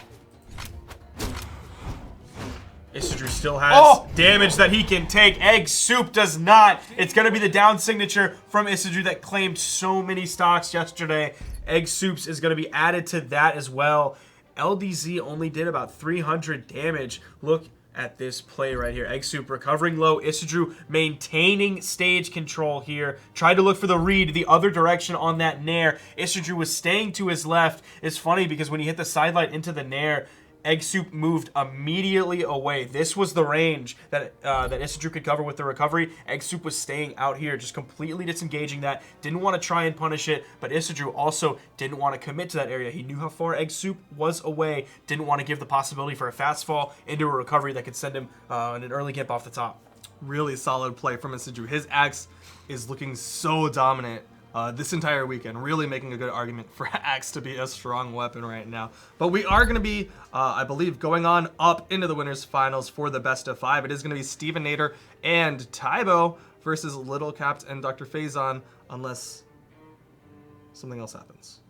Isidru still has damage that he can take. Egg Soup does not. It's going to be the down signature from Isidru that claimed so many stocks yesterday. Egg Soups is going to be added to that as well. LDZ only did about 300 damage. Look at this play right here. Egg Soup recovering low. Isidru maintaining stage control here. Tried to look for the read the other direction on that nair. Isidru was staying to his left. It's funny because when he hit the sidelight into the nair, Egg Soup moved immediately away. This was the range that that Isidru could cover with the recovery. Egg Soup was staying out here, just completely disengaging that. Didn't want to try and punish it, but Isidru also didn't want to commit to that area. He knew how far Egg Soup was away. Didn't want to give the possibility for a fast fall into a recovery that could send him an early gimp off the top. Really solid play from Isidru. His axe is looking so dominant this entire weekend, really making a good argument for axe to be a strong weapon right now. But we are going to be, I believe, going on up into the winners finals for the best of 5. It is going to be Steven Nader and Tybo versus Little Capt and Dr. Faison, unless something else happens.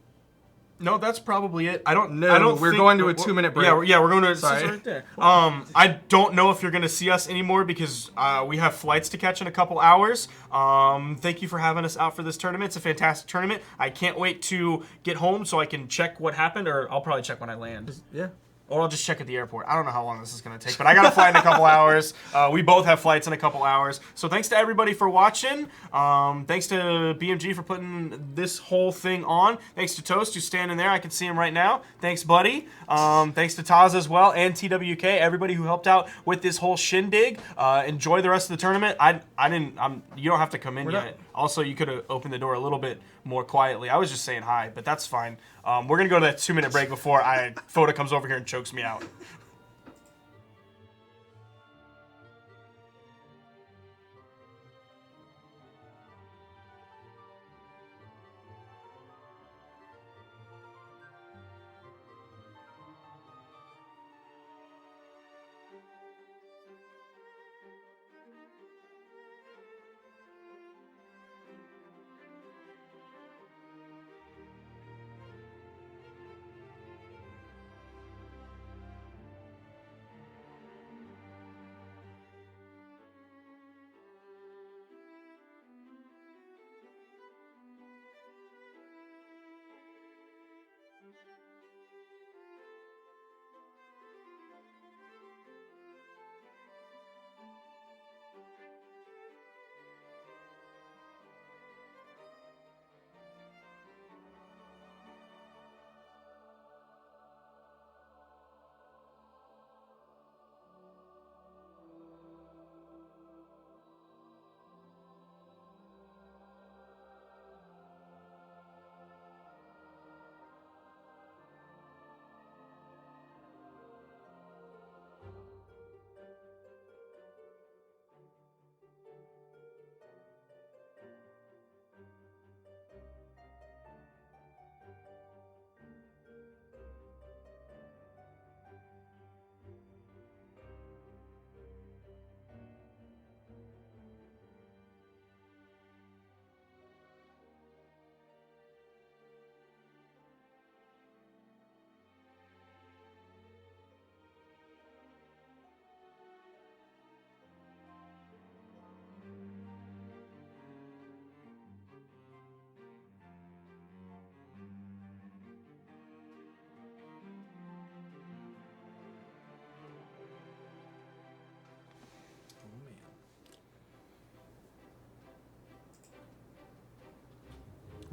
No, that's probably it. I don't we're think going to a 2-minute break. Yeah, we're going to. Sorry. Right there. I don't know if you're going to see us anymore because we have flights to catch in a couple hours. Thank you for having us out for this tournament. It's a fantastic tournament. I can't wait to get home so I can check what happened, or I'll probably check when I land. Yeah. Or I'll just check at the airport. I don't know how long this is going to take, but I got to fly in a couple hours. We both have flights in a couple hours. So thanks to everybody for watching. Thanks to BMG for putting this whole thing on. Thanks to Toast, who's standing there. I can see him right now. Thanks, buddy. Thanks to Taz as well, and TWK, everybody who helped out with this whole shindig. Enjoy the rest of the tournament. You don't have to come in yet. Also, you could have opened the door a little bit more quietly. I was just saying hi, but that's fine. We're going to go to that 2-minute break before Foda comes over here and chokes me out.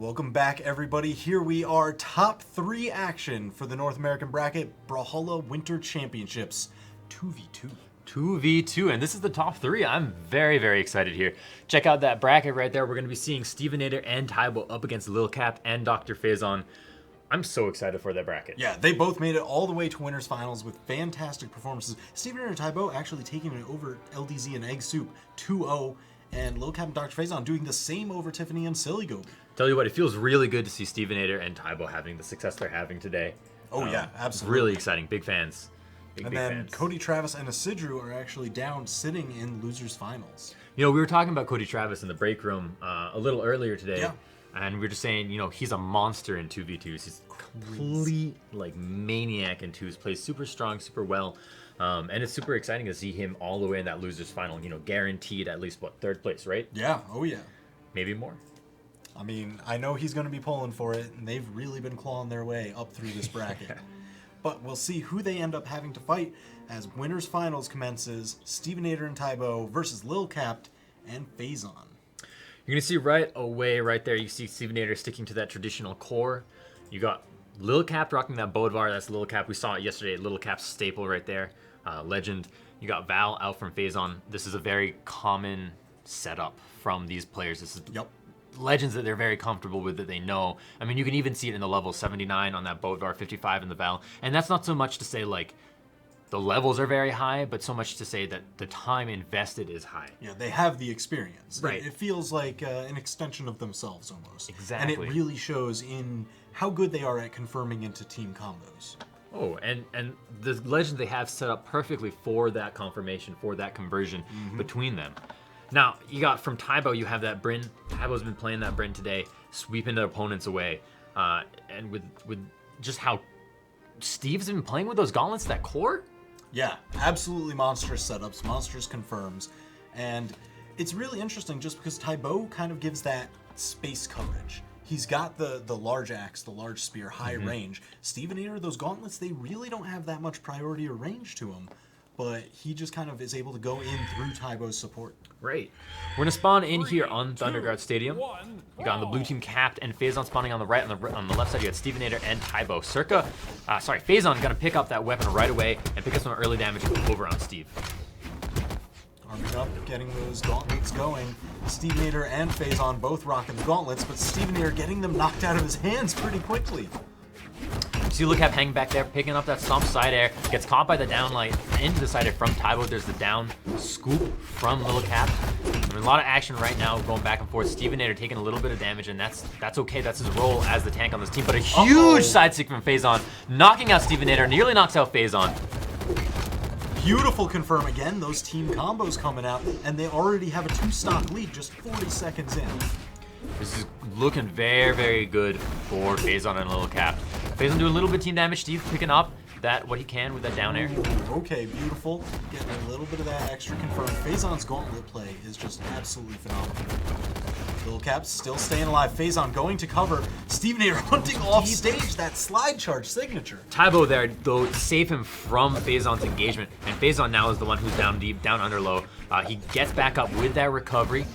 Welcome back, everybody. Here we are, top 3 action for the North American bracket, Brawlhalla Winter Championships 2v2. 2v2, and this is the top 3. I'm very, very excited here. Check out that bracket right there. We're going to be seeing Stevenator and Tybo up against Lil Cap and Dr. Faison. I'm so excited for that bracket. Yeah, they both made it all the way to winners finals with fantastic performances. Stevenator and Tybo actually taking it over LDZ and Egg Soup 2-0, and Lil Cap and Dr. Faison doing the same over Tiffany and Silly Goby. Tell you what, it feels really good to see Stevenator and Tybo having the success they're having today. Oh yeah, absolutely. Really exciting. Big fans. Big then fans. Cody Travis and Isidru are actually down, sitting in losers finals. You know, we were talking about Cody Travis in the break room a little earlier today. Yeah. And we were just saying, you know, he's a monster in 2v2s. He's a complete, like, maniac in 2s. Plays super strong, super well. And it's super exciting to see him all the way in that losers final. You know, guaranteed at least, what, 3rd place, right? Yeah, oh yeah. Maybe more. I mean, I know he's going to be pulling for it, and they've really been clawing their way up through this bracket. But we'll see who they end up having to fight as winners finals commences. Stevenator and Tybo versus Lil Cap and Faison. You're going to see right away, right there, you see Stevenator sticking to that traditional core. You got Lil Cap rocking that Bodvar. That's Lil Cap. We saw it yesterday. Lil Cap's staple right there. Legend. You got Val out from Faison. This is a very common setup from these players. This is legends that they're very comfortable with, that they know. I mean, you can even see it in the level 79 on that Bodvar, 55 in the Val. And that's not so much to say, like, the levels are very high, but so much to say that the time invested is high. Yeah, they have the experience. Right. It feels like an extension of themselves almost. Exactly. And it really shows in how good they are at confirming into team combos. Oh, and the legend they have set up perfectly for that confirmation, for that conversion between them. Now, you got from Tybo, you have that Bryn. Tybo's been playing that Bryn today, sweeping their opponents away. And with just how Steve's been playing with those gauntlets, that core. Yeah, absolutely monstrous setups, monstrous confirms. And it's really interesting just because Tybo kind of gives that space coverage. He's got the large axe, the large spear, high range. Stevenator, those gauntlets, they really don't have that much priority or range to them. But he just kind of is able to go in through Tybo's support. Right. We're gonna spawn in here on 2, Thunderguard Stadium. 1, You got on the blue team Capped and Faison spawning on the right. On the left side, you got Stevenator and Tybo. Faison gonna pick up that weapon right away and pick up some early damage over on Steve. Arming up, getting those gauntlets going. Stevenator and Faison both rocking the gauntlets, but Stevenator getting them knocked out of his hands pretty quickly. See Lil Cap hanging back there, picking up that stomp side air, gets caught by the down light into the side air from Tybo. There's the down scoop from Lil Cap. I mean, a lot of action right now going back and forth. Stevenator taking a little bit of damage, and that's okay. That's his role as the tank on this team. But a huge side stick from Faison, knocking out Stevenator, nearly knocks out Faison. Beautiful confirm again, those team combos coming out, and they already have a 2-stock lead just 40 seconds in. This is looking very, very good for Faison and Lil Cap. Faison doing a little bit of team damage. Steve picking up what he can with that down air. Okay, beautiful. Getting a little bit of that extra confirm. Faison's gauntlet play is just absolutely phenomenal. Lil Cap's still staying alive. Faison going to cover. Stevenator hunting off stage that slide charge signature. Tybo there, though, save him from Faison's engagement. And Faison now is the one who's down deep, down under low. He gets back up with that recovery.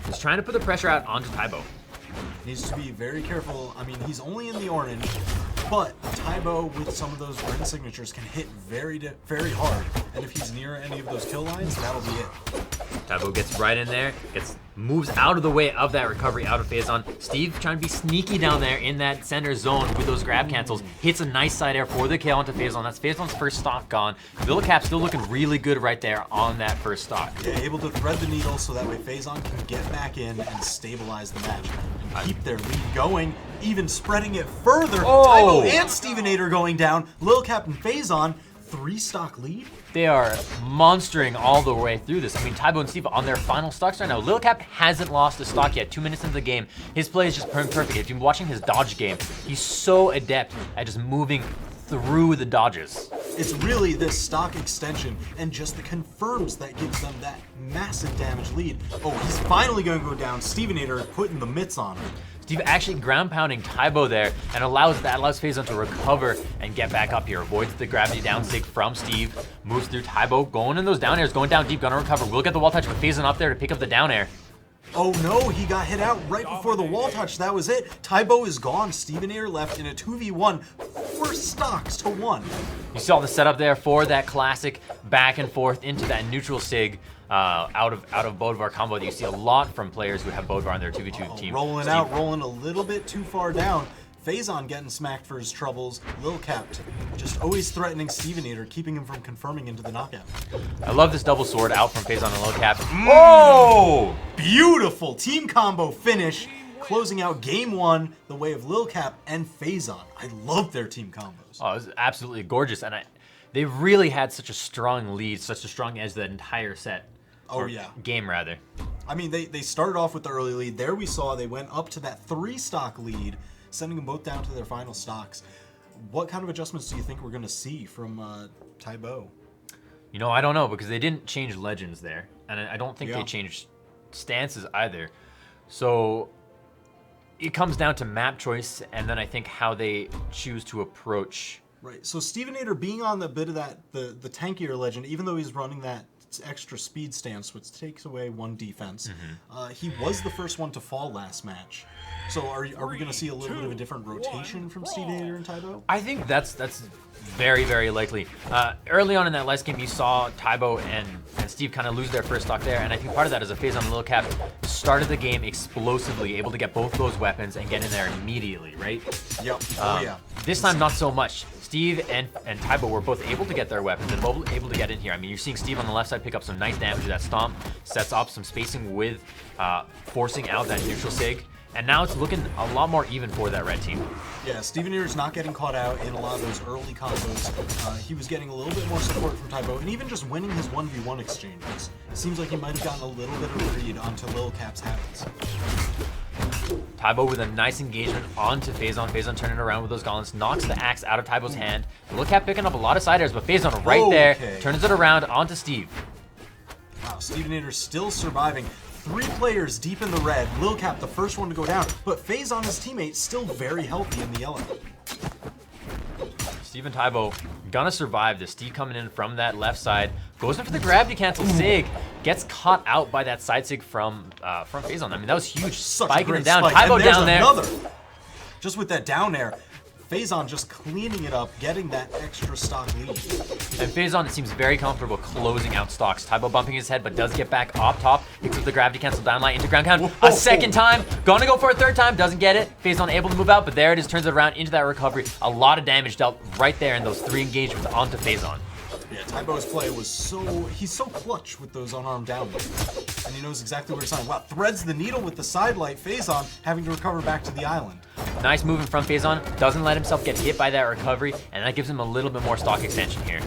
He's trying to put the pressure out onto Tybo. Needs to be very careful. I mean, he's only in the orange, but Tybo with some of those Bryn signatures can hit very hard. And if he's near any of those kill lines, that'll be it. Tybo gets right in there, moves out of the way of that recovery out of Faison. Steve trying to be sneaky down there in that center zone with those grab cancels. Hits a nice side air for the kill onto Faison. That's Faison's first stock gone. Lil Cap still looking really good right there on that first stock. Yeah, able to thread the needle so that way Faison can get back in and stabilize the match. And keep their lead going, even spreading it further. Oh! Tybo and Stevenator going down. Lil Cap and Faison, 3-stock lead. They are monstering all the way through this. I mean, Tybo and Steve on their final stocks right now. Lil Cap hasn't lost a stock yet. 2 minutes into the game. His play is just perfect. If you've been watching his dodge game, he's so adept at just moving through the dodges. It's really this stock extension and just the confirms that gives them that massive damage lead. Oh, he's finally going to go down. Stevenator putting the mitts on him. Steve actually ground pounding Tybo there and allows Faison to recover and get back up here. Avoids the gravity down stick from Steve. Moves through Tybo, going in those down airs, going down deep, gonna recover. Will get the wall touch, but Faison up there to pick up the down air. Oh no, he got hit out right before the wall touch. That was it. Tybo is gone. Stevenator left in a 2v1, 4 stocks to 1. You saw the setup there for that classic back and forth into that neutral sig out of Bolivar combo that you see a lot from players who have Bolivar on their 2v2 team. Rolling out, rolling a little bit too far down. Phazon getting smacked for his troubles. Lil Cap just always threatening Stevenator, keeping him from confirming into the knockout. I love this double sword out from Phazon and Lil Cap. Oh! Beautiful team combo finish, closing out game 1 the way of Lil Cap and Phazon. I love their team combos. Oh, it was absolutely gorgeous, and they really had such a strong lead, such a strong edge the entire set. Oh yeah. Game rather. I mean, they started off with the early lead. There we saw they went up to that 3-stock lead, sending them both down to their final stocks. What kind of adjustments do you think we're going to see from Tybo? You know, I don't know, because they didn't change legends there, and I don't think Yeah. they changed stances either. So it comes down to map choice, and then I think how they choose to approach. Right. So Stevenator being on the bit of that the tankier legend, even though he's running that extra speed stance, which takes away 1 defense, he was the first one to fall last match. So are we going to see a little bit of a different rotation from Stevenator and Tybo? I think that's very, very likely. Early on in that last game, you saw Tybo and Steve kind of lose their first stock there, and I think part of that is a phase on Lil Cap started the game explosively, able to get both those weapons and get in there immediately, right? Yep. Oh yeah. This time, not so much. Steve and Tybo were both able to get their weapons and both able to get in here. I mean, you're seeing Steve on the left side pick up some nice damage with that stomp, sets up some spacing with forcing out that neutral sig, and now it's looking a lot more even for that red team. Yeah, Stevenator's not getting caught out in a lot of those early combos. He was getting a little bit more support from Tybo, and even just winning his 1v1 exchanges. It seems like he might have gotten a little bit of a read onto Lil Cap's habits. Tybo with a nice engagement onto Phazon. Phazon turning around with those gauntlets, knocks the axe out of Tybo's hand. Lil Cap picking up a lot of side airs, but Phazon right there, turns it around onto Steve. Wow, Stevenator's still surviving. 3 players deep in the red. Lil Cap the first one to go down, but Phazon, his teammate, still very healthy in the yellow. Steve and Tybo gonna survive this. Steve coming in from that left side, goes in for the gravity cancel sig, gets caught out by that side sig from Phazon. I mean, that was huge, Such a spiking great him down. spike. Tybo And there's down there. another. Just with that down air, Phazon just cleaning it up, getting that extra stock lead. And Phazon, it seems very comfortable closing out stocks. Tybo bumping his head, but does get back up top. Picks up the gravity cancel down line into ground count. Whoa. A second time. Gonna go for a third time. Doesn't get it. Phazon able to move out, but there it is. Turns it around into that recovery. A lot of damage dealt right there in those 3 engagements onto Phazon. Yeah, Tybo's play was he's so clutch with those unarmed down lows. And he knows exactly where to sign. Wow, threads the needle with the side light. Phazon having to recover back to the island. Nice movement from Phazon. Doesn't let himself get hit by that recovery, and that gives him a little bit more stock extension here.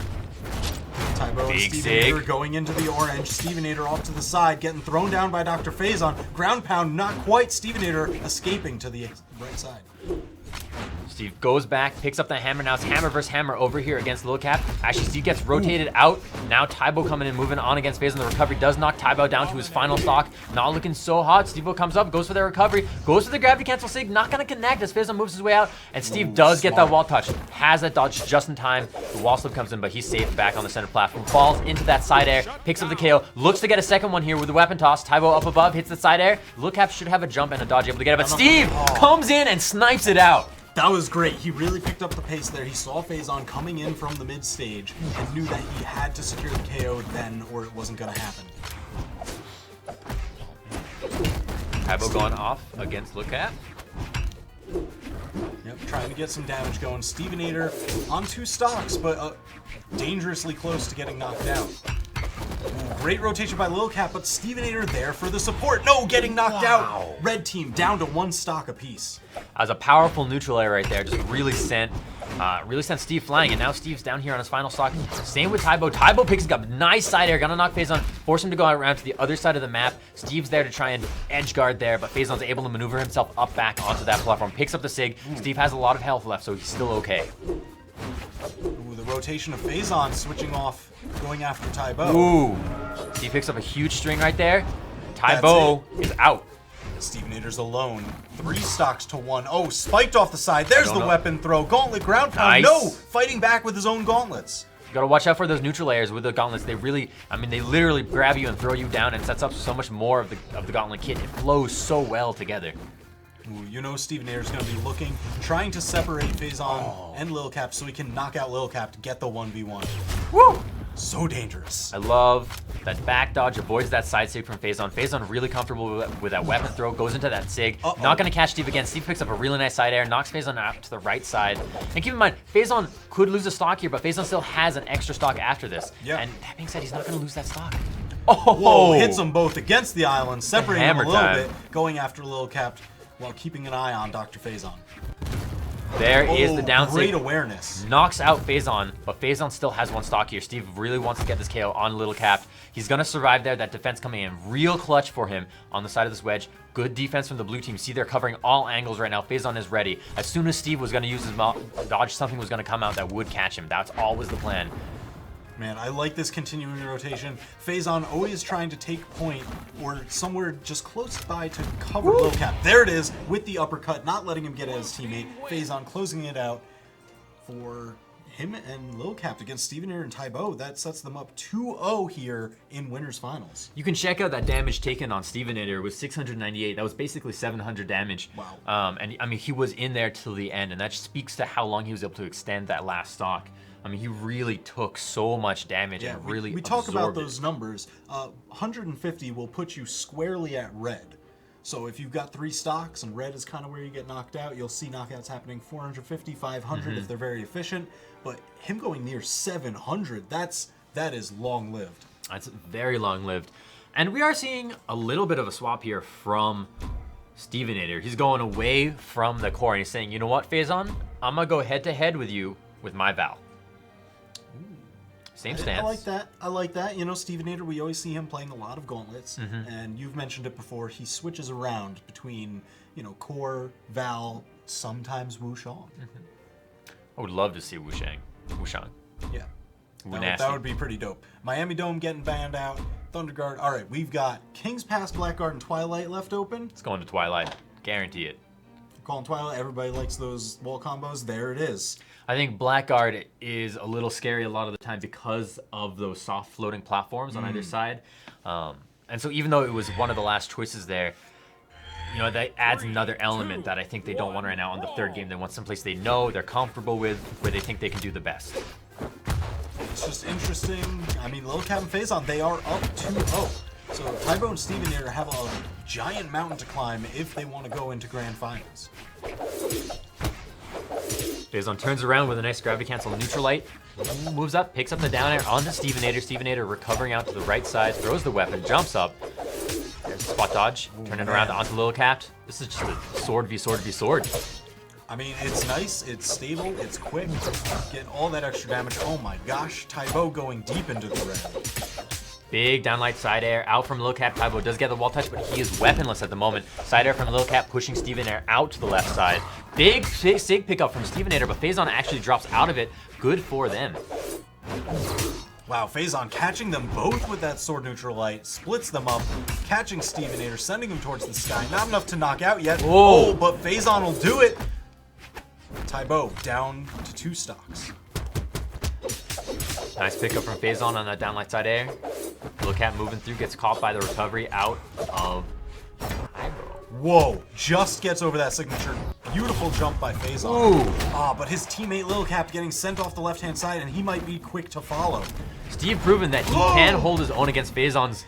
Tybo and Big Stevenator sig. going into the orange. Stevenator off to the side, getting thrown down by Dr. Phazon. Ground pound, not quite. Stevenator escaping to the right side. Steve goes back, picks up the hammer. Now it's hammer versus hammer over here against Lil Cap. Actually, Steve gets rotated out. Now Tybo coming in, moving on against Phazon. The recovery does knock Tybo down to his final stock. Not looking so hot. Steve comes up, goes for the recovery, goes for the gravity cancel sig. Not going to connect as Phazon moves his way out. And Steve does get that wall touch. Has that dodge just in time. The wall slip comes in, but he's safe back on the center platform. Falls into that side air, picks up the KO. Looks to get a second one here with the weapon toss. Tybo up above, hits the side air. Lil Cap should have a jump and a dodge able to get it, but Steve comes in and snipes it out. That was great. He really picked up the pace there. He saw Phazon coming in from the mid stage and knew that he had to secure the KO then or it wasn't going to happen. Tybo going off against Lil Cap. Yep, trying to get some damage going. Stevenator on 2 stocks, but dangerously close to getting knocked out. Ooh, great rotation by Lil Cap, but Stevenator there for the support. No, getting knocked out. Red team down to 1 stock apiece. As a powerful neutral air right there, just really sent Steve flying, and now Steve's down here on his final stock. Same with Tybo. Tybo picks up nice side air, gonna knock Phazon, force him to go around to the other side of the map. Steve's there to try and edge guard there, but Phazon's able to maneuver himself up back onto that platform. Picks up the sig. Steve has a lot of health left, so he's still okay. Ooh, the rotation of Phazon switching off, going after Tybo. Ooh. Steve picks up a huge string right there. Tybo is out. Stevenator's alone. 3 stocks to 1. Oh, spiked off the side. There's the know. weapon throw. Gauntlet ground pound. Nice. No, fighting back with his own gauntlets. You gotta watch out for those neutral layers with the gauntlets. They really, I mean, they literally grab you and throw you down and sets up so much more of the gauntlet kit. It flows so well together. Ooh, you know Stevenator's going to be looking, trying to separate Phazon and Lil Cap so he can knock out Lil Cap to get the 1v1. Woo! So dangerous. I love that back dodge, avoids that side sig from Phazon. Phazon really comfortable with that weapon throw, goes into that sig. Not gonna catch Steve again. Steve picks up a really nice side air, knocks Phazon out to the right side. And keep in mind, Phazon could lose a stock here, but Phazon still has an extra stock after this. Yeah. And that being said, he's not gonna lose that stock. Whoa, hits them both against the island, separating them a Hammer little time. bit, going after Lil Cap while keeping an eye on Dr. Phazon. There is the down Great sig. awareness. Knocks out Phazon, but Phazon still has one stock here. Steve really wants to get this KO on Little Cap. He's gonna survive there. That defense coming in real clutch for him on the side of this wedge. Good defense from the blue team. See, they're covering all angles right now. Phazon is ready. As soon as Steve was gonna use his dodge, something was gonna come out that would catch him. That's always the plan. Man, I like this continuing rotation. Phazon always trying to take point or somewhere just close by to cover Lil Cap. There it is with the uppercut, not letting him get at his teammate. Phazon closing it out for him and Lil Cap against Stevenator and Tybo. That sets them up 2-0 here in winners finals. You can check out that damage taken on Stevenator with 698. That was basically 700 damage. Wow. And I mean, he was in there till the end, and that speaks to how long he was able to extend that last stock. I mean, he really took so much damage and really we talk about absorbed it. those numbers. 150 will put you squarely at red. So if you've got 3 stocks and red is kind of where you get knocked out, you'll see knockouts happening 450, 500 if they're very efficient. But him going near 700, that is long-lived. That's very long-lived. And we are seeing a little bit of a swap here from Stevenator. He's going away from the core and he's saying, you know what, Phazon? I'm going to go head-to-head with you with my Val. Same stance. I like that. I like that. You know, Stevenator, we always see him playing a lot of gauntlets, and you've mentioned it before. He switches around between, you know, core, Val, sometimes Wushang. I would love to see Wushang. Yeah, Nasty. that would be pretty dope. Miami Dome getting banned out. Thunder Guard. All right, we've got King's Pass, Blackguard, and Twilight left open. It's going to Twilight. Guarantee it. Calling Twilight. Everybody likes those wall combos. There it is. I think Blackguard is a little scary a lot of the time because of those soft floating platforms on either side. And so even though it was one of the last choices there, you know, that adds another element that I think they don't want right now on the third game. They want someplace they know, they're comfortable with, where they think they can do the best. It's just interesting. I mean, Lil Cap and Phazon, they are up 2-0. So Tybo and Stevenator have a giant mountain to climb if they want to go into grand finals. Phazon turns around with a nice gravity cancel neutral light, moves up, picks up the down air onto Stevenator. Stevenator recovering out to the right side, throws the weapon, jumps up. There's a spot dodge, turn it around onto Lil Cap. This is just a sword v sword v sword. I mean, it's nice, it's stable, it's quick. Get all that extra damage. Oh my gosh, Tybo going deep into the red. Big downlight side air out from Lil Cap. Tybo does get the wall touch, but he is weaponless at the moment. Side air from Lil Cap pushing Stevenator out to the left side. Big sig pickup from Stevenator, but Phazon actually drops out of it. Good for them. Wow, Phazon catching them both with that sword neutral light, splits them up, catching Stevenator, sending him towards the sky. Not enough to knock out yet. Whoa. Oh, but Phazon will do it. Tybo down to 2 stocks. Nice pickup from Phazon on that downlight side air. Lil Cap moving through, gets caught by the recovery out of Tybo. Whoa, just gets over that signature. Beautiful jump by Phazon. Ooh. Ah, but his teammate Lil Cap getting sent off the left-hand side, and he might be quick to follow. Steve proven that he can hold his own against Phazon's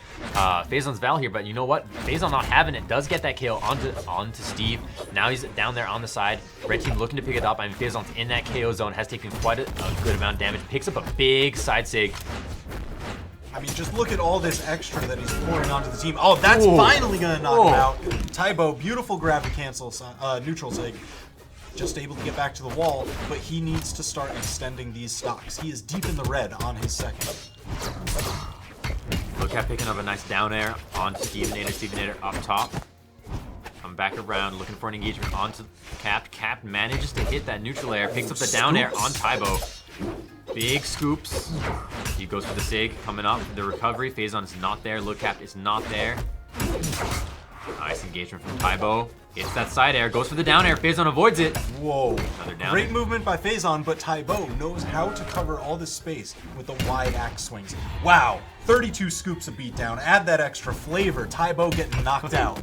Val here, but you know what? Phazon not having it, does get that KO onto Steve. Now he's down there on the side. Red team looking to pick it up. I mean, Phazon's in that KO zone, has taken quite a good amount of damage. Picks up a big side sig. I mean, just look at all this extra that he's pouring onto the team. Oh, that's finally going to knock him out. Tybo, beautiful gravity cancel, neutral sig. Just able to get back to the wall, but he needs to start extending these stocks. He is deep in the red on his second. Lil Cap picking up a nice down air onto Stevenator. Stevenator up top. Come back around, looking for an engagement onto Cap. Cap manages to hit that neutral air, picks up the down air on Tybo. Big scoops. He goes for the sig, coming up. The recovery. Phazon is not there. Lil Cap is not there. Nice engagement from Tybo. Hits that side air, goes for the down air. Phazon avoids it. Whoa. Another down Great air. movement by Phazon, but Tybo knows how to cover all this space with the wide axe swings. Wow. 32 scoops of beatdown. Add that extra flavor. Tybo getting knocked out.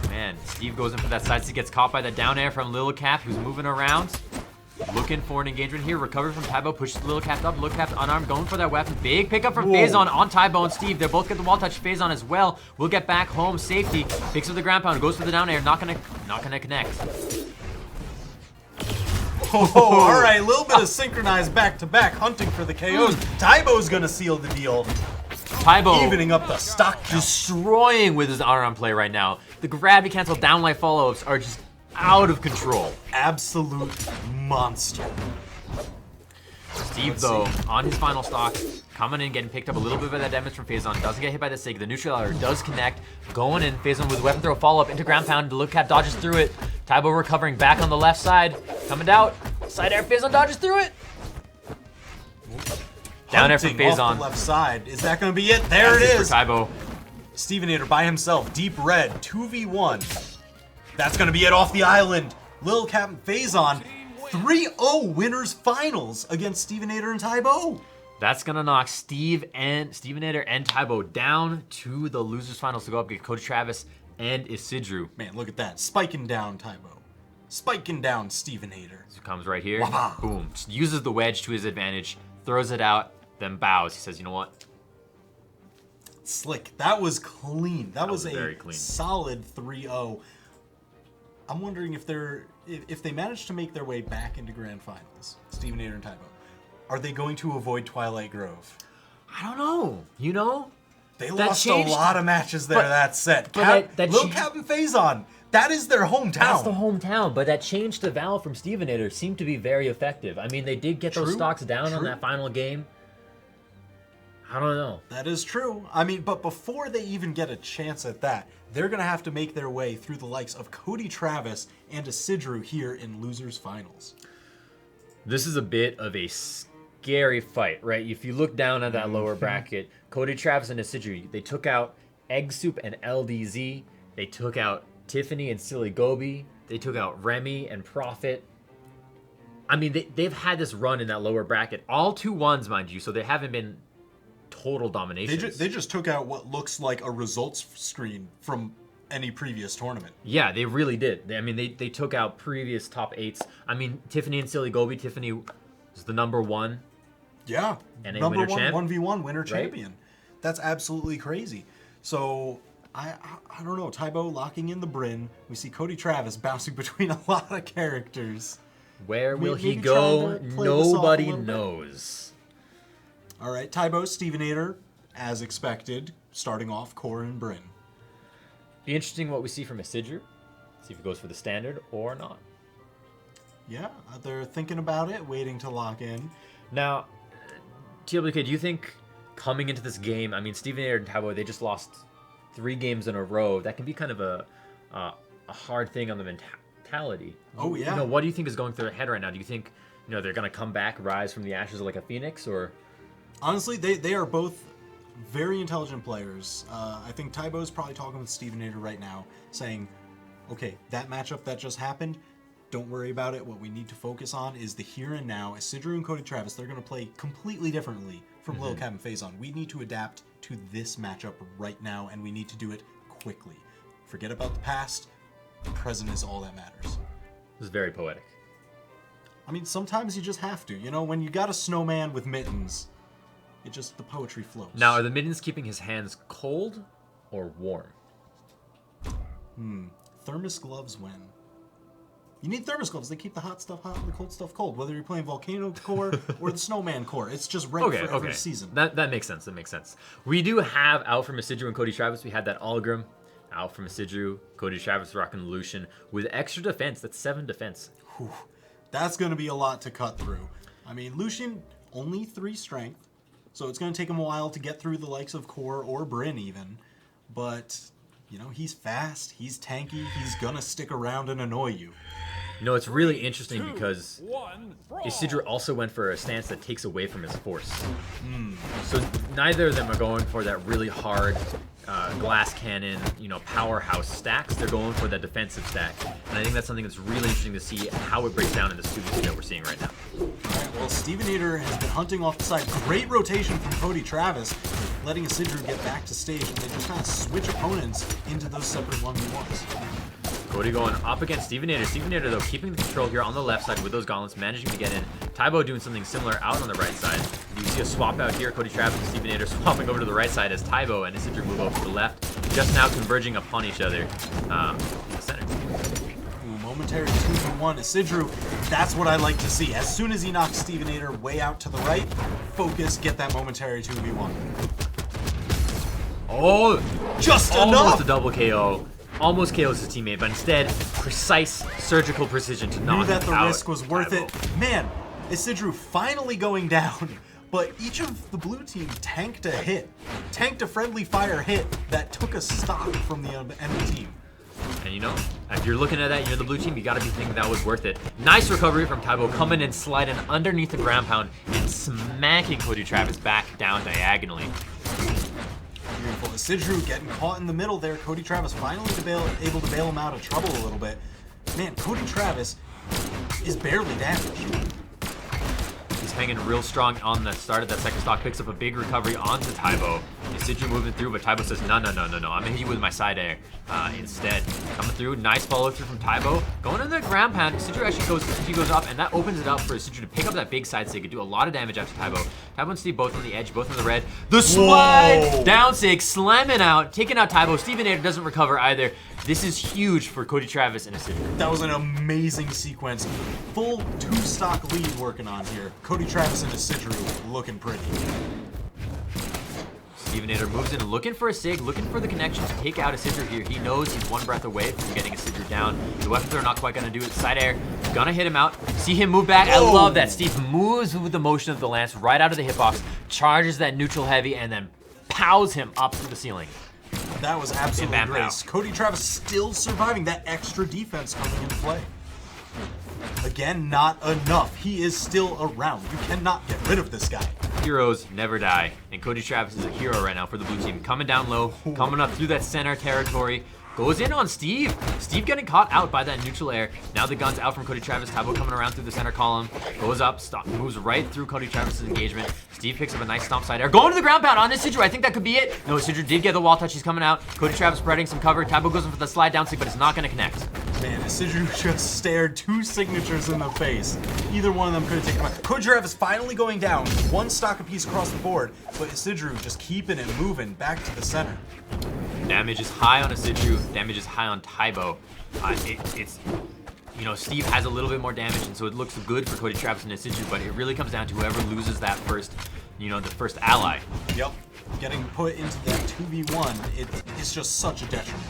Man, Steve goes in for that side. He gets caught by the down air from Lil Cap, who's moving around. Looking for an engagement here. Recovery from Tybo. Pushes Lil Cap up. Lil Cap's unarmed. Going for that weapon. Big pickup from Phazon on Tybo and Steve. They both get the wall touch. Phazon as well. Will get back home. Safety. Picks up the ground pound. Goes for the down air. Not gonna connect. Oh, all right. A little bit of synchronized back-to-back hunting for the KOs. Tybo's going to seal the deal. Tybo Evening up the stock count. destroying with his unarmed play right now. The gravity cancel down light follow-ups are just out of control. Absolute monster. Steve, though, on his final stock, coming in, getting picked up a little bit by that damage from Phazon. Doesn't get hit by the Sig. The neutral error does connect. Going in, Phazon with weapon throw follow-up into ground pound. The Lil Cap dodges through it. Tybo recovering back on the left side. Coming out. Side air, Phazon dodges through it. Down air from Hunting off Phazon. the left side. Is that going to be it? There it That's is. for Tybo. Stevenator by himself. Deep red. 2v1. That's going to be it off the island. Lil Cap and Phazon. 3-0 winners finals against Stevenator and Tybo. That's gonna knock Stevenator and Tybo down to the losers finals to go up against Cody Travis and Isidru. Man, look at that. Spiking down Tybo. Spiking down Stevenator. So comes right here. Wah-bah. Boom. Just uses the wedge to his advantage. Throws it out. Then bows. He says, you know what? Slick. That was clean. That was very a clean. solid 3-0. I'm wondering if they manage to make their way back into grand finals, Stevenator and Tybo, are they going to avoid Twilight Grove? I don't know. You know? They That lost changed- a lot of matches there but- that set. but that Lil changed- Cap and Phazon, that is their hometown. That's the hometown, but that change to Val from Stevenator seemed to be very effective. I mean, they did get those True, stocks down on true. that final game. I don't know. That is true. I mean, but before they even get a chance at that, they're going to have to make their way through the likes of Cody Travis and Isidru here in Losers Finals. This is a bit of a scary fight, right? If you look down at that lower bracket, Cody Travis and Isidru, they took out Egg Soup and LDZ. They took out Tiffany and Silly Gobi. They took out Remy and Profit. I mean, they've had this run in that lower bracket. All 2-1s, mind you, so they haven't been total domination. They just took out what looks like a results screen from any previous tournament. Yeah, they really did. They took out previous top 8s. I mean, Tiffany and Silly Gobi. Tiffany was the number 1. Yeah, And a number winner one, champ? 1v1 winner champion. That's absolutely crazy. So I don't know. Tybo locking in the Bryn. We see Cody Travis bouncing between a lot of characters. Where will he Maybe go? trying to play this off a Nobody little bit. knows. All right, Tybo, Stevenator, as expected, starting off Core and Bryn. Be interesting what we see from Isidru. See if he goes for the standard or not. Yeah, they're thinking about it, waiting to lock in. Now, TWK, do you think coming into this game, I mean, Stevenator and Tybo, they just lost 3 games in a row. That can be kind of a hard thing on the mentality. Oh, yeah. You know, what do you think is going through their head right now? Do you think, they're going to come back, rise from the ashes like a phoenix, or? Honestly, they are both very intelligent players. I think Tybo's probably talking with Stevenator right now, saying, okay, that matchup that just happened, don't worry about it. What we need to focus on is the here and now. Isidru and Cody Travis, they're going to play completely differently from Lil Cap and Phazon. We need to adapt to this matchup right now, and we need to do it quickly. Forget about the past. The present is all that matters. This is very poetic. I mean, sometimes you just have to. You know, when you got a snowman with mittens, the poetry flows. Now, are the mittens keeping his hands cold or warm? Thermos gloves win. You need thermos gloves. They keep the hot stuff hot and the cold stuff cold. Whether you're playing Volcano Core or the Snowman Core, it's just right for every season. That makes sense. That makes sense. We do have out from Isidru and Cody Travis. We had that Algrim out from Isidru. Cody Travis rocking Lucian with extra defense. That's 7 defense. Whew. That's going to be a lot to cut through. I mean, Lucian, only 3 strength, so it's going to take him a while to get through the likes of Core or Bryn even. But, he's fast, he's tanky, he's going to stick around and annoy you. It's really interesting because 1, brawl. Isidru also went for a stance that takes away from his force. So neither of them are going for that really hard glass cannon, powerhouse stacks. They're going for that defensive stack. And I think that's something that's really interesting to see how it breaks down in the students that we're seeing right now. Alright, well, Stevenator has been hunting off the side. Great rotation from Cody Travis, letting Isidru get back to stage, and they just kind of switch opponents into those separate 1v1s. Cody going up against Stevenator. Stevenator, though, keeping the control here on the left side with those gauntlets, managing to get in. Tybo doing something similar out on the right side. You see a swap out here. Cody Travis and Stevenator swapping over to the right side as Tybo and Isidru move over to the left, just now converging upon each other in the center. Ooh, momentary 2v1. Isidru, that's what I like to see. As soon as he knocks Stevenator way out to the right, focus, get that momentary 2v1. Oh, Just almost enough! a double KO. Almost KOs his teammate, but instead, precise surgical precision to knock Knew that him the out. risk was worth Tybo. it. Man, Isidru finally going down, but each of the blue team tanked a hit. Tanked a friendly fire hit that took a stock from the enemy team. And if you're looking at that, you're the blue team, you gotta be thinking that was worth it. Nice recovery from Tybo, coming and sliding underneath the ground pound and smacking Cody Travis back down diagonally. Beautiful. Isidru getting caught in the middle there. Cody Travis finally able to bail him out of trouble a little bit. Man, Cody Travis is barely damaged. He's hanging real strong on the start of that second stock, picks up a big recovery onto Tybo. Isidru moving through, but Tybo says, no, I'm gonna hit you with my side air instead. Coming through, nice follow through from Tybo. Going into the ground pound, Isidru actually goes up, and that opens it up for Isidru to pick up that big side sig and do a lot of damage after Tybo. Tybo and Steve both on the edge, both on the red. The slide! Whoa. Down sig, slamming out, taking out Tybo. Stevenator doesn't recover either. This is huge for Cody Travis and Isidru. That was an amazing sequence. Full 2-stock lead working on here. Cody Travis and Isidru looking pretty. Stevenator moves in, looking for a sig, looking for the connection to take out Isidru here. He knows he's one breath away from getting Isidru down. The weapon throw not quite gonna do it. Side air, gonna hit him out. See him move back. I love that. Steve moves with the motion of the lance right out of the hitbox, charges that neutral heavy, and then pows him up through the ceiling. That was absolutely Bam, bam, great. Cody Travis still surviving. That extra defense coming into play. Again, not enough. He is still around. You cannot get rid of this guy. Heroes never die, and Cody Travis is a hero right now for the blue team. Coming down low, coming up through that center territory. Goes in on Steve. Steve getting caught out by that neutral air. Now the gun's out from Cody Travis. Tybo coming around through the center column. Goes up, moves right through Cody Travis's engagement. Steve picks up a nice stomp side air. Going to the ground pound on Isidru. I think that could be it. No, Isidru did get the wall touch. He's coming out. Cody Travis spreading some cover. Tybo goes in for the slide down stick, but it's not going to connect. Man, Isidru just stared 2 signatures in the face. Either one of them could have taken him out. Cody Travis finally going down. 1 stock apiece across the board, but Isidru just keeping it moving back to the center. Damage is high on Isidru. Damage is high on Tybo. Steve has a little bit more damage, and so it looks good for Cody Travis and Isidru, but it really comes down to whoever loses that first, the first ally. Yep. Getting put into that 2v1, it's just such a detriment.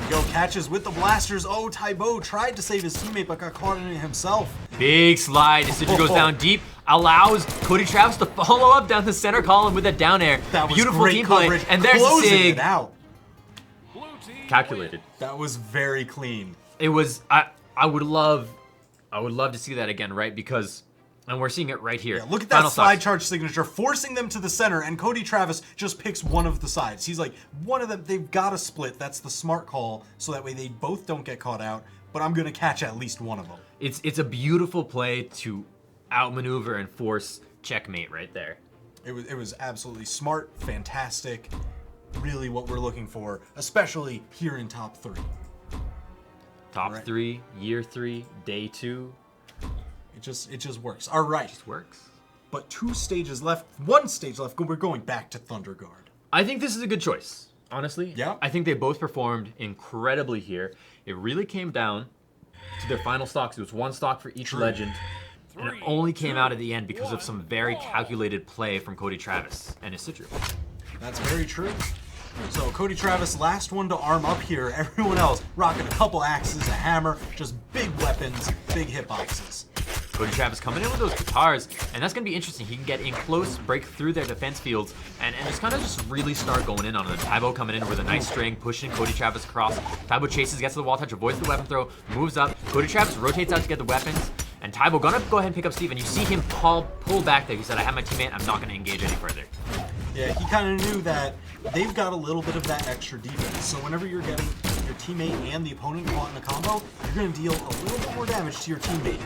Here we go, catches with the blasters. Oh, Tybo tried to save his teammate, but got caught in it himself. Big slide. Isidru goes down deep, allows Cody Travis to follow up down the center column with a down air. That was Beautiful great team play, coverage. and there's a Closing sig. it out. Blue team Calculated. That was very clean. It was. I would love to see that again, right? Because, and we're seeing it right here. Yeah, look at that Final slide stocks. charge signature, forcing them to the center, and Cody Travis just picks one of the sides. He's like, one of them, they've got to split. That's the smart call, so that way they both don't get caught out, but I'm going to catch at least one of them. It's a beautiful play to outmaneuver and force checkmate right there. It was absolutely smart, fantastic, really what we're looking for, especially here in top 3. Top Right. 3, year 3, day 2. It just works. All right, Just works. but 2 stages left, 1 stage left. We're going back to Thunder Guard. I think this is a good choice, honestly. Yeah. I think they both performed incredibly here. It really came down to their final stocks. It was 1 stock for each legend. And it only came out at the end because of some very calculated play from Cody Travis and Isidru. That's very true. So Cody Travis, last one to arm up here. Everyone else rocking a couple axes, a hammer, just big weapons, big hitboxes. Cody Travis coming in with those guitars, and that's going to be interesting. He can get in close, break through their defense fields, and just kind of just really start going in on them. Tybo coming in with a nice string, pushing Cody Travis across. Tybo chases, gets to the wall touch, avoids the weapon throw, moves up. Cody Travis rotates out to get the weapons, and Tybo gonna go ahead and pick up Steve, and you see him pull back there. He said, I have my teammate, I'm not going to engage any further. Yeah, he kind of knew that they've got a little bit of that extra defense. So whenever you're getting your teammate and the opponent caught in a combo, you're going to deal a little bit more damage to your teammate.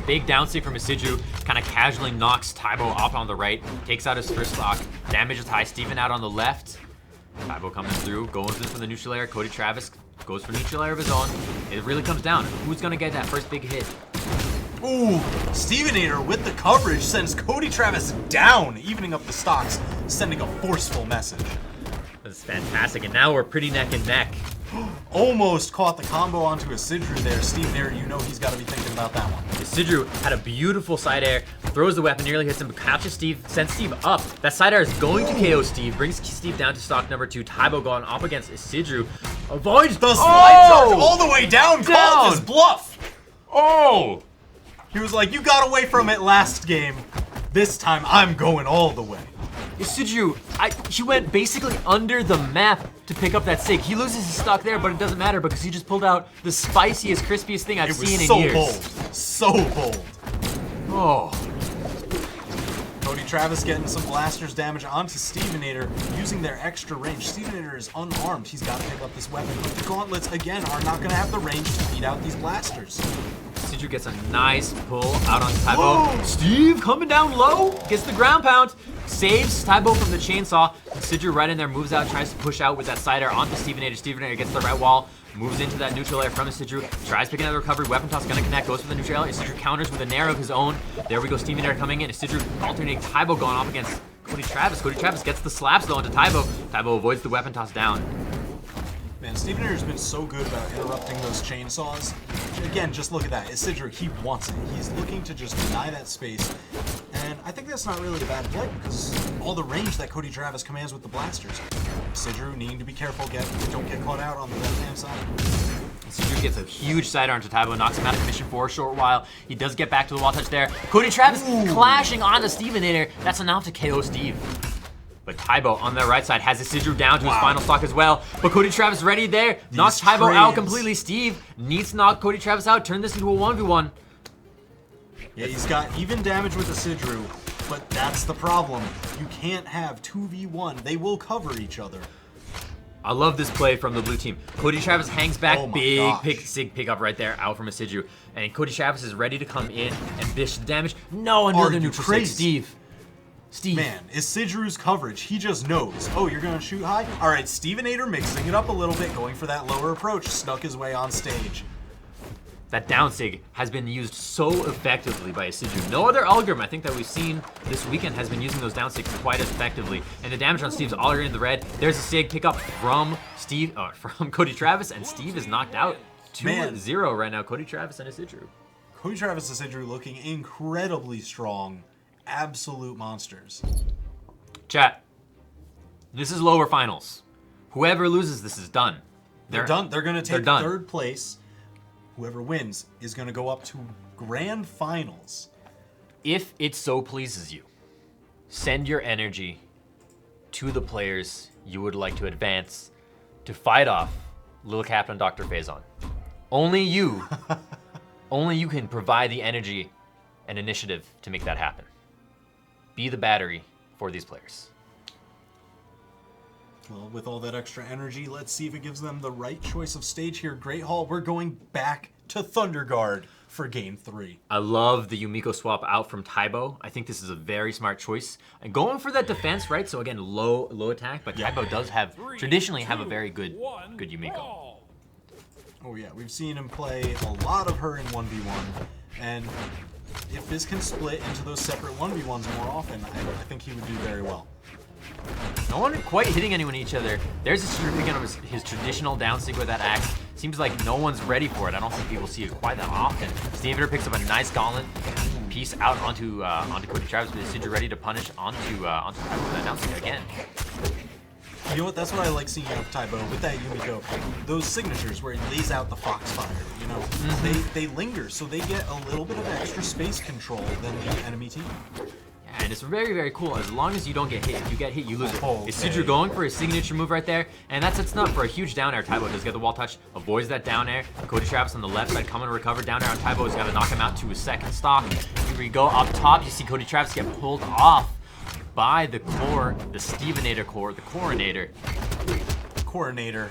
Big downstick from Isidru, kind of casually knocks Taibo off on the right, takes out his first stock, damages high Steven out on the left. Taibo coming through, goes in for the neutral air. Cody Travis goes for neutral air of his own. It really comes down. Who's going to get that first big hit? Ooh, Stevenator with the coverage sends Cody Travis down, evening up the stocks, sending a forceful message. That's fantastic, and now we're pretty neck and neck. Almost caught the combo onto Isidru there. Stevenator, you know he's got to be thinking about that one. Isidru had a beautiful side air, throws the weapon, nearly hits him, catches Steve, sends Steve up. That side air is going to KO Steve, brings Steve down to stock number 2. Taibo going up against Isidru, avoids The slide charge all the way down, called his bluff. Oh! He was like, you got away from it last game. This time, I'm going all the way. Isidru, he went basically under the map to pick up that sig. He loses his stock there, but it doesn't matter because he just pulled out the spiciest, crispiest thing I've seen in years. It was so bold. So bold. Oh. Cody Travis getting some blasters damage onto Stevenator, using their extra range. Stevenator is unarmed. He's got to pick up this weapon. But the gauntlets, again, are not going to have the range to beat out these blasters. Isidru gets a nice pull out on Taibo. Steve coming down low, gets the ground pound, saves Taibo from the chainsaw. Isidru right in there, moves out, tries to push out with that side air onto Stevenator. Stevenator gets the right wall, moves into that neutral air from Isidru, tries picking up the recovery. Weapon toss gonna connect, goes for the neutral air. Isidru counters with a nair of his own. There we go, Stevenator coming in. Isidru alternating Taibo going off against Cody Travis. Cody Travis gets the slaps though into Taibo. Taibo avoids the weapon toss down. Man, Stevenator's been so good about interrupting those chainsaws. Again, just look at that. Isidru, he wants it. He's looking to just deny that space. And I think that's not really a bad play because all the range that Cody Travis commands with the blasters. Isidru needing to be careful, don't get caught out on the left-hand side. Isidru gets a huge sidearm to Taibo, knocks him out of commission for a short while. He does get back to the wall touch there. Cody Travis clashing onto Stevenator. That's enough to KO Steve. But Taibo on the right side has Isidru down to his final stock as well. But Cody Travis ready there. Knocks Taibo out completely. Steve needs to knock Cody Travis out. Turn this into a 1v1. Yeah, he's got even damage with Isidru, but that's the problem. You can't have 2v1. They will cover each other. I love this play from the blue team. Cody Travis hangs back, Oh my big gosh. sig pick up right there, out from Isidru. And Cody Travis is ready to come in and dish the damage. No, another you neutral crazy? sig. Steve. Man, Isidru's coverage, he just knows. Oh, you're going to shoot high? All right, Stevenator mixing it up a little bit, going for that lower approach, snuck his way on stage. That down sig has been used so effectively by Isidru. No other algorithm I think that we've seen this weekend has been using those down sigs quite as effectively. And the damage on Steve's already in the red. There's a sig pick up from from Cody Travis, and Steve is knocked out 2-0 right now. Cody Travis and Isidru. Cody Travis and Isidru looking incredibly strong. Absolute monsters. Chat, this is lower finals. Whoever loses this is done. They're done. They're going to take done. third place. Whoever wins is going to go up to grand finals. If it so pleases you, send your energy to the players you would like to advance to fight off Lil Cap and Dr. Phazon. Only you can provide the energy and initiative to make that happen. Be the battery for these players. Well, with all that extra energy, let's see if it gives them the right choice of stage here. Great Hall, we're going back to Thunder Guard for Game 3. I love the Yumiko swap out from Taibo. I think this is a very smart choice. And going for that defense, right? So again, low attack, but Taibo does traditionally have a very good Yumiko. Oh yeah, we've seen him play a lot of her in 1v1, and if this can split into those separate 1v1s more often, I think he would do very well. No one quite hitting anyone each other. There's Isidru picking up his traditional down sig with that axe. Seems like no one's ready for it. I don't think people see it quite that often. Stevenator picks up a nice gauntlet piece out onto Cody Travis, with Isidru ready to punish onto that down sig again. You know what? That's what I like seeing out of Taibo with that Yumiko. Those signatures where he lays out the Foxfire, you know, they linger, so they get a little bit of extra space control than the enemy team. And it's very, very cool as long as you don't get hit. If you get hit, you lose it. Okay. Isidru going for his signature move right there, and that sets up for a huge down air. Taibo does get the wall touch, avoids that down air. Cody Travis on the left side coming to recover. Down air on Taibo is going to knock him out to his second stock. Here we go up top. You see Cody Travis get pulled off by the core, the Stevenator core, the Coronator. Coronator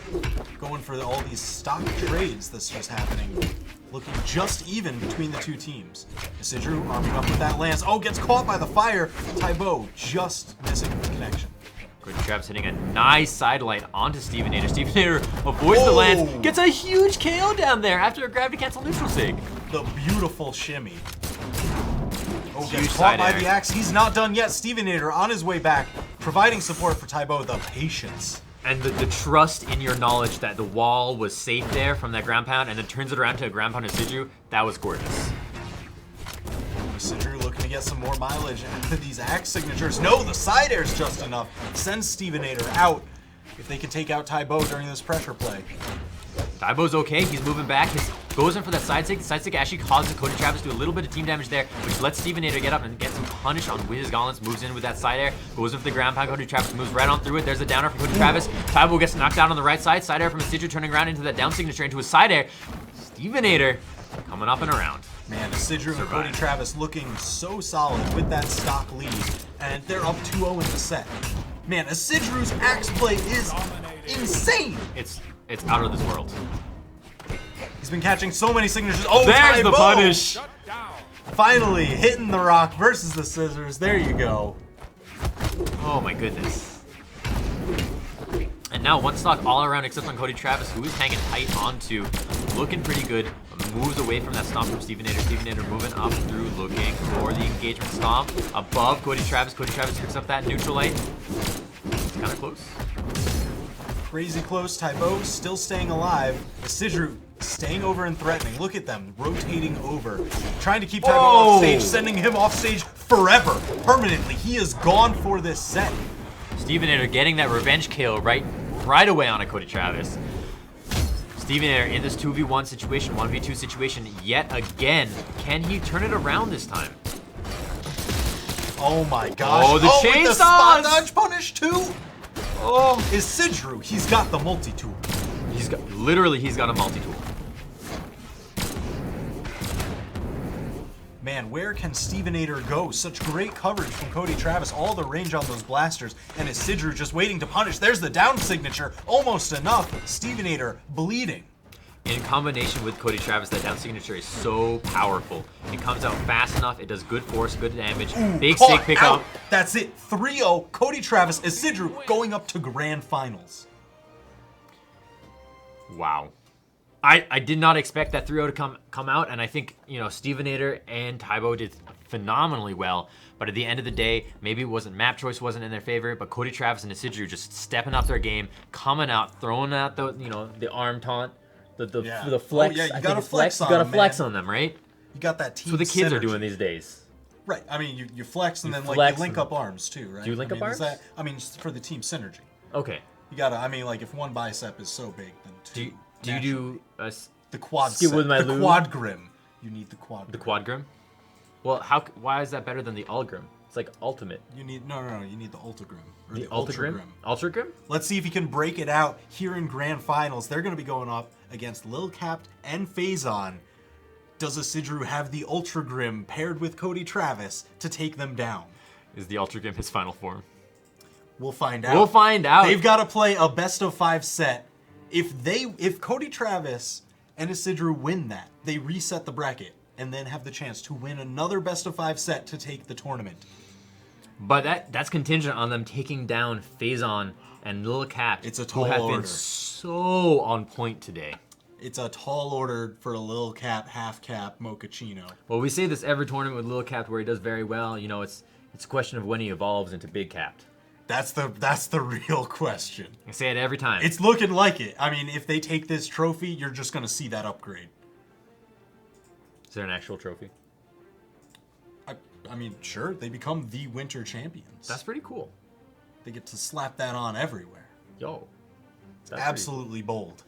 going for all these stock trades that's just happening. Looking just even between the two teams. Isidru arming up with that lance. Oh, gets caught by the fire. Tybo just missing the connection. Cody Travis hitting a nice sidelight onto Stevenator. Stevenator avoids the lance, gets a huge KO down there after a gravity cancel neutral sig. The beautiful shimmy. Oh, Huge gets caught side by air. the axe. He's not done yet. Stevenator on his way back, providing support for Tybo. The patience. And the trust in your knowledge that the wall was safe there from that ground pound and then turns it around to a ground pound Isidru, that was gorgeous. Isidru looking to get some more mileage out of these axe signatures. No, the side air's just enough. Sends Stevenator out if they can take out Tybo during this pressure play. Tybo's okay, he's moving back, goes in for that side stick. The side stick actually causes Cody Travis to do a little bit of team damage there, which lets Stevenator get up and get some punish on with his gauntlets, moves in with that side air, goes in for the ground pound. Cody Travis moves right on through it. There's a downer for Cody Travis. Tybo gets knocked out on the right side. Side air from Isidru turning around into that down signature into a side air. Stevenator coming up and around. Man, Isidru and Cody Travis looking so solid with that stock lead, and they're up 2-0 in the set. Man, Isidru's axe play is insane. It's out of this world. He's been catching so many signatures. Oh, There's the Tybo! punish. Finally hitting the rock versus the scissors. There you go. Oh my goodness. And now one stock all around except on Cody Travis, who is hanging tight onto, looking pretty good. Moves away from that stomp from Stevenator. Stevenator moving up through, looking for the engagement stomp. Above Cody Travis. Cody Travis picks up that neutral light. It's kind of close. Crazy close. Tybo still staying alive. Isidru staying over and threatening. Look at them rotating over. Trying to keep Tybo off stage, sending him off stage forever. Permanently. He is gone for this set. Stevenator getting that revenge kill right away on a Cody Travis. Stevenator in this 2v1 situation, 1v2 situation yet again. Can he turn it around this time? Oh my gosh. Oh, the with chainsaws! the spot dodge punish too. Oh, Isidru, he's got the multi-tool. He's got a multi-tool. Man, where can Stevenator go? Such great coverage from Cody Travis. All the range on those blasters. And Isidru just waiting to punish. There's the down signature. Almost enough. Stevenator bleeding. In combination with Cody Travis, that down signature is so powerful. It comes out fast enough. It does good force, good damage. Big stick pick up. That's it. 3-0. Cody Travis, Isidru going up to grand finals. Wow. I did not expect that 3-0 to come out, and I think, Stevenator and Tybo did phenomenally well. But at the end of the day, maybe it wasn't map choice wasn't in their favor, but Cody Travis and Isidru just stepping up their game, coming out, throwing out the arm taunt, the flex. Oh, yeah, you I gotta think it's flex on You gotta them, flex man. on them, right? You got that team That's what the kids are synergy. doing these days. Right. I mean, you flex and then you flex link and- up arms too, right? Do you link up arms? Just for the team synergy. Okay. You gotta. If one bicep is so big, then two. Do you do a the quad skip with my the lube? quad grim? You need the quad. The quad grim? Well, why is that better than the all grim? It's like ultimate. You need no. You need the ultra grim or The the ultra grim? Ultra grim? Let's see if he can break it out here in grand finals. They're going to be going up against Lil Capt and Phazon. Does Isidru have the ultra grim paired with Cody Travis to take them down? Is the ultra grim his final form? We'll find out. We'll find out. They've got to play a best of 5 set. If Cody Travis and Isidru win that, they reset the bracket and then have the chance to win another best of 5 set to take the tournament. But that's contingent on them taking down Phazon and Lil Cap. It's a tall who have order. been so on point today. It's a tall order for a Lil Cap, half cap, mochaccino. Well, we say this every tournament with Lil Cap where he does very well. It's a question of when he evolves into Big Cap. That's the real question. I say it every time. It's looking like it. I mean, if they take this trophy, you're just going to see that upgrade. Is there an actual trophy? I mean, sure, they become the winter champions. That's pretty cool. They get to slap that on everywhere. Yo. That's Absolutely bold.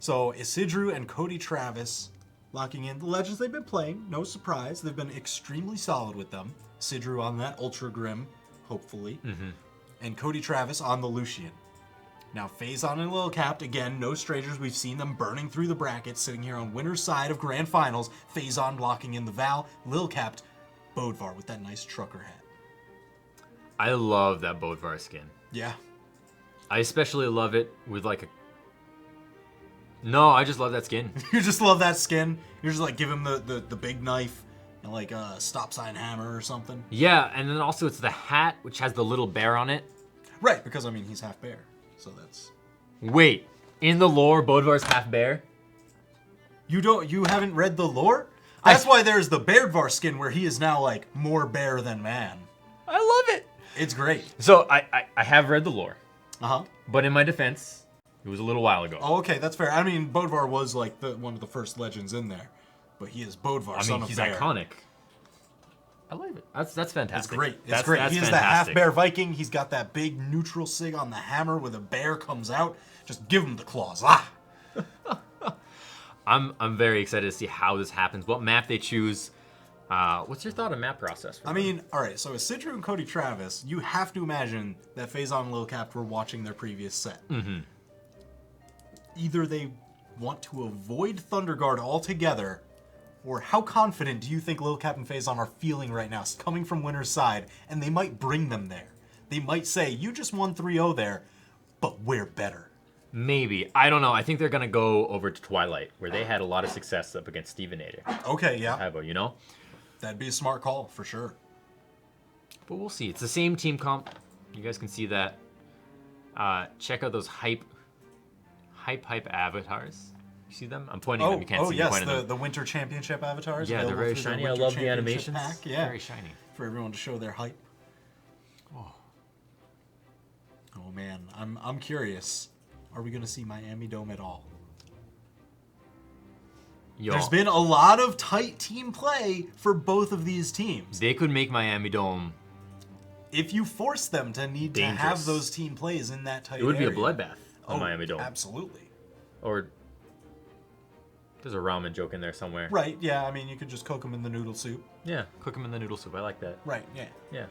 So, Isidru and Cody Travis locking in the legends they've been playing. No surprise. They've been extremely solid with them. Isidru on that Ultra Grim, hopefully. Mm-hmm. And Cody Travis on the Lucian. Now, Phazon and Lil Capt, again, no strangers. We've seen them burning through the bracket, sitting here on winner's side of grand finals. Phazon blocking in the Val. Lil Capt, Bodvar with that nice trucker hat. I love that Bodvar skin. Yeah. I especially love it with like a... No, I just love that skin. You just love that skin. You're just like, give him the big knife and like a stop sign hammer or something. Yeah, and then also it's the hat, which has the little bear on it. Right, because I mean, he's half bear. So that's... Wait, in the lore, Bodvar's half bear? You haven't read the lore? That's why there's the Bairdvar skin where he is now like more bear than man. I love it. It's great. So I have read the lore, Uh-huh. but in my defense, it was a little while ago. Oh, okay, that's fair. I mean, Bodvar was like one of the first legends in there. But he is Bodvar, I son mean, of he's bear. iconic. I love it. That's fantastic. It's great. It's That's- great. that's He is that fantastic. half-bear Viking. He's got that big neutral sig on the hammer where the bear comes out. Just give him the claws. Ah! I'm very excited to see how this happens. What map they choose. What's your thought on map process? I mean, all right, so Isidru and Cody Travis, you have to imagine that Phazon and Lil Cap were watching their previous set. Mm-hmm. Either they want to avoid Thunder Guard altogether, or how confident do you think Lil Cap and Phazon are feeling right now, coming from winner's side, and they might bring them there. They might say, you just won 3-0 there, but we're better. Maybe. I don't know. I think they're going to go over to Twilight, where they had a lot of success up against Stevenator. Okay, yeah. How about, you know? That'd be a smart call, for sure. But we'll see. It's the same team comp. You guys can see that. Check out those hype avatars. You see them? I'm pointing them. You can't see me yes, pointing them. the Winter Championship avatars. Yeah, they're available very through shiny. I Winter love the Championship animations. Pack. Yeah, Very shiny. for everyone to show their hype. Oh man, I'm curious. Are we gonna see Miami Dome at all? Yo, There's been a lot of tight team play for both of these teams. they could make Miami Dome. If you force them to need to have Dangerous. those team plays in that tight It would area. be a bloodbath on Miami Dome. Absolutely. Or there's a ramen joke in there somewhere. Right, yeah, I mean, you could just cook them in the noodle soup. Yeah, cook them in the noodle soup. I like that. Right, yeah. Yeah.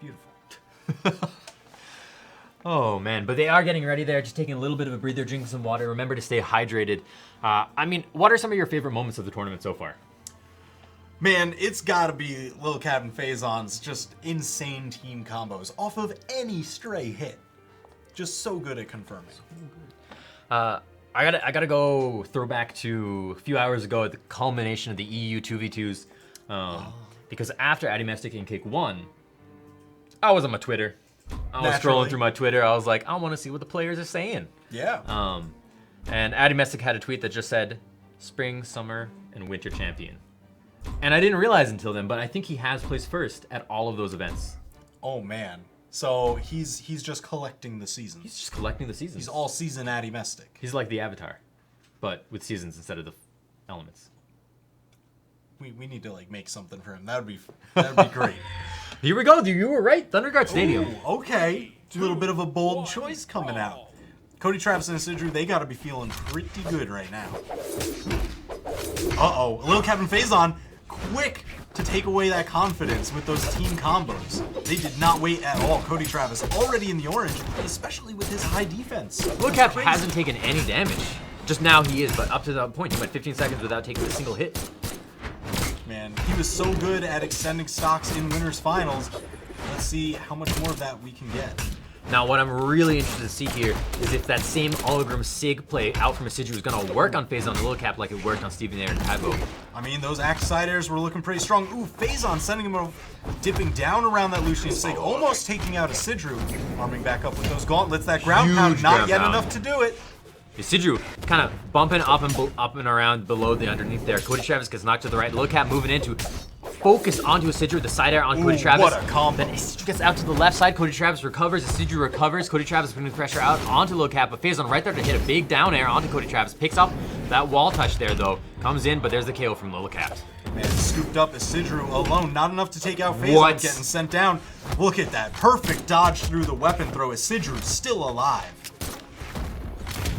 Beautiful. Oh man, but they are getting ready there, just taking a little bit of a breather, drinking some water. Remember to stay hydrated. I mean, what are some of your favorite moments of the tournament so far? Man, it's gotta be Lil Cap and Phazon's just insane team combos off of any stray hit. Just so good at confirming. I gotta go throwback to a few hours ago at the culmination of the EU 2v2s. Because after Addy Mestic and Kick won, I was on my Twitter. I was Naturally. scrolling through my Twitter. I was like, I want to see what the players are saying. Yeah. And Addy Mestic had a tweet that just said, Spring, Summer, and Winter Champion. And I didn't realize until then, but I think he has placed first at all of those events. Oh man. So he's just collecting the seasons. He's just collecting the seasons. He's all season Addy Mestic. He's like the Avatar, but with seasons instead of the elements. We need to like make something for him. That would be great. Here we go. You were right. Thunderguard Stadium. Ooh, okay. A little bit of a bold choice coming out. Cody Travis and Isidru, they gotta be feeling pretty good right now. Uh-oh. Lil Cap and Phazon, quick to take away that confidence with those team combos. They did not wait at all. Cody Travis already in the orange, especially with his high defense. Lil Cap hasn't taken any damage. Just now he is, but up to that point, he went 15 seconds without taking a single hit. Man, he was so good at extending stocks in winners finals. Let's see how much more of that we can get. Now, what I'm really interested to see here is if that same Hologram Sig play out from Isidru is going to work on Phazon and Lil Cap like it worked on Stevenator and Tabo. I mean, those axe side airs were looking pretty strong. Ooh, Phazon sending him over, dipping down around that Lucian Sig, almost taking out Isidru. Arming back up with those gauntlets. That ground Huge pound, not ground yet pound. enough to do it. Isidru kind of bumping up and around below the underneath there. Cody Travis gets knocked to the right. Lil Cap moving into focus onto Isidru, the side air on Cody Ooh, Travis. what a combo. Then Isidru gets out to the left side. Cody Travis recovers. Isidru recovers. Cody Travis putting the pressure out onto Lil Cap. But Phazon right there to hit a big down air onto Cody Travis. Picks up that wall touch there though. Comes in, but there's the KO from Lil Cap. Man, scooped up Isidru alone. Not enough to take out Phazon, What? getting sent down. Look at that. Perfect dodge through the weapon throw. Isidru still alive.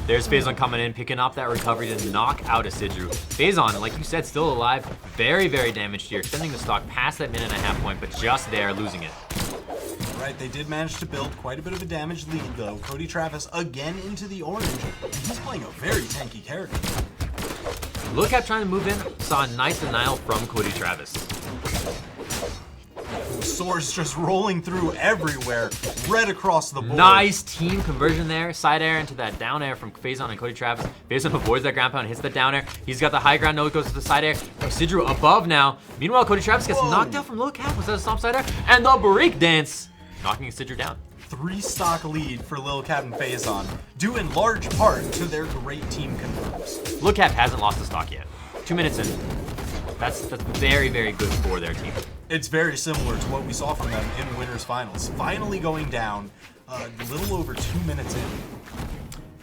There's Phazon coming in, picking up that recovery to knock out Isidru. Phazon, like you said, still alive. Very, very damaged here. Extending the stock past that minute and a half point, but just there, losing it. Right, they did manage to build quite a bit of a damage lead, though. Cody Travis again into the orange, and he's playing a very tanky character. Lil Cap trying to move in, saw a nice denial from Cody Travis. swords just rolling through everywhere, right across the board. Nice team conversion there. Side air into that down air from Phazon and Cody Travis. Phazon avoids that ground pound, hits the down air. He's got the high ground, no, it goes to the side air. Sidru above now. Meanwhile, Cody Travis gets knocked out from low cap instead of stomp side air. And the break dance, knocking Sidru down. 3-stock lead for Lil Cap and Phazon, due in large part to their great team confirms. Low cap hasn't lost the stock yet. 2 minutes in. That's very, very good for their team. It's very similar to what we saw from them in Winners Finals. Finally going down a little over 2 minutes in.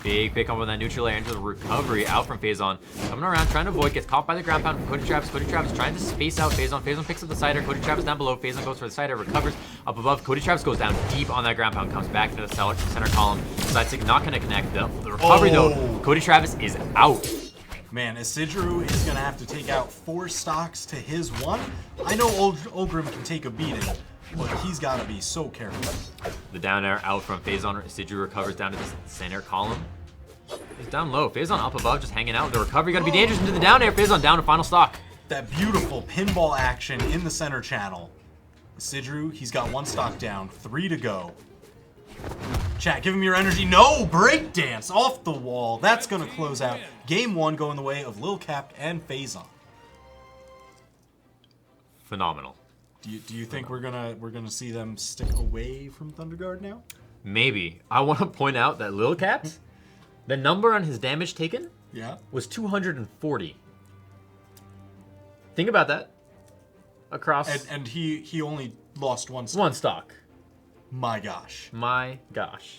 Big pick up on that neutral air into the recovery out from Phazon. Coming around, trying to avoid, gets caught by the ground pound from Cody Travis. Cody Travis trying to space out Phazon. Phazon picks up the side air. Cody Travis down below. Phazon goes for the side air, recovers up above. Cody Travis goes down deep on that ground pound, comes back into the center column. Side stick not going to connect. The recovery though, Cody Travis is out. Man, Isidru is going to have to take out 4 stocks to his 1. I know Ogrim can take a beating, but he's got to be so careful. The down air out from Phazon. Sidru recovers down to the center column. He's down low. Phazon up above, just hanging out. The recovery got to be dangerous into the down air. Phazon down to final stock. That beautiful pinball action in the center channel. Sidru, he's got 1 stock down, 3 to go. Chat, give him your energy. No, breakdance off the wall. That's going to close out game 1, going the way of Lil Cap and Phazon. Phenomenal. Do you think we're gonna see them stick away from Thunderguard now? Maybe. I want to point out that Lil Cap, the number on his damage taken was 240. Think about that. Across. And he only lost 1 stock. 1 stock. My gosh. My gosh.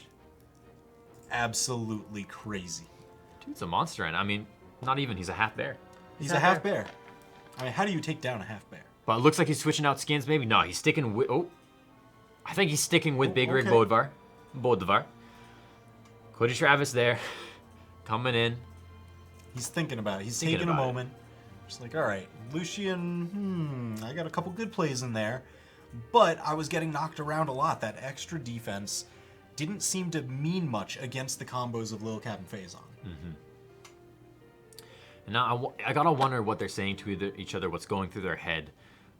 Absolutely crazy. Dude's a monster, and I mean, not even. He's a half bear. He's a half bear. I mean, how do you take down a half bear? But it looks like he's switching out skins, maybe. No, he's sticking with... Oh. I think he's sticking with Big Rig okay. Bodvar. Cody Travis there. Coming in. He's thinking about it. He's taking a moment. Just like, all right, Lucian, I got a couple good plays in there. But I was getting knocked around a lot. That extra defense didn't seem to mean much against the combos of Lil Cap and Phazon. Mm-hmm. And now I gotta wonder what they're saying to each other, what's going through their head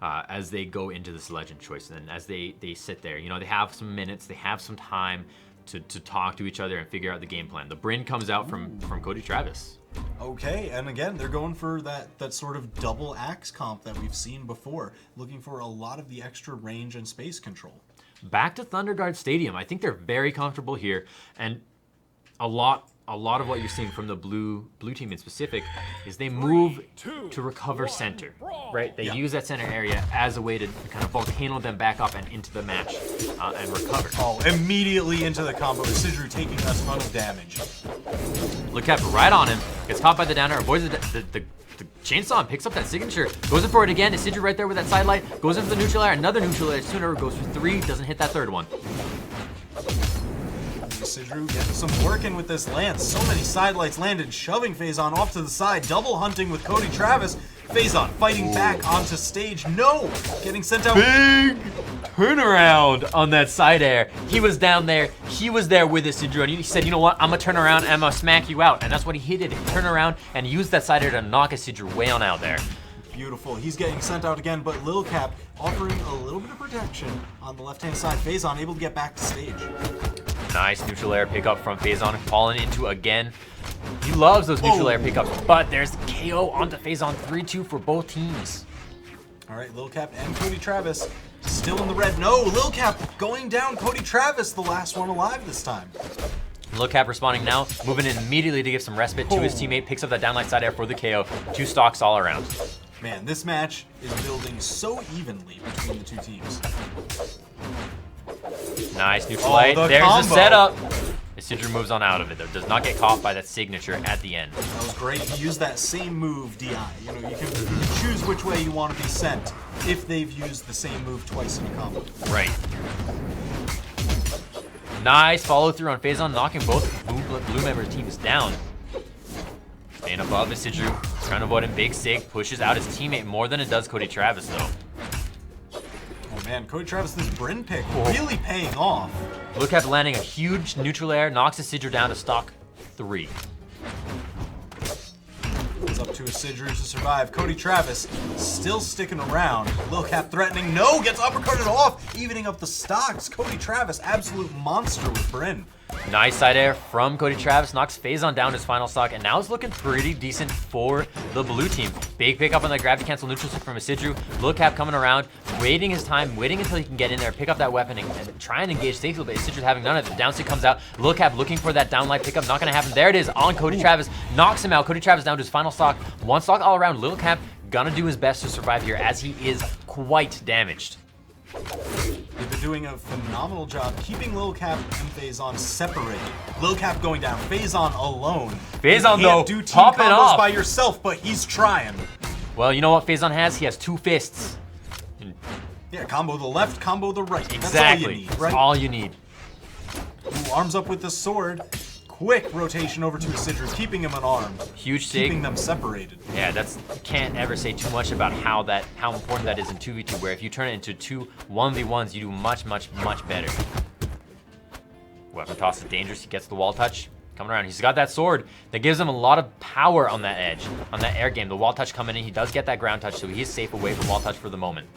as they go into this legend choice, and as they sit there. You know, they have some minutes, they have some time to talk to each other and figure out the game plan. The Bryn comes out from Cody Travis. Okay, and again, they're going for that sort of double axe comp that we've seen before, looking for a lot of the extra range and space control. Back to Thunderguard Stadium. I think they're very comfortable here, and a lot of what you're seeing from the blue team in specific is they move to recover center, right? They use that center area as a way to kind of volcano them back up and into the match and recover. Oh, immediately into the combo. Sidru taking a ton of damage. Look up right on him. Gets caught by the downer, avoids the chainsaw and picks up that signature. Goes in for it again. Sidru right there with that side light. Goes in for the neutral air. Another neutral air. Sooner goes for 3. Doesn't hit that third one. Sidru getting some work in with this lance. So many sidelights landed, shoving Phazon off to the side. Double hunting with Cody Travis. Phazon fighting back onto stage. No! Getting sent out. Big turnaround on that side air. He was down there. He was there with his Sidru. And he said, you know what? I'm going to turn around and I'm going to smack you out. And that's what he did. He turned around and used that side air to knock his Sidru way on out there. Beautiful. He's getting sent out again, but Lil Cap offering a little bit of protection on the left-hand side. Phazon able to get back to stage. Nice neutral air pickup from Phazon, falling into again. He loves those neutral air pickups, but there's the KO onto Phazon. 3-2 for both teams. All right, Lil Cap and Cody Travis still in the red. No, Lil Cap going down. Cody Travis, the last one alive this time. Lil Cap responding now, moving in immediately to give some respite to his teammate. Picks up that downlight side air for the KO. 2 stocks all around. Man, this match is building so evenly between the two teams. Nice neutral light. There's the setup. Sidru moves on out of it, though. Does not get caught by that signature at the end. That was great. He used that same move, DI. You know, you can choose which way you want to be sent if they've used the same move twice in a combo. Right. Nice follow through on Phazon, knocking both blue member teams down. Staying above is Sidru, trying to avoid him. Big Sig pushes out his teammate more than it does Cody Travis, though. Oh man, Cody Travis, this Bryn pick really paying off. Look at landing a huge neutral air, knocks his Sidru down to stock 3. It's up to Isidru to survive. Cody Travis still sticking around. Lil Cap threatening. No, gets uppercutted off, evening up the stocks. Cody Travis, absolute monster with Bryn. Nice side air from Cody Travis, knocks Phazon down his final stock, and now it's looking pretty decent for the blue team. Big pick up on that gravity cancel neutral stick from Isidru. Lil Cap coming around, waiting his time, waiting until he can get in there, pick up that weapon, and try and engage safely, but Isidru having none of it. The down stick comes out. Lil Cap looking for that downlight pickup, not gonna happen. There it is on Cody Travis, knocks him out. Cody Travis down to his final stock. One stock all around. Lil Cap gonna do his best to survive here as he is quite damaged. They've been doing a phenomenal job keeping Lil Cap and Phazon separated. Lil Cap going down, Phazon alone. Phazon, you though, can't do team popping combos off. by yourself, but he's trying. Well, you know what Phazon has? He has 2 fists. Yeah, combo the left, combo the right. Exactly. That's all you need, right? That's all you need. Ooh, arms up with the sword. Quick rotation over to Isidru, keeping him unarmed. Huge sig. Keeping them separated. Yeah, you can't ever say too much about how important that is in 2v2, where if you turn it into 2 1v1s, you do much, much, much better. Weapon toss is dangerous. He gets the wall touch. Coming around. He's got that sword that gives him a lot of power on that edge, on that air game. The wall touch coming in. He does get that ground touch, so he's safe away from wall touch for the moment.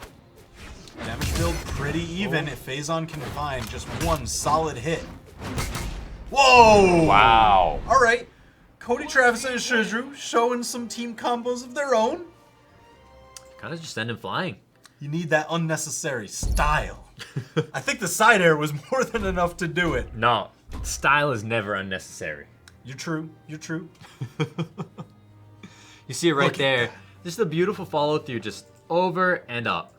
Damage build pretty even if Phazon can find just one solid hit. Whoa! Wow. All right. Cody Travis and Isidru showing some team combos of their own. Kind of just send him flying. You need that unnecessary style. I think the side air was more than enough to do it. No, style is never unnecessary. You're true. You're true. You see it right Look at there. that. Just a beautiful follow through, just over and up.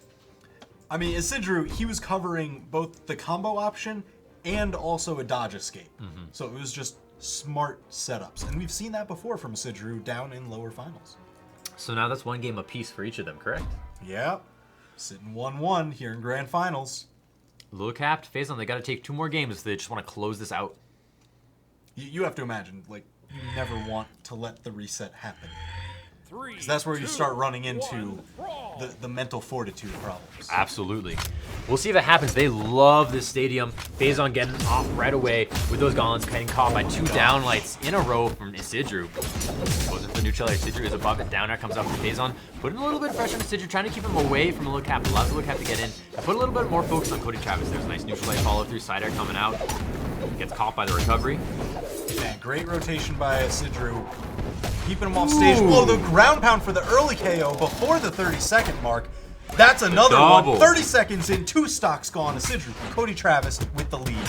I mean, Isidru, he was covering both the combo option and also a dodge escape. So it was just smart setups. And we've seen that before from Isidru down in lower finals. So now that's 1 game apiece for each of them, correct? Yep. Sitting 1-1 here in grand finals. Lil Cap, Phazon, they got to take 2 more games if they just want to close this out. You have to imagine, like, you never want to let the reset happen. 3, Because that's where you 2, start running into 1, brawl. the mental fortitude problems. Absolutely. We'll see if that happens. They love this stadium. Phazon getting off right away with those gauntlets, getting caught by 2 downlights in a row from Isidru. Goes into the neutral air. Isidru is above it. Down air comes up from Phazon. Putting a little bit of pressure on Isidru, trying to keep him away from Lil Cap. Allows Lil Cap to get in. And put a little bit more focus on Cody Travis. There's a nice neutral air follow through. Side air coming out. Gets caught by the recovery. Man, great rotation by Isidru. Keeping him off stage. Whoa, the ground pound for the early KO before the 30-second mark. That's another double. one. 30 seconds in, 2 stocks gone. Isidru, Cody Travis with the lead.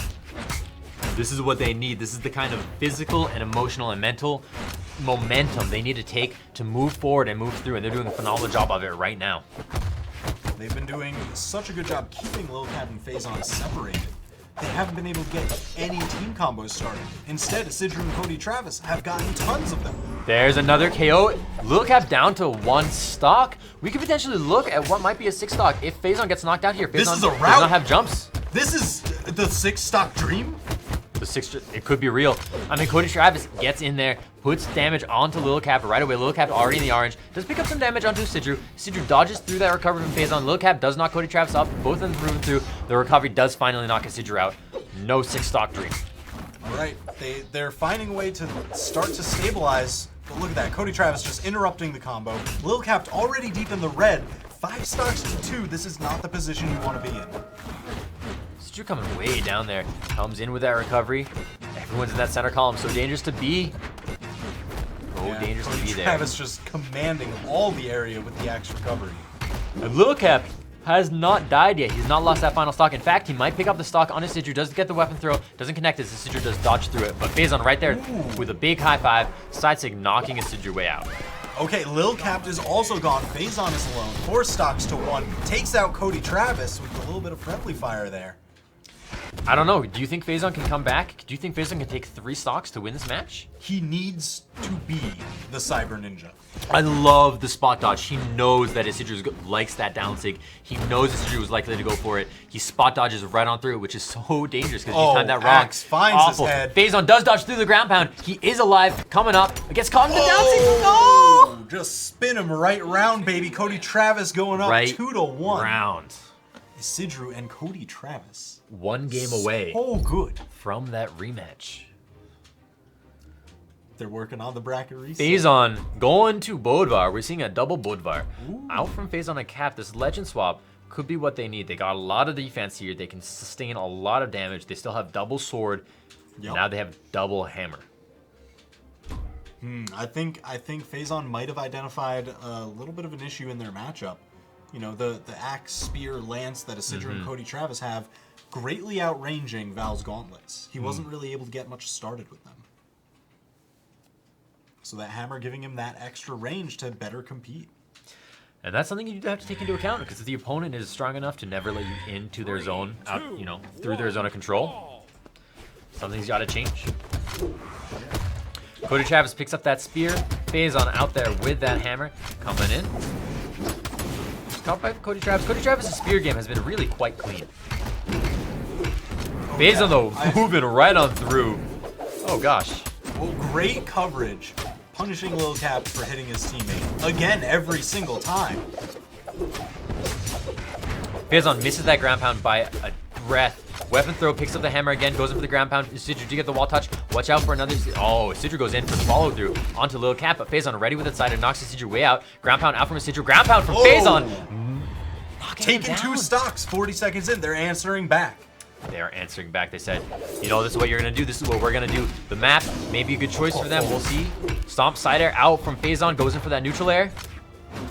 This is what they need. This is the kind of physical and emotional and mental momentum they need to take to move forward and move through, and they're doing a phenomenal job of it right now. They've been doing such a good job keeping Lil Cap and Phazon separated. They haven't been able to get any team combos started. Instead, Isidru and Cody Travis have gotten tons of them. There's another KO. Lil Cap down to 1 stock. We could potentially look at what might be a 6 stock if Phazon gets knocked out here. Phazon This is a does route. not have jumps. This is the 6 stock dream. The 6, it could be real. I mean, Cody Travis gets in there, puts damage onto Lil Cap right away. Lil Cap already in the orange. Does pick up some damage onto Isidru. Isidru dodges through that recovery from Phazon. Lil Cap does knock Cody Travis off. Both of them moving through. The recovery does finally knock Isidru out. No 6 stock dream. All right, they're finding a way to start to stabilize. But look at that, Cody Travis just interrupting the combo. Lil Cap already deep in the red. 5 stocks to 2. This is not the position you want to be in. Isidru coming way down there. Comes in with that recovery. Everyone's in that center column. So dangerous to be. So Yeah, dangerous to Cody be there. Travis just commanding all the area with the axe recovery. And Lil Cap has not died yet. He's not lost that final stock. In fact, he might pick up the stock on Isidru. Does get the weapon throw. Doesn't connect as Isidru does dodge through it. But Phazon right there with a big high 5. Side sig knocking Isidru way out. Okay, Lil Cap is also gone. Phazon is alone. 4 stocks to 1. Takes out Cody Travis with a little bit of friendly fire there. I don't know. Do you think Phazon can come back? Do you think Phazon can take 3 stocks to win this match? He needs to be the Cyber Ninja. I love the spot dodge. He knows that Isidru likes that down sig. He knows Isidru was likely to go for it. He spot dodges right on through it, which is so dangerous because he timed that wrong. Axe finds Awful. his head. Phazon does dodge through the ground pound. He is alive. Coming up. Gets caught in the down sig. No! Oh, just spin him right round, baby. Cody Travis going up Right 2-1. round. Isidru and Cody Travis. 1 game away Oh, good. from that rematch. They're working on the bracket reset. Phazon going to Bodvar. We're seeing a double Bodvar. Out from Phazon and Cap. This legend swap could be what they need. They got a lot of defense here. They can sustain a lot of damage. They still have double sword. Yep. Now they have double hammer. I think Phazon might have identified a little bit of an issue in their matchup. You know, the axe, spear, lance that Isidro and Cody Travis have, greatly outranging Val's gauntlets. He wasn't really able to get much started with them. So that hammer giving him that extra range to better compete. And that's something you have to take into account, because if the opponent is strong enough to never let you into their zone, out, you know, through their zone of control, something's got to change. Cody Travis picks up that spear. Phazon out there with that hammer, coming in. Caught by Cody Travis. Cody Travis' spear game has been really quite clean. Phazon, though, moving right on through. Oh, gosh. Well, great coverage. Punishing Lil Cap for hitting his teammate. Again, every single time. Phazon misses that ground pound by a breath. Weapon throw, picks up the hammer again, goes in for the ground pound. Isidro, do you get the wall touch? Watch out for another. Oh, Isidro goes in for the follow through onto Lil Cap, but Phazon ready with its side and knocks Isidro way out. Ground pound out from Isidro. Ground pound from Phazon. Taking 2 stocks 40 seconds in. They're answering back. They are answering back. They said, you know, this is what you're going to do. This is what we're going to do. The map may be a good choice for them. We'll see. Stomp side air out from Phazon. Goes in for that neutral air.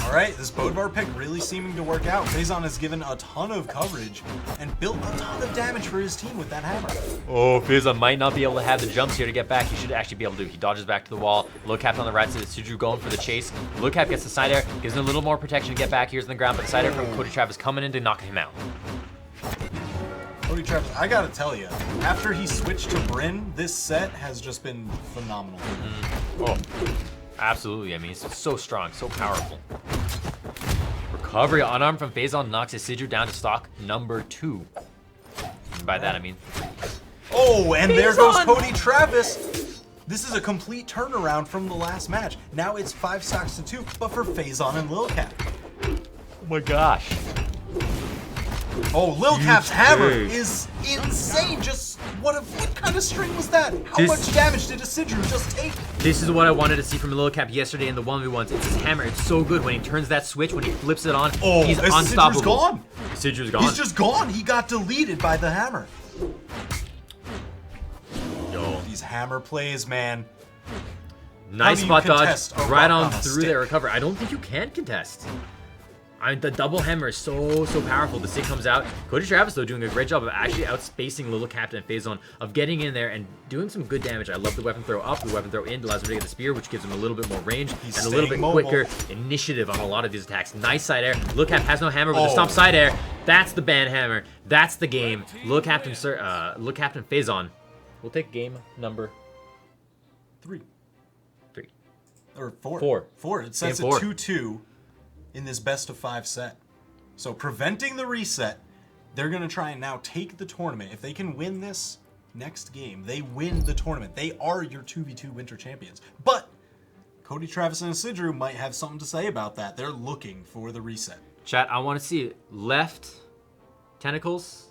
All right, this Bodvar pick really seeming to work out. Phazon has given a ton of coverage and built a ton of damage for his team with that hammer. Oh, Phazon might not be able to have the jumps here to get back. He should actually be able to. He dodges back to the wall. Low Cap on the right side. Suju going for the chase. Low Cap gets the side air. Gives him a little more protection to get back. Here's on the ground, but the side air from Cody Travis coming in to knock him out. Cody Travis, I gotta tell you, after he switched to Bryn, this set has just been phenomenal. Oh, absolutely. I mean, he's so strong, so powerful. Recovery unarmed from Phazon knocks Isidro down to stock number 2. And by that, I mean... Oh, and there goes Cody Travis. This is a complete turnaround from the last match. Now it's 5 stocks to 2, but for Phazon and Lil Cap. Oh my gosh. Oh, Lil Cap's hammer trade. is insane. Just what kind of string was that? How This- much damage did Isidro just take? This is what I wanted to see from Lil Cap yesterday in the 1v1s. It's his hammer. It's so good when he turns that switch, when he flips it on. Oh, he's Isidro's unstoppable. gone. Isidro's gone. He's just gone. He got deleted by the hammer. Yo. These hammer plays, man. Nice do you spot dodge. contest a Right rock on on a through stick? there, recover. I don't think you can contest. I mean, the double hammer is so powerful. The stick comes out. Cody Travis, though, doing a great job of actually outspacing Little Captain and Phazon, of getting in there and doing some good damage. I love the weapon throw up, the weapon throw in, allows him to get the spear, which gives him a little bit more range He's and a little bit staying mobile. quicker initiative on a lot of these attacks. Nice side air. Little Cap has no hammer, but the stomp side air. That's the ban hammer. That's the game. Little Captain Phazon will take game number 3 3. or 4. Four. 4. It sets Game it 4. 2-2 in this best of 5 set. So preventing the reset, they're going to try and now take the tournament. If they can win this next game, they win the tournament. They are your 2v2 winter champions. But Cody Travis and Isidro might have something to say about that. They're looking for the reset. Chat, I want to see left tentacles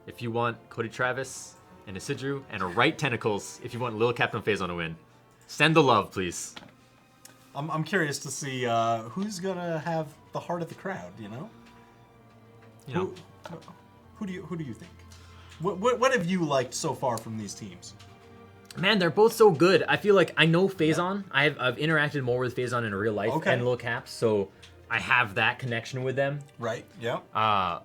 if you want Cody Travis and Isidro, and a right tentacles if you want Lil Captain Phazon to win. Send the love, please. I'm curious to see who's going to have the heart of the crowd, you know? You know, Who do you think? What have you liked so far from these teams? man, they're both so good. I feel like I know Phazon. I've interacted more with Phazon in real life Okay. and Lil Cap, so I have that connection with them. Right, yeah.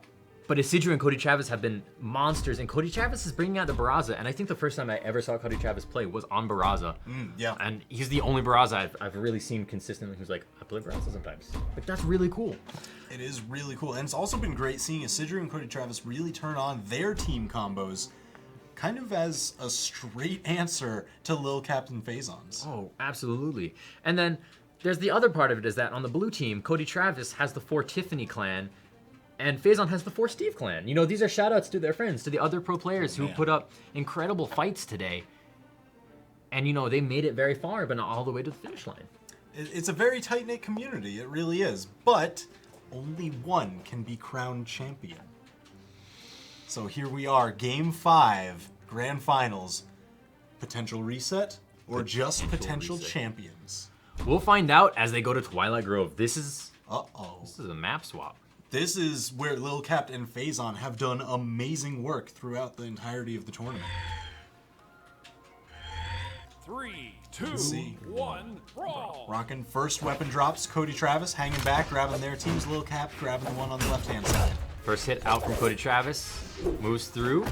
But Isidro and Cody Travis have been monsters, and Cody Travis is bringing out the Barraza, and I think the first time I ever saw Cody Travis play was on Barraza. Yeah. And he's the only Barraza I've really seen consistently who's like, I play Barraza sometimes. Like, that's really cool. It is really cool. And it's also been great seeing Isidro and Cody Travis really turn on their team combos kind of as a straight answer to Lil Captain Phazon's. Oh, absolutely. And then there's the other part of it is that on the blue team, Cody Travis has the 4 Tiffany clan, and Phazon has the 4 Steve clan. You know, these are shout-outs to their friends, to the other pro players who put up incredible fights today. And, you know, they made it very far, but not all the way to the finish line. It's a very tight-knit community. It really is. But only one can be crowned champion. So here we are, Game 5, Grand Finals. Potential reset or just potential champions? We'll find out as they go to Twilight Grove. This is Uh-oh. a map swap. This is where Lil Cap and Phazon have done amazing work throughout the entirety of the tournament. 3, 2, see. 1, brawl. Rockin' first weapon drops. Cody Travis hanging back, grabbing their team's Lil Cap, grabbing the one on the left-hand side. First hit out from Cody Travis. Moves through.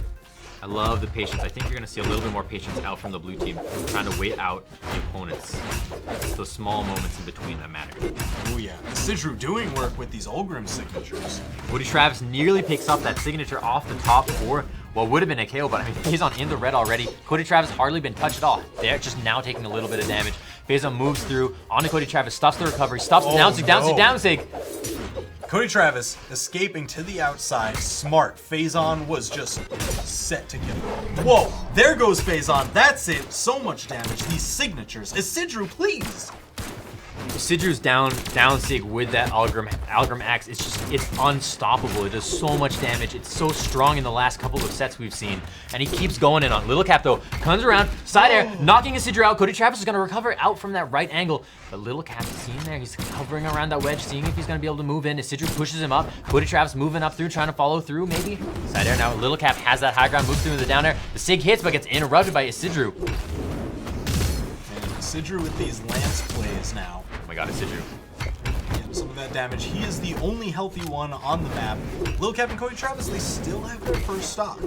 I love the patience. I think you're going to see a little bit more patience out from the blue team, trying to wait out the opponents. It's those small moments in between that matter. Oh yeah, Sidru doing work with these Ulgrim signatures. Cody Travis nearly picks up that signature off the top for what would have been a KO, but I mean, Phazon in the red already. Cody Travis hardly been touched at all. They're just now taking a little bit of damage. Phazon moves through onto Cody Travis, stops the recovery, stops the down sig, down sig, down sig. Cody Travis escaping to the outside. Smart. Phazon was just set to kill. Whoa, there goes Phazon. That's it. So much damage. These signatures. Sidru, please. Sidru's down sig with that Algrim axe. It's unstoppable. It does so much damage. It's so strong in the last couple of sets we've seen. And he keeps going in on. Little Cap though comes around, side air, knocking his Sidru out. Cody Travis is gonna recover out from that right angle. But Little Cap is seen there. He's hovering around that wedge, seeing if he's gonna be able to move in. As Sidru pushes him up, Cody Travis moving up through, trying to follow through maybe. Side air now. Little Cap has that high ground, moves through the down air. The sig hits, but gets interrupted by Sidru. And Sidru with these lance plays now. Oh my god, Sidru. Getting some of that damage. He is the only healthy one on the map. Lil Cap and Cody Travis, they still have their first stock.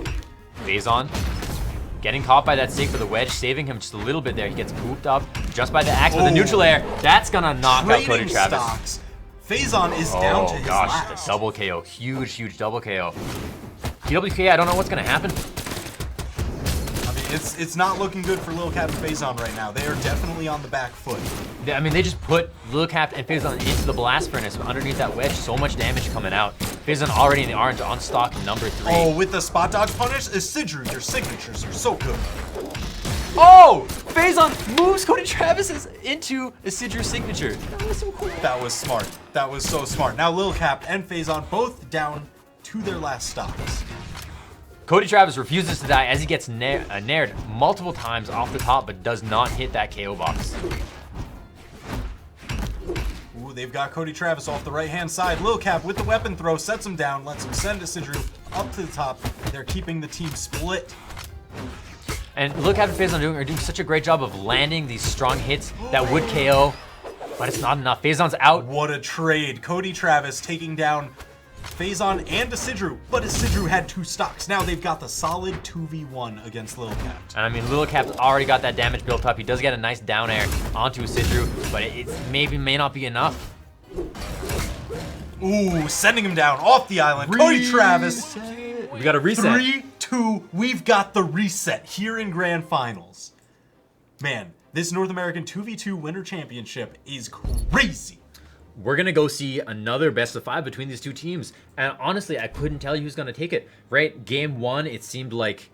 Phazon getting caught by that sig for the wedge, saving him just a little bit there. He gets pooped up just by the axe with the neutral air. That's gonna knock out Cody Travis. Stocks. Phazon is down to his gosh, last. a double KO. Huge double KO. TWK, I don't know what's gonna happen. I mean, it's not looking good for Lil Cap and Phazon right now. They are definitely on the back foot. I mean, they just put Lil Cap and Phazon into the blast furnace underneath that wedge. So much damage coming out. Phazon already in the orange on stock, number 3. Oh, with the spot dodge punish, Sidru, your signatures are so good. Oh! Phazon moves Cody Travis into a Sidru signature. That was so cool. That was smart. That was so smart. Now Lil Cap and Phazon both down to their last stocks. Cody Travis refuses to die as he gets nared multiple times off the top, but does not hit that KO box. Ooh, they've got Cody Travis off the right-hand side. Lil Cap with the weapon throw, sets him down, lets him send to Sidru up to the top. They're keeping the team split. And Lil Cap and Phazon are doing such a great job of landing these strong hits that would KO, but it's not enough. Phazon's out. What a trade. Cody Travis taking down Phazon and Sidru, but Sidru had 2 stocks. Now they've got the solid 2v1 against Lil Cap. And I mean, Lil Cap's already got that damage built up. He does get a nice down air onto Sidru, but it may not be enough. Ooh, sending him down off the island. Cody Travis. We got a reset. 3-2. We've got the reset here in Grand Finals. Man, this North American 2v2 Winter Championship is crazy. We're going to go see another best of 5 between these two teams. And honestly, I couldn't tell you who's going to take it, right? Game 1, it seemed like,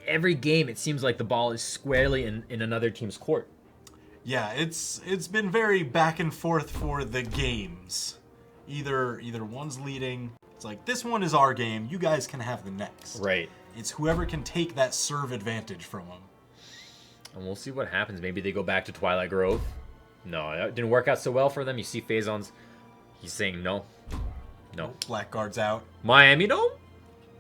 every game it seems like the ball is squarely in another team's court. Yeah, it's been very back and forth for the games. Either one's leading. It's like, this one is our game. You guys can have the next. Right. It's whoever can take that serve advantage from them. And we'll see what happens. Maybe they go back to Twilight Grove. No, it didn't work out so well for them. You see Phazon's, he's saying no. No. Blackguard's out. Miami, no?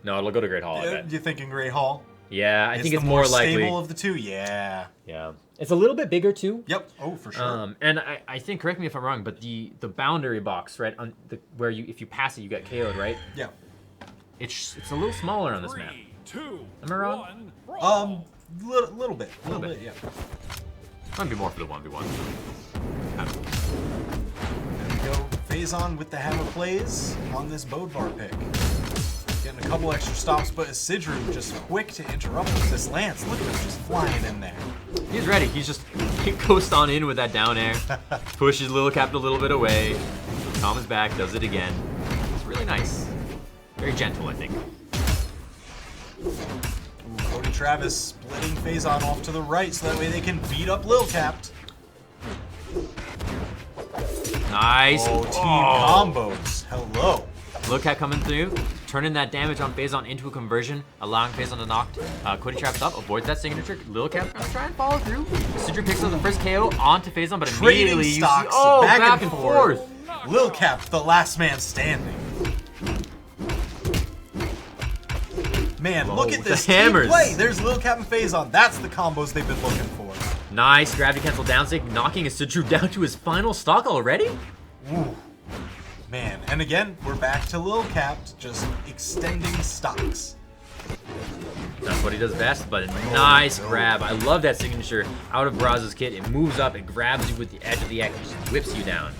No, it'll go to Great Hall, I bet. You thinking Great Hall? Yeah, I think it's the more likely. stable of the two? Yeah. Yeah. It's a little bit bigger, too. Yep. Oh, for sure. And I think, correct me if I'm wrong, but the boundary box, right, on where if you pass it, you get KO'd, right? Yeah. It's a little smaller on this 3, map. 2, Am I wrong? 1, brawl. Little bit, yeah. Might be more for the 1v1. There we go. Phazon with the hammer plays on this Bodvar pick. Getting a couple extra stops, but Sidru just quick to interrupt with this lance. Look at him just flying in there. He's ready. He goes on in with that down air, pushes Lil Cap a little bit away, comes back, does it again. It's really nice. Very gentle, I think. Ooh, Cody Travis splitting Phazon off to the right so that way they can beat up Lil Cap. Nice. Oh, team combos. Hello. Lil Cap coming through. turning that damage on Phazon into a conversion, allowing Phazon to knock Cody Travis up, avoids that signature. Lil Cap gonna try and follow through. Sidru picks up the first KO onto Phazon, but Trading immediately you see, stocks oh, back and forth. Knockout. Lil Cap, the last man standing. Man, Whoa, look at with this the team hammers. play. There's Lil Cap and Phazon. That's the combos they've been looking for. Nice gravity cancel down stick, knocking Sidru down to his final stock already. Ooh. Man, and again, we're back to Lil Cap, just extending stocks. That's what he does best, but a nice grab. I love that signature out of Brazza's kit. It moves up, it grabs you with the edge of the X, just whips you down.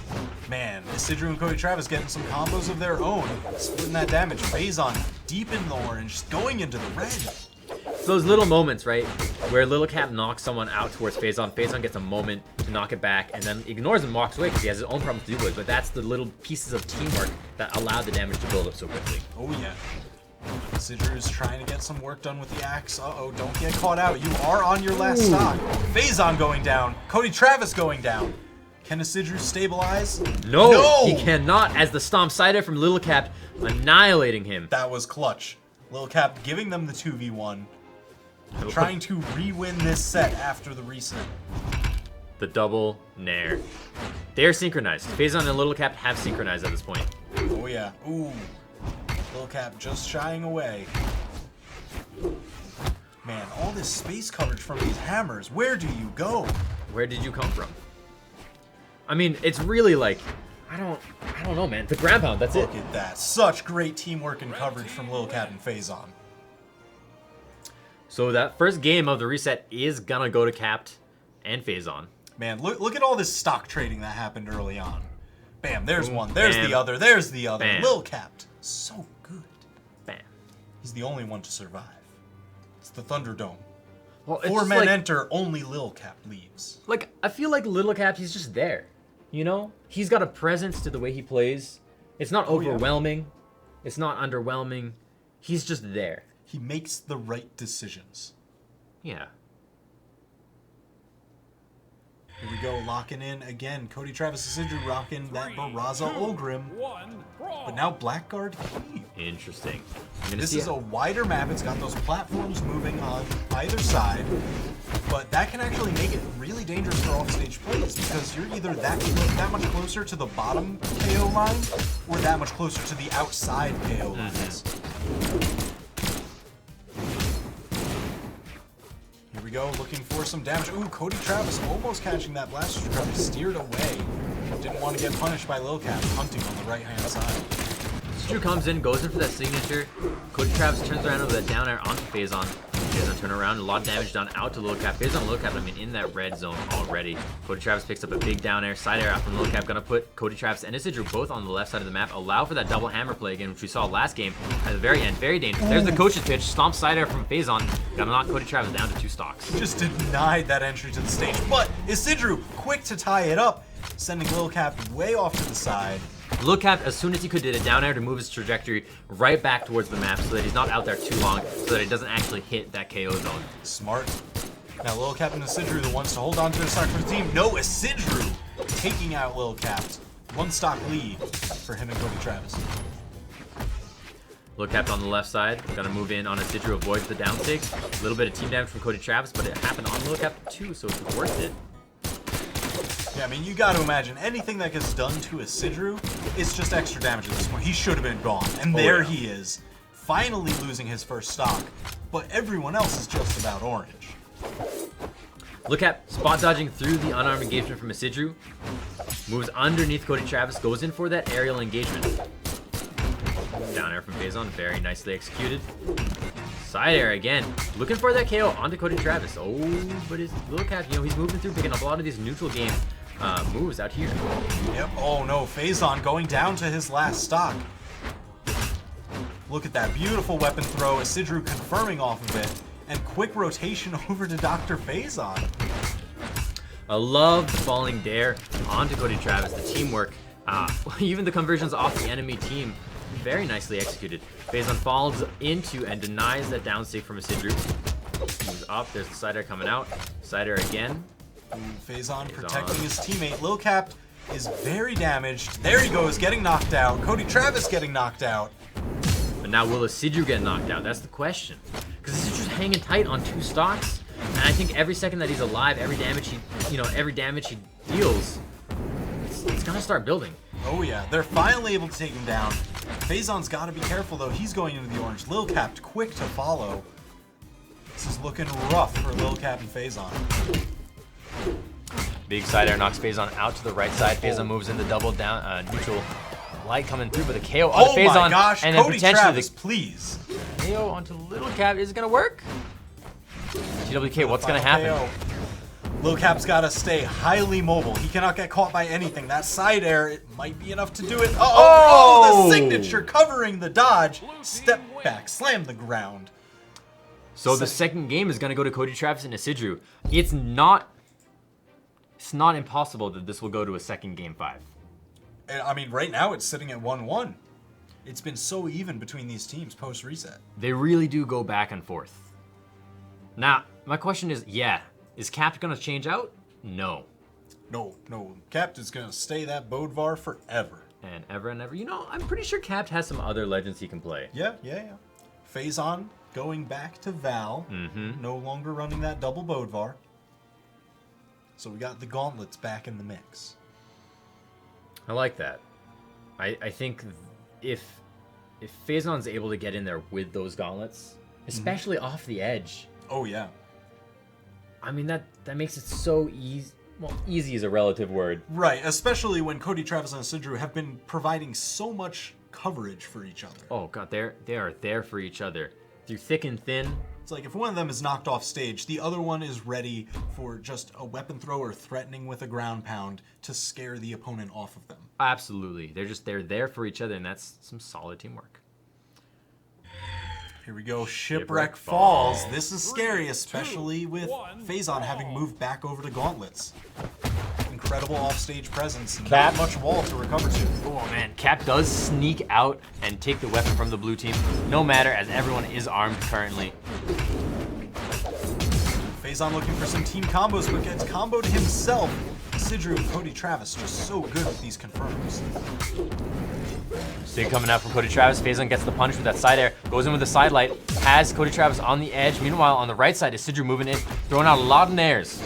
Man, Sidru and Cody Travis getting some combos of their own, splitting that damage. Phazon deep in the orange, going into the red. Those little moments, right, where Lil Cap knocks someone out towards Phazon. Phazon gets a moment to knock it back, and then ignores him and walks away because he has his own problems to deal with. But that's the little pieces of teamwork that allow the damage to build up so quickly. Oh yeah. Sidru's trying to get some work done with the axe. Uh-oh, don't get caught out. You are on your last stock. Phazon going down. Cody Travis going down. Can Sidru stabilize? No, he cannot, as the stomp side air from Lil Cap annihilating him. That was clutch. Lil Cap giving them the 2v1. Trying to re-win this set after the reset. The double nair. They're synchronized. Phazon and Lil Cap have synchronized at this point. Oh yeah. Ooh. Lil Cap just shying away. Man, all this space coverage from these hammers. Where do you go? Where did you come from? I mean, it's really like, I don't know, man. The ground pound, that's it. Look at that. Such great teamwork and coverage from Lil Cap and Phazon. So that first game of the reset is gonna go to Capt and Phazon. Man, look at all this stock trading that happened early on. Bam, there's one. There's bam, the other. There's the other. bam. Lil Cap, so good. Bam. He's the only one to survive. It's the Thunderdome. Well, it's 4 just men like, enter, only Lil Cap leaves. like, I feel like Lil Cap, he's just there. You know? He's got a presence to the way he plays. It's not Oh, yeah. overwhelming. It's not underwhelming. He's just there. He makes the right decisions. Yeah. Here we go, locking in again. Cody Travis and Sidru rocking that Baraza Ulgrim. One. Brawl. But now Blackguard Cave. Interesting. I'm gonna This see is a wider map. It's got those platforms moving on either side. But that can actually make it really dangerous for offstage plays because you're either that much closer to the bottom KO line or that much closer to the outside KO lines. Here we go, looking for some damage. Ooh, Cody Travis almost catching that blaster trap. Steered away. Didn't want to get punished by Lil Cap, hunting on the right-hand side. Sidru comes in, goes in for that signature. Cody Travis turns around with that down air onto Phazon. Phazon turn around, a lot of damage done out to Lil Cap. Phazon and Lil Cap, I mean, in that red zone already. Cody Travis picks up a big down air, side air out from Lil Cap. Gonna put Cody Travis and Sidru both on the left side of the map. Allow for that double hammer play again, which we saw last game at the very end. Very dangerous. There's the coach's pitch. Stomp side air from Phazon. Gonna knock Cody Travis down to 2 stocks. Just denied that entry to the stage. But Isidru quick to tie it up, sending Lil Cap way off to the side. Lil Cap, as soon as he could, did a down air to move his trajectory right back towards the map so that he's not out there too long, so that it doesn't actually hit that KO zone. Smart. Now Lil Cap and Isidru the ones to hold on to the stock for the team. No, Isidru taking out Lil Cap. 1 stock lead for him and Cody Travis. Lil Cap on the left side, gonna move in on Isidru, avoids the down stakes. A little bit of team damage from Cody Travis, but it happened on Lil Cap too, so it's worth it. Yeah, I mean, you got to imagine anything that gets done to Isidru is just extra damage at this point. He should have been gone, and there he is, finally losing his first stock. But everyone else is just about orange. Lil Cap spot dodging through the unarmed engagement from Isidru, moves underneath Cody Travis, goes in for that aerial engagement. Down air from Phazon, very nicely executed. Side air again, looking for that KO onto Cody Travis. Oh, but his Lil Cap, you know, he's moving through, picking up a lot of these neutral game moves out here. Yep. Oh no, Phazon going down to his last stock. Look at that beautiful weapon throw. Isidru confirming off of it, and quick rotation over to Dr. Phazon. I love the falling dare onto Cody Travis. The teamwork, even the conversions off the enemy team, very nicely executed. Phazon falls into and denies that down stick from Isidru. Moves up. There's the side air coming out. Side air again. Ooh, Phazon protecting his teammate. Lil Cap is very damaged. There he goes, getting knocked out. Cody Travis getting knocked out. But now will Isidru get knocked out? That's the question. Because Isidru's hanging tight on 2 stocks, and I think every second that he's alive, every damage he deals, it's gonna start building. Oh yeah, they're finally able to take him down. Phazon's got to be careful though. He's going into the orange. Lil Cap quick to follow. This is looking rough for Lil Cap and Phazon. Big side air knocks Phazon out to the right side. Phazon moves in the double down, neutral light coming through, but the KO onto Oh Phazon, my gosh, and then Cody potentially Travis, please. the KO onto Little Cap is gonna work. GWK, what's gonna happen? KO. Lil Cap's got to stay highly mobile. He cannot get caught by anything. That side air, it might be enough to do it. Oh, the signature covering the dodge. Step back, slam the ground. So the second game is gonna go to Cody Travis and Isidru. It's not impossible that this will go to a second game 5. I mean, right now it's sitting at 1-1. It's been so even between these teams post-reset. They really do go back and forth. Now, my question is, is Cap gonna change out? No. No. Capt is going to stay that Bodvar forever. And ever. You know, I'm pretty sure Cap has some other legends he can play. Yeah. Phazon going back to Val. No longer running that double Bodvar. So we got the gauntlets back in the mix. I like that. I think if Phazon's able to get in there with those gauntlets, especially off the edge. Oh, yeah. I mean, that makes it so easy. Well, easy is a relative word. Right, especially when Cody Travis and Isidru have been providing so much coverage for each other. Oh, God, they are there for each other. Through thick and thin. It's like if one of them is knocked off stage, the other one is ready for just a weapon throw or threatening with a ground pound to scare the opponent off of them. Absolutely. They're there for each other, and that's some solid teamwork. Here we go, Shipwreck Falls. This is scary, especially with Phazon having moved back over to gauntlets. Incredible offstage presence, not much wall to recover to. Oh man, Cap does sneak out and take the weapon from the blue team, no matter, as everyone is armed currently. Phazon looking for some team combos, but gets comboed himself. Isidru and Cody Travis just so good with these confirms. Sig coming out from Cody Travis. Phazon gets the punish with that side air, goes in with the side light, has Cody Travis on the edge. Meanwhile, on the right side, Isidru moving in, throwing out a lot of nairs.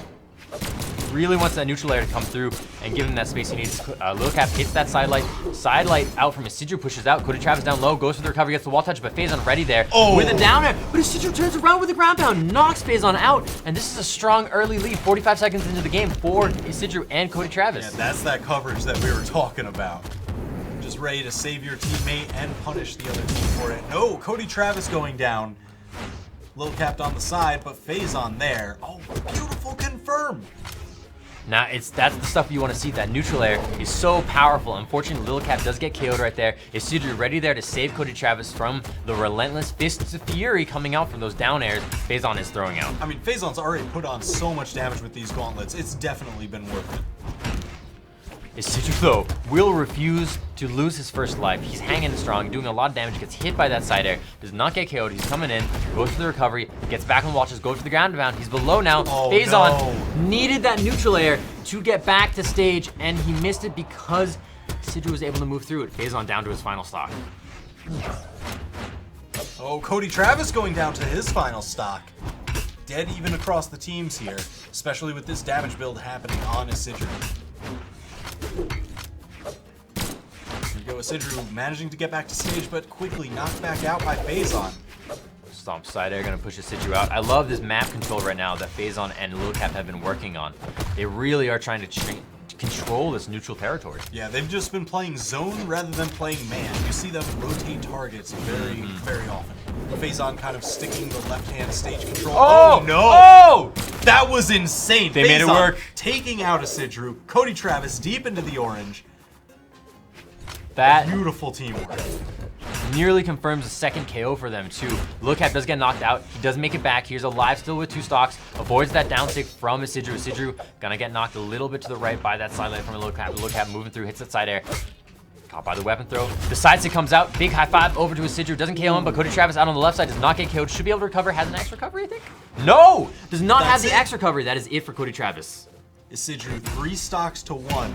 Really wants that neutral air to come through and give him that space he needs. Lil Cap hits that side light out from Isidru, pushes out. Cody Travis down low, goes for the recovery, gets the wall touch, but Phazon ready there with a down air. But Isidru turns around with a ground pound, knocks Phazon out, and this is a strong early lead, 45 seconds into the game for Isidru and Cody Travis. Yeah, that's that coverage that we were talking about. Just ready to save your teammate and punish the other team for it. No, Cody Travis going down. Lil Cap on the side, but Phazon there. Oh, beautiful confirm. Now, that's the stuff you want to see. That neutral air is so powerful. Unfortunately, Lil Cap does get KO'd right there. Isidru ready there to save Cody Travis from the relentless fists of fury coming out from those down airs Phazon is throwing out. I mean, Phazon's already put on so much damage with these gauntlets. It's definitely been worth it. Isidru, though, will refuse to lose his first life. He's hanging strong, doing a lot of damage, gets hit by that side air, does not get KO'd. He's coming in, goes for the recovery, gets back on watches, goes for the ground pound. He's below now. Oh, Phazon needed that neutral air to get back to stage, and he missed it because Isidru was able to move through it. Phazon down to his final stock. Oh, Cody Travis going down to his final stock. Dead even across the teams here, especially with this damage build happening on Isidru. Here we go, Isidru managing to get back to stage, but quickly knocked back out by Phazon. Stomp side air, gonna push Isidru out. I love this map control right now that Phazon and Lil Cap have been working on. They really are trying to control this neutral territory. Yeah, they've just been playing zone rather than playing man. You see them rotate targets very, very often. Phazon kind of sticking the left-hand stage control. Oh no! Oh! That was insane. They made it work. Taking out Isidru. Cody Travis deep into the orange. That Beautiful teamwork. nearly confirms a second KO for them too. Lil Cap does get knocked out. He does make it back. He's alive still with 2 stocks. Avoids that down stick from Isidru. Isidru gonna get knocked a little bit to the right by that side light from Lil Cap. Lil Cap moving through, hits that side air. Caught by the weapon throw. The side stick comes out. Big high five over to Isidru. Doesn't KO him, but Cody Travis out on the left side does not get KO'd. Should be able to recover. Has an X recovery, I think? No! Does not have the X recovery. That is it for Cody Travis. Isidru 3 stocks to 1.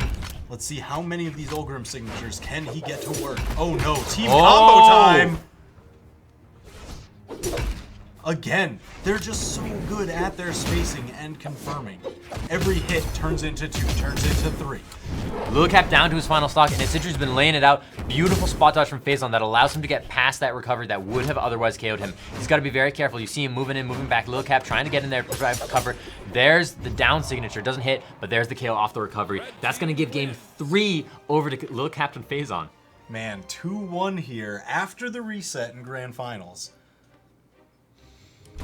Let's see how many of these Ulgrim signatures can he get to work. Oh no, team combo time! Again, they're just so good at their spacing and confirming. Every hit turns into 2, turns into 3. Lil Cap down to his final stock, and Isidru's been laying it out. Beautiful spot dodge from Phazon that allows him to get past that recovery that would have otherwise KO'd him. He's got to be very careful. You see him moving in, moving back. Lil Cap trying to get in there, provide cover. There's the down signature. Doesn't hit, but there's the KO off the recovery. That's going to give game 3 over to Lil Cap and Phazon. Man, 2-1 here after the reset in Grand Finals.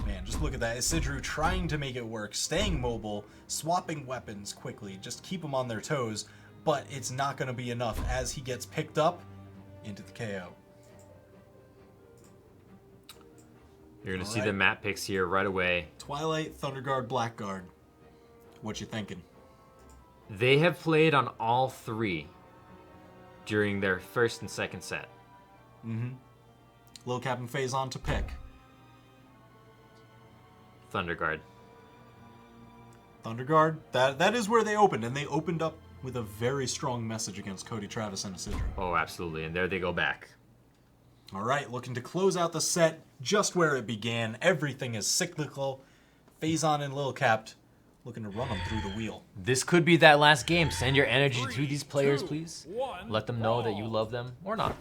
Man, just look at that. Isidru trying to make it work, staying mobile, swapping weapons quickly, just keep them on their toes, but it's not going to be enough as he gets picked up into the KO. You're going to see the map picks here right away. Twilight, Thunderguard, Blackguard. What you thinking? They have played on all 3 during their first and second set. Lil Cap and Phazon to pick. Thunderguard. Thunderguard, that is where they opened, and they opened up with a very strong message against Cody Travis and Isidru. Oh, absolutely, and there they go back. All right, looking to close out the set just where it began. Everything is cyclical. Phazon and Lil Cap looking to run them through the wheel. This could be that last game. Send your energy to 3, these players, 2, please. 1, Let them know that you brawl. love them, or not.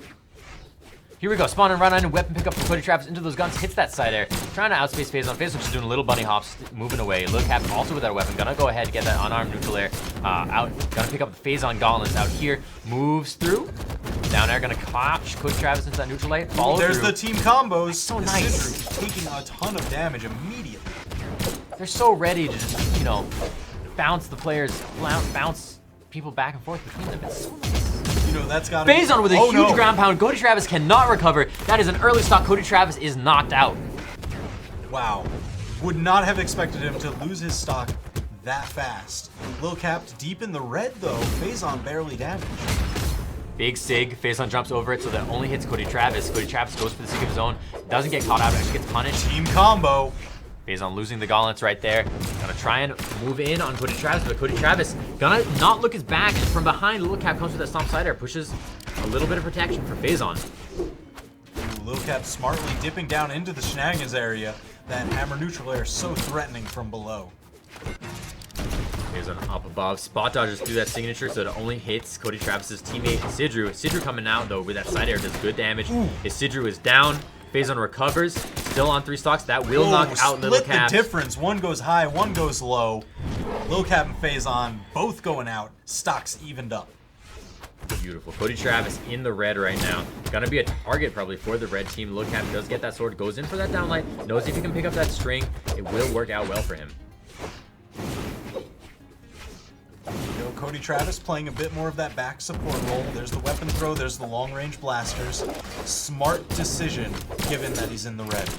Here we go. Spawn and run on and weapon pickup for Cody Travis into those guns. Hits that side air. Trying to outspace Phazon. Phazon just doing little bunny hops, moving away. Lil Cap also with that weapon. Gonna go ahead and get that unarmed neutral air out. Gonna pick up the Phazon gauntlets out here. Moves through. Down air. Gonna catch Cody Travis into that neutral light. Follow There's through. the team combos. so nice. Isidru taking a ton of damage immediately. They're so ready to just, you know, bounce the players, bounce people back and forth between them. It's so nice. You know, that's got to Phazon with a huge ground pound. Cody Travis cannot recover. That is an early stock. Cody Travis is knocked out. Wow. Would not have expected him to lose his stock that fast. Lil Cap deep in the red, though. Phazon barely damaged. Big Sig. Phazon jumps over it, so that only hits Cody Travis. Cody Travis goes for the Sig of his own. Doesn't get caught out, actually gets punished. Team combo. Phazon losing the gauntlets right there. Gonna try and move in on Cody Travis, but Cody Travis gonna not look his back. And from behind, Lil Cap comes with that stomp side air, pushes a little bit of protection for Phazon. Ooh, Lil Cap smartly dipping down into the shenanigans area. That hammer neutral air so threatening from below. Phazon up above. Spot dodges through that signature, so it only hits Cody Travis's teammate Isidru. Isidru coming out though with that side air does good damage. Isidru is down. Phazon recovers, still on 3 stocks. That will knock out Lil Cap. Split the difference. One goes high, one goes low. Lil Cap and Phazon both going out. Stocks evened up. Beautiful. Cody Travis in the red right now. Gonna be a target probably for the red team. Lil Cap does get that sword, goes in for that downlight, knows if he can pick up that string, it will work out well for him. You know, Cody Travis playing a bit more of that back support role. There's the weapon throw, there's the long range blasters. Smart decision given that he's in the red.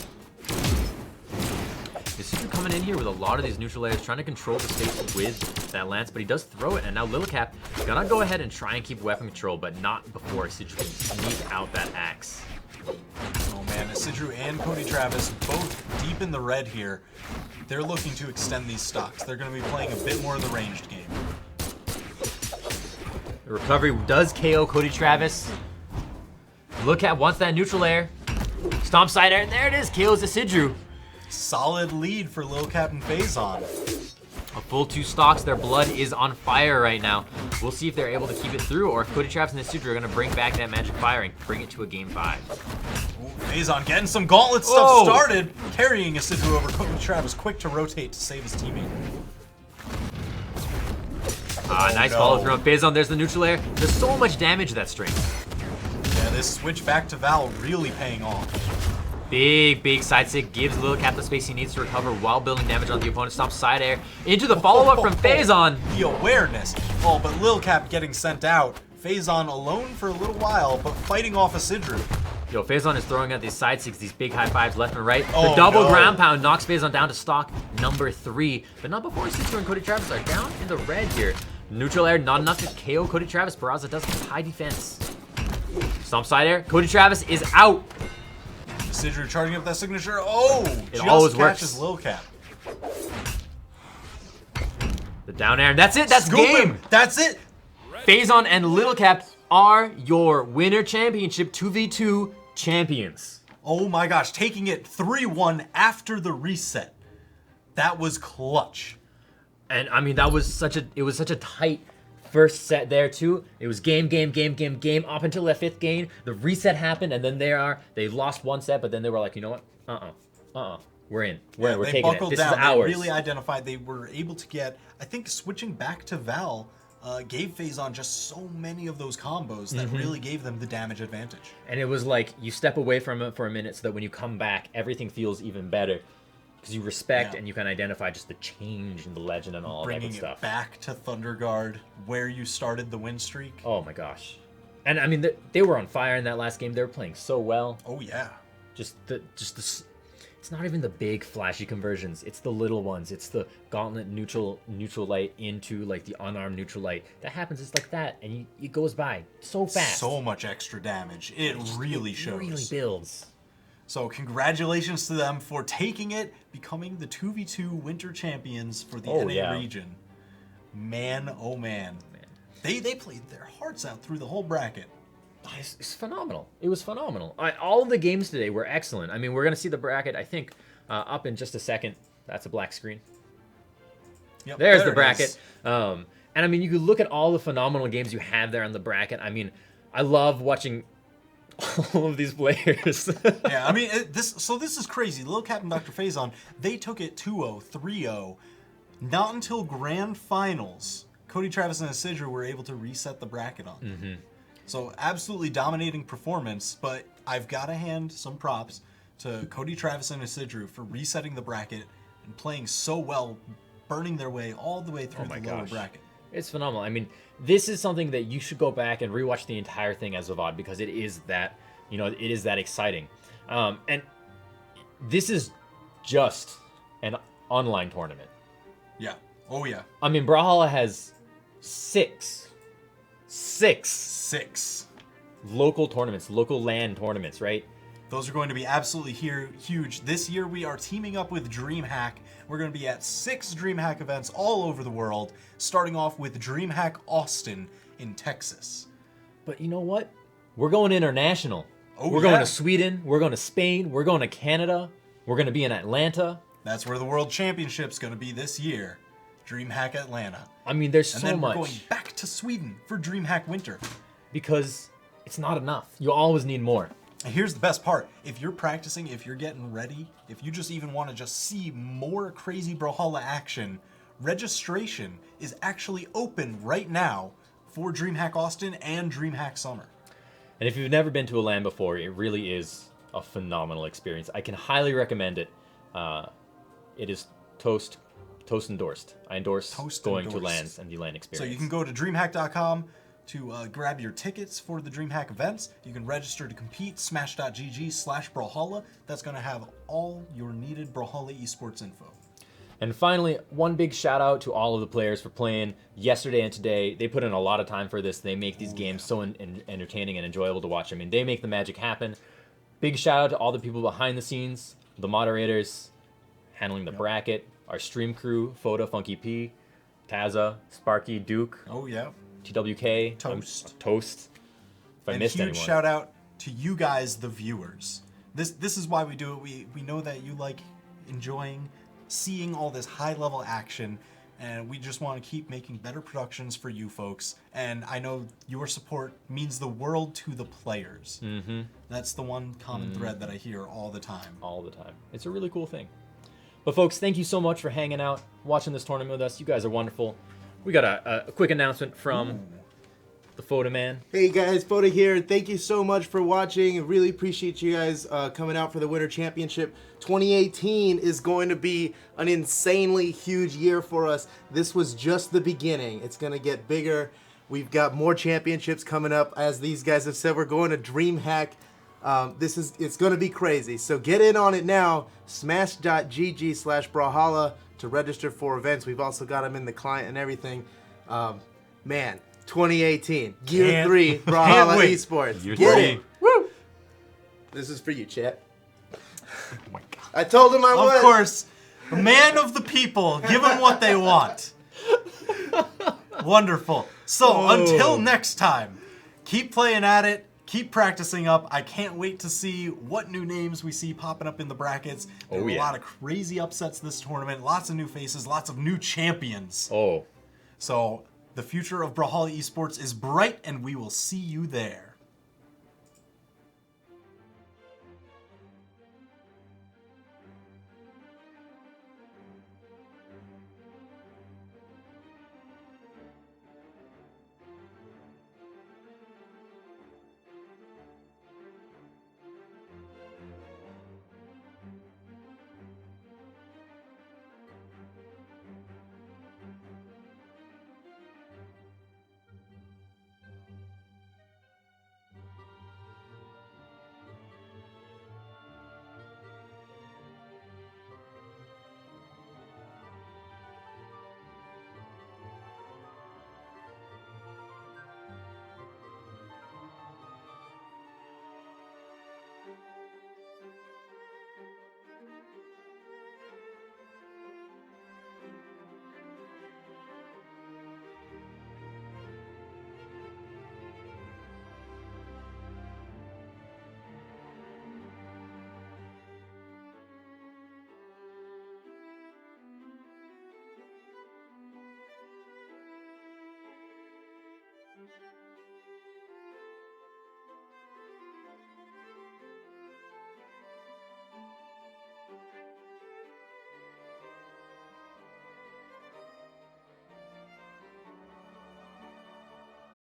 Isidru coming in here with a lot of these neutral airs, trying to control the space with that lance, but he does throw it, and now Lil Cap gonna go ahead and try and keep weapon control, but not before Isidru can sneak out that axe. Oh man, Isidru and Cody Travis both deep in the red here. They're looking to extend these stocks. They're going to be playing a bit more of the ranged game. The recovery does KO Cody Travis. Lil Cap wants that neutral air. Stomp side air, and there it is, KOs Isidru. Solid lead for Lil Cap and Phazon. A full 2 stocks, their blood is on fire right now. We'll see if they're able to keep it through, or if Cody Travis and Isidru are going to bring back that magic fire and bring it to a game 5. Ooh, Phazon getting some gauntlet stuff started. Carrying Isidru over Cody Travis, quick to rotate to save his teammate. Nice follow through on Phazon. There's the neutral air. There's so much damage to that string. Yeah, this switch back to Val really paying off. Big side sig gives Lil Cap the space he needs to recover while building damage on the opponent. Stomp side air into the follow-up from Phazon. The awareness. Oh, but Lil Cap getting sent out. Phazon alone for a little while, but fighting off Isidru. Yo, Phazon is throwing out these side sigs, these big high fives left and right. Oh, the double no. ground pound knocks Phazon down to stock number 3. But not before Isidru and Cody Travis are down in the red here. Neutral air, not enough to KO Cody Travis. Barraza does have high defense. Stomp side air. Cody Travis is out. Isidru charging up that signature. Oh, It always catches works. Lil Cap. The down air, and that's it. That's Scoop game. him. That's it. Phazon and Lil Cap are your winner championship 2v2 champions. Oh my gosh, taking it 3-1 after the reset. That was clutch. And I mean, it was such a tight first set there too. It was game up until that 5th game. The reset happened, and then they lost one set, but then they were like, you know what? We're in. We're they taking it. buckled This down. is ours. They really identified. They were able to get, I think, switching back to Val gave Phazon just so many of those combos that really gave them the damage advantage. And it was like you step away from it for a minute so that when you come back, everything feels even better. Because you respect and you can identify just the change in the legend and all that Bringing good stuff. it back to Thunder Guard, where you started the win streak. Oh my gosh. And I mean, they were on fire in that last game. They were playing so well. Oh yeah. It's not even the big flashy conversions. It's the little ones. It's the gauntlet neutral light into like the unarmed neutral light. That happens just like that, and it goes by so fast. So much extra damage. It really shows. It really builds. So congratulations to them for taking it, becoming the 2v2 winter champions for the NA region. Man, oh man. They played their hearts out through the whole bracket. It's phenomenal. It was phenomenal. All of the games today were excellent. I mean, we're going to see the bracket, I think, up in just a second. That's a black screen. Yep, There's the bracket. And I mean, you could look at all the phenomenal games you have there on the bracket. I mean, I love watching all of these players. Yeah, I mean, this is crazy. Lil Cap and Dr. Phazon, they took it 2-0, 3-0. Not until grand finals, Cody Travis and Isidro were able to reset the bracket on them. So absolutely dominating performance, but I've got to hand some props to Cody Travis and Isidro for resetting the bracket and playing so well, burning their way all the way through the lower bracket. It's phenomenal. I mean, this is something that you should go back and rewatch the entire thing as a VOD because it is that, it is that exciting. And this is just an online tournament. Yeah. Oh yeah. I mean, Brawlhalla has six local tournaments, local LAN tournaments, right? Those are going to be absolutely huge. This year we are teaming up with DreamHack. We're going to be at 6 DreamHack events all over the world, starting off with DreamHack Austin in Texas. But you know what? We're going international. We're going to Sweden. We're going to Spain. We're going to Canada. We're going to be in Atlanta. That's where the World Championship's going to be this year. DreamHack Atlanta. I mean, there's and so then much. We're going back to Sweden for DreamHack Winter. Because it's not enough. You always need more. And here's the best part. If you're practicing, if you're getting ready, if you just even want to just see more crazy Brawlhalla action, registration is actually open right now for DreamHack Austin and DreamHack Summer. And if you've never been to a LAN before, it really is a phenomenal experience. I can highly recommend it. It is Toast endorsed. I endorse going to LANs and the LAN experience. So you can go to DreamHack.com to grab your tickets for the DreamHack events. You can register to compete, smash.gg/Brawlhalla. That's going to have all your needed Brawlhalla esports info. And finally, one big shout out to all of the players for playing yesterday and today. They put in a lot of time for this. They make these games so entertaining and enjoyable to watch. I mean, they make the magic happen. Big shout out to all the people behind the scenes, the moderators, handling the bracket, our stream crew, Foda, Funky P, Taza, Sparky, Duke. Oh, yeah. TWK, Toast. If I missed anyone. Huge shout out to you guys, the viewers. This is why we do it. We know that you like enjoying seeing all this high level action, and we just want to keep making better productions for you folks. And I know your support means the world to the players. That's the one common thread that I hear all the time. All the time. It's a really cool thing. But folks, thank you so much for hanging out, watching this tournament with us. You guys are wonderful. We got a quick announcement from the Foda man. Hey guys, Foda here. Thank you so much for watching. I really appreciate you guys coming out for the Winter Championship. 2018 is going to be an insanely huge year for us. This was just the beginning. It's going to get bigger. We've got more championships coming up. As these guys have said, we're going to DreamHack. It's going to be crazy. So get in on it now. Smash.gg/Brawlhalla to register for events. We've also got them in the client and everything. Man, 2018, Gear 3, Brawlhalla Esports. Year Get 3. it. Woo! This is for you, chat. Oh my God. I told him I would. Of course, a man of the people. Give them what they want. Wonderful. So until next time, keep playing at it. keep practicing up. I can't wait to see what new names we see popping up in the brackets. There were a lot of crazy upsets this tournament, lots of new faces, lots of new champions. Oh, So the future of Brawlhalla Esports is bright, and we will see you there.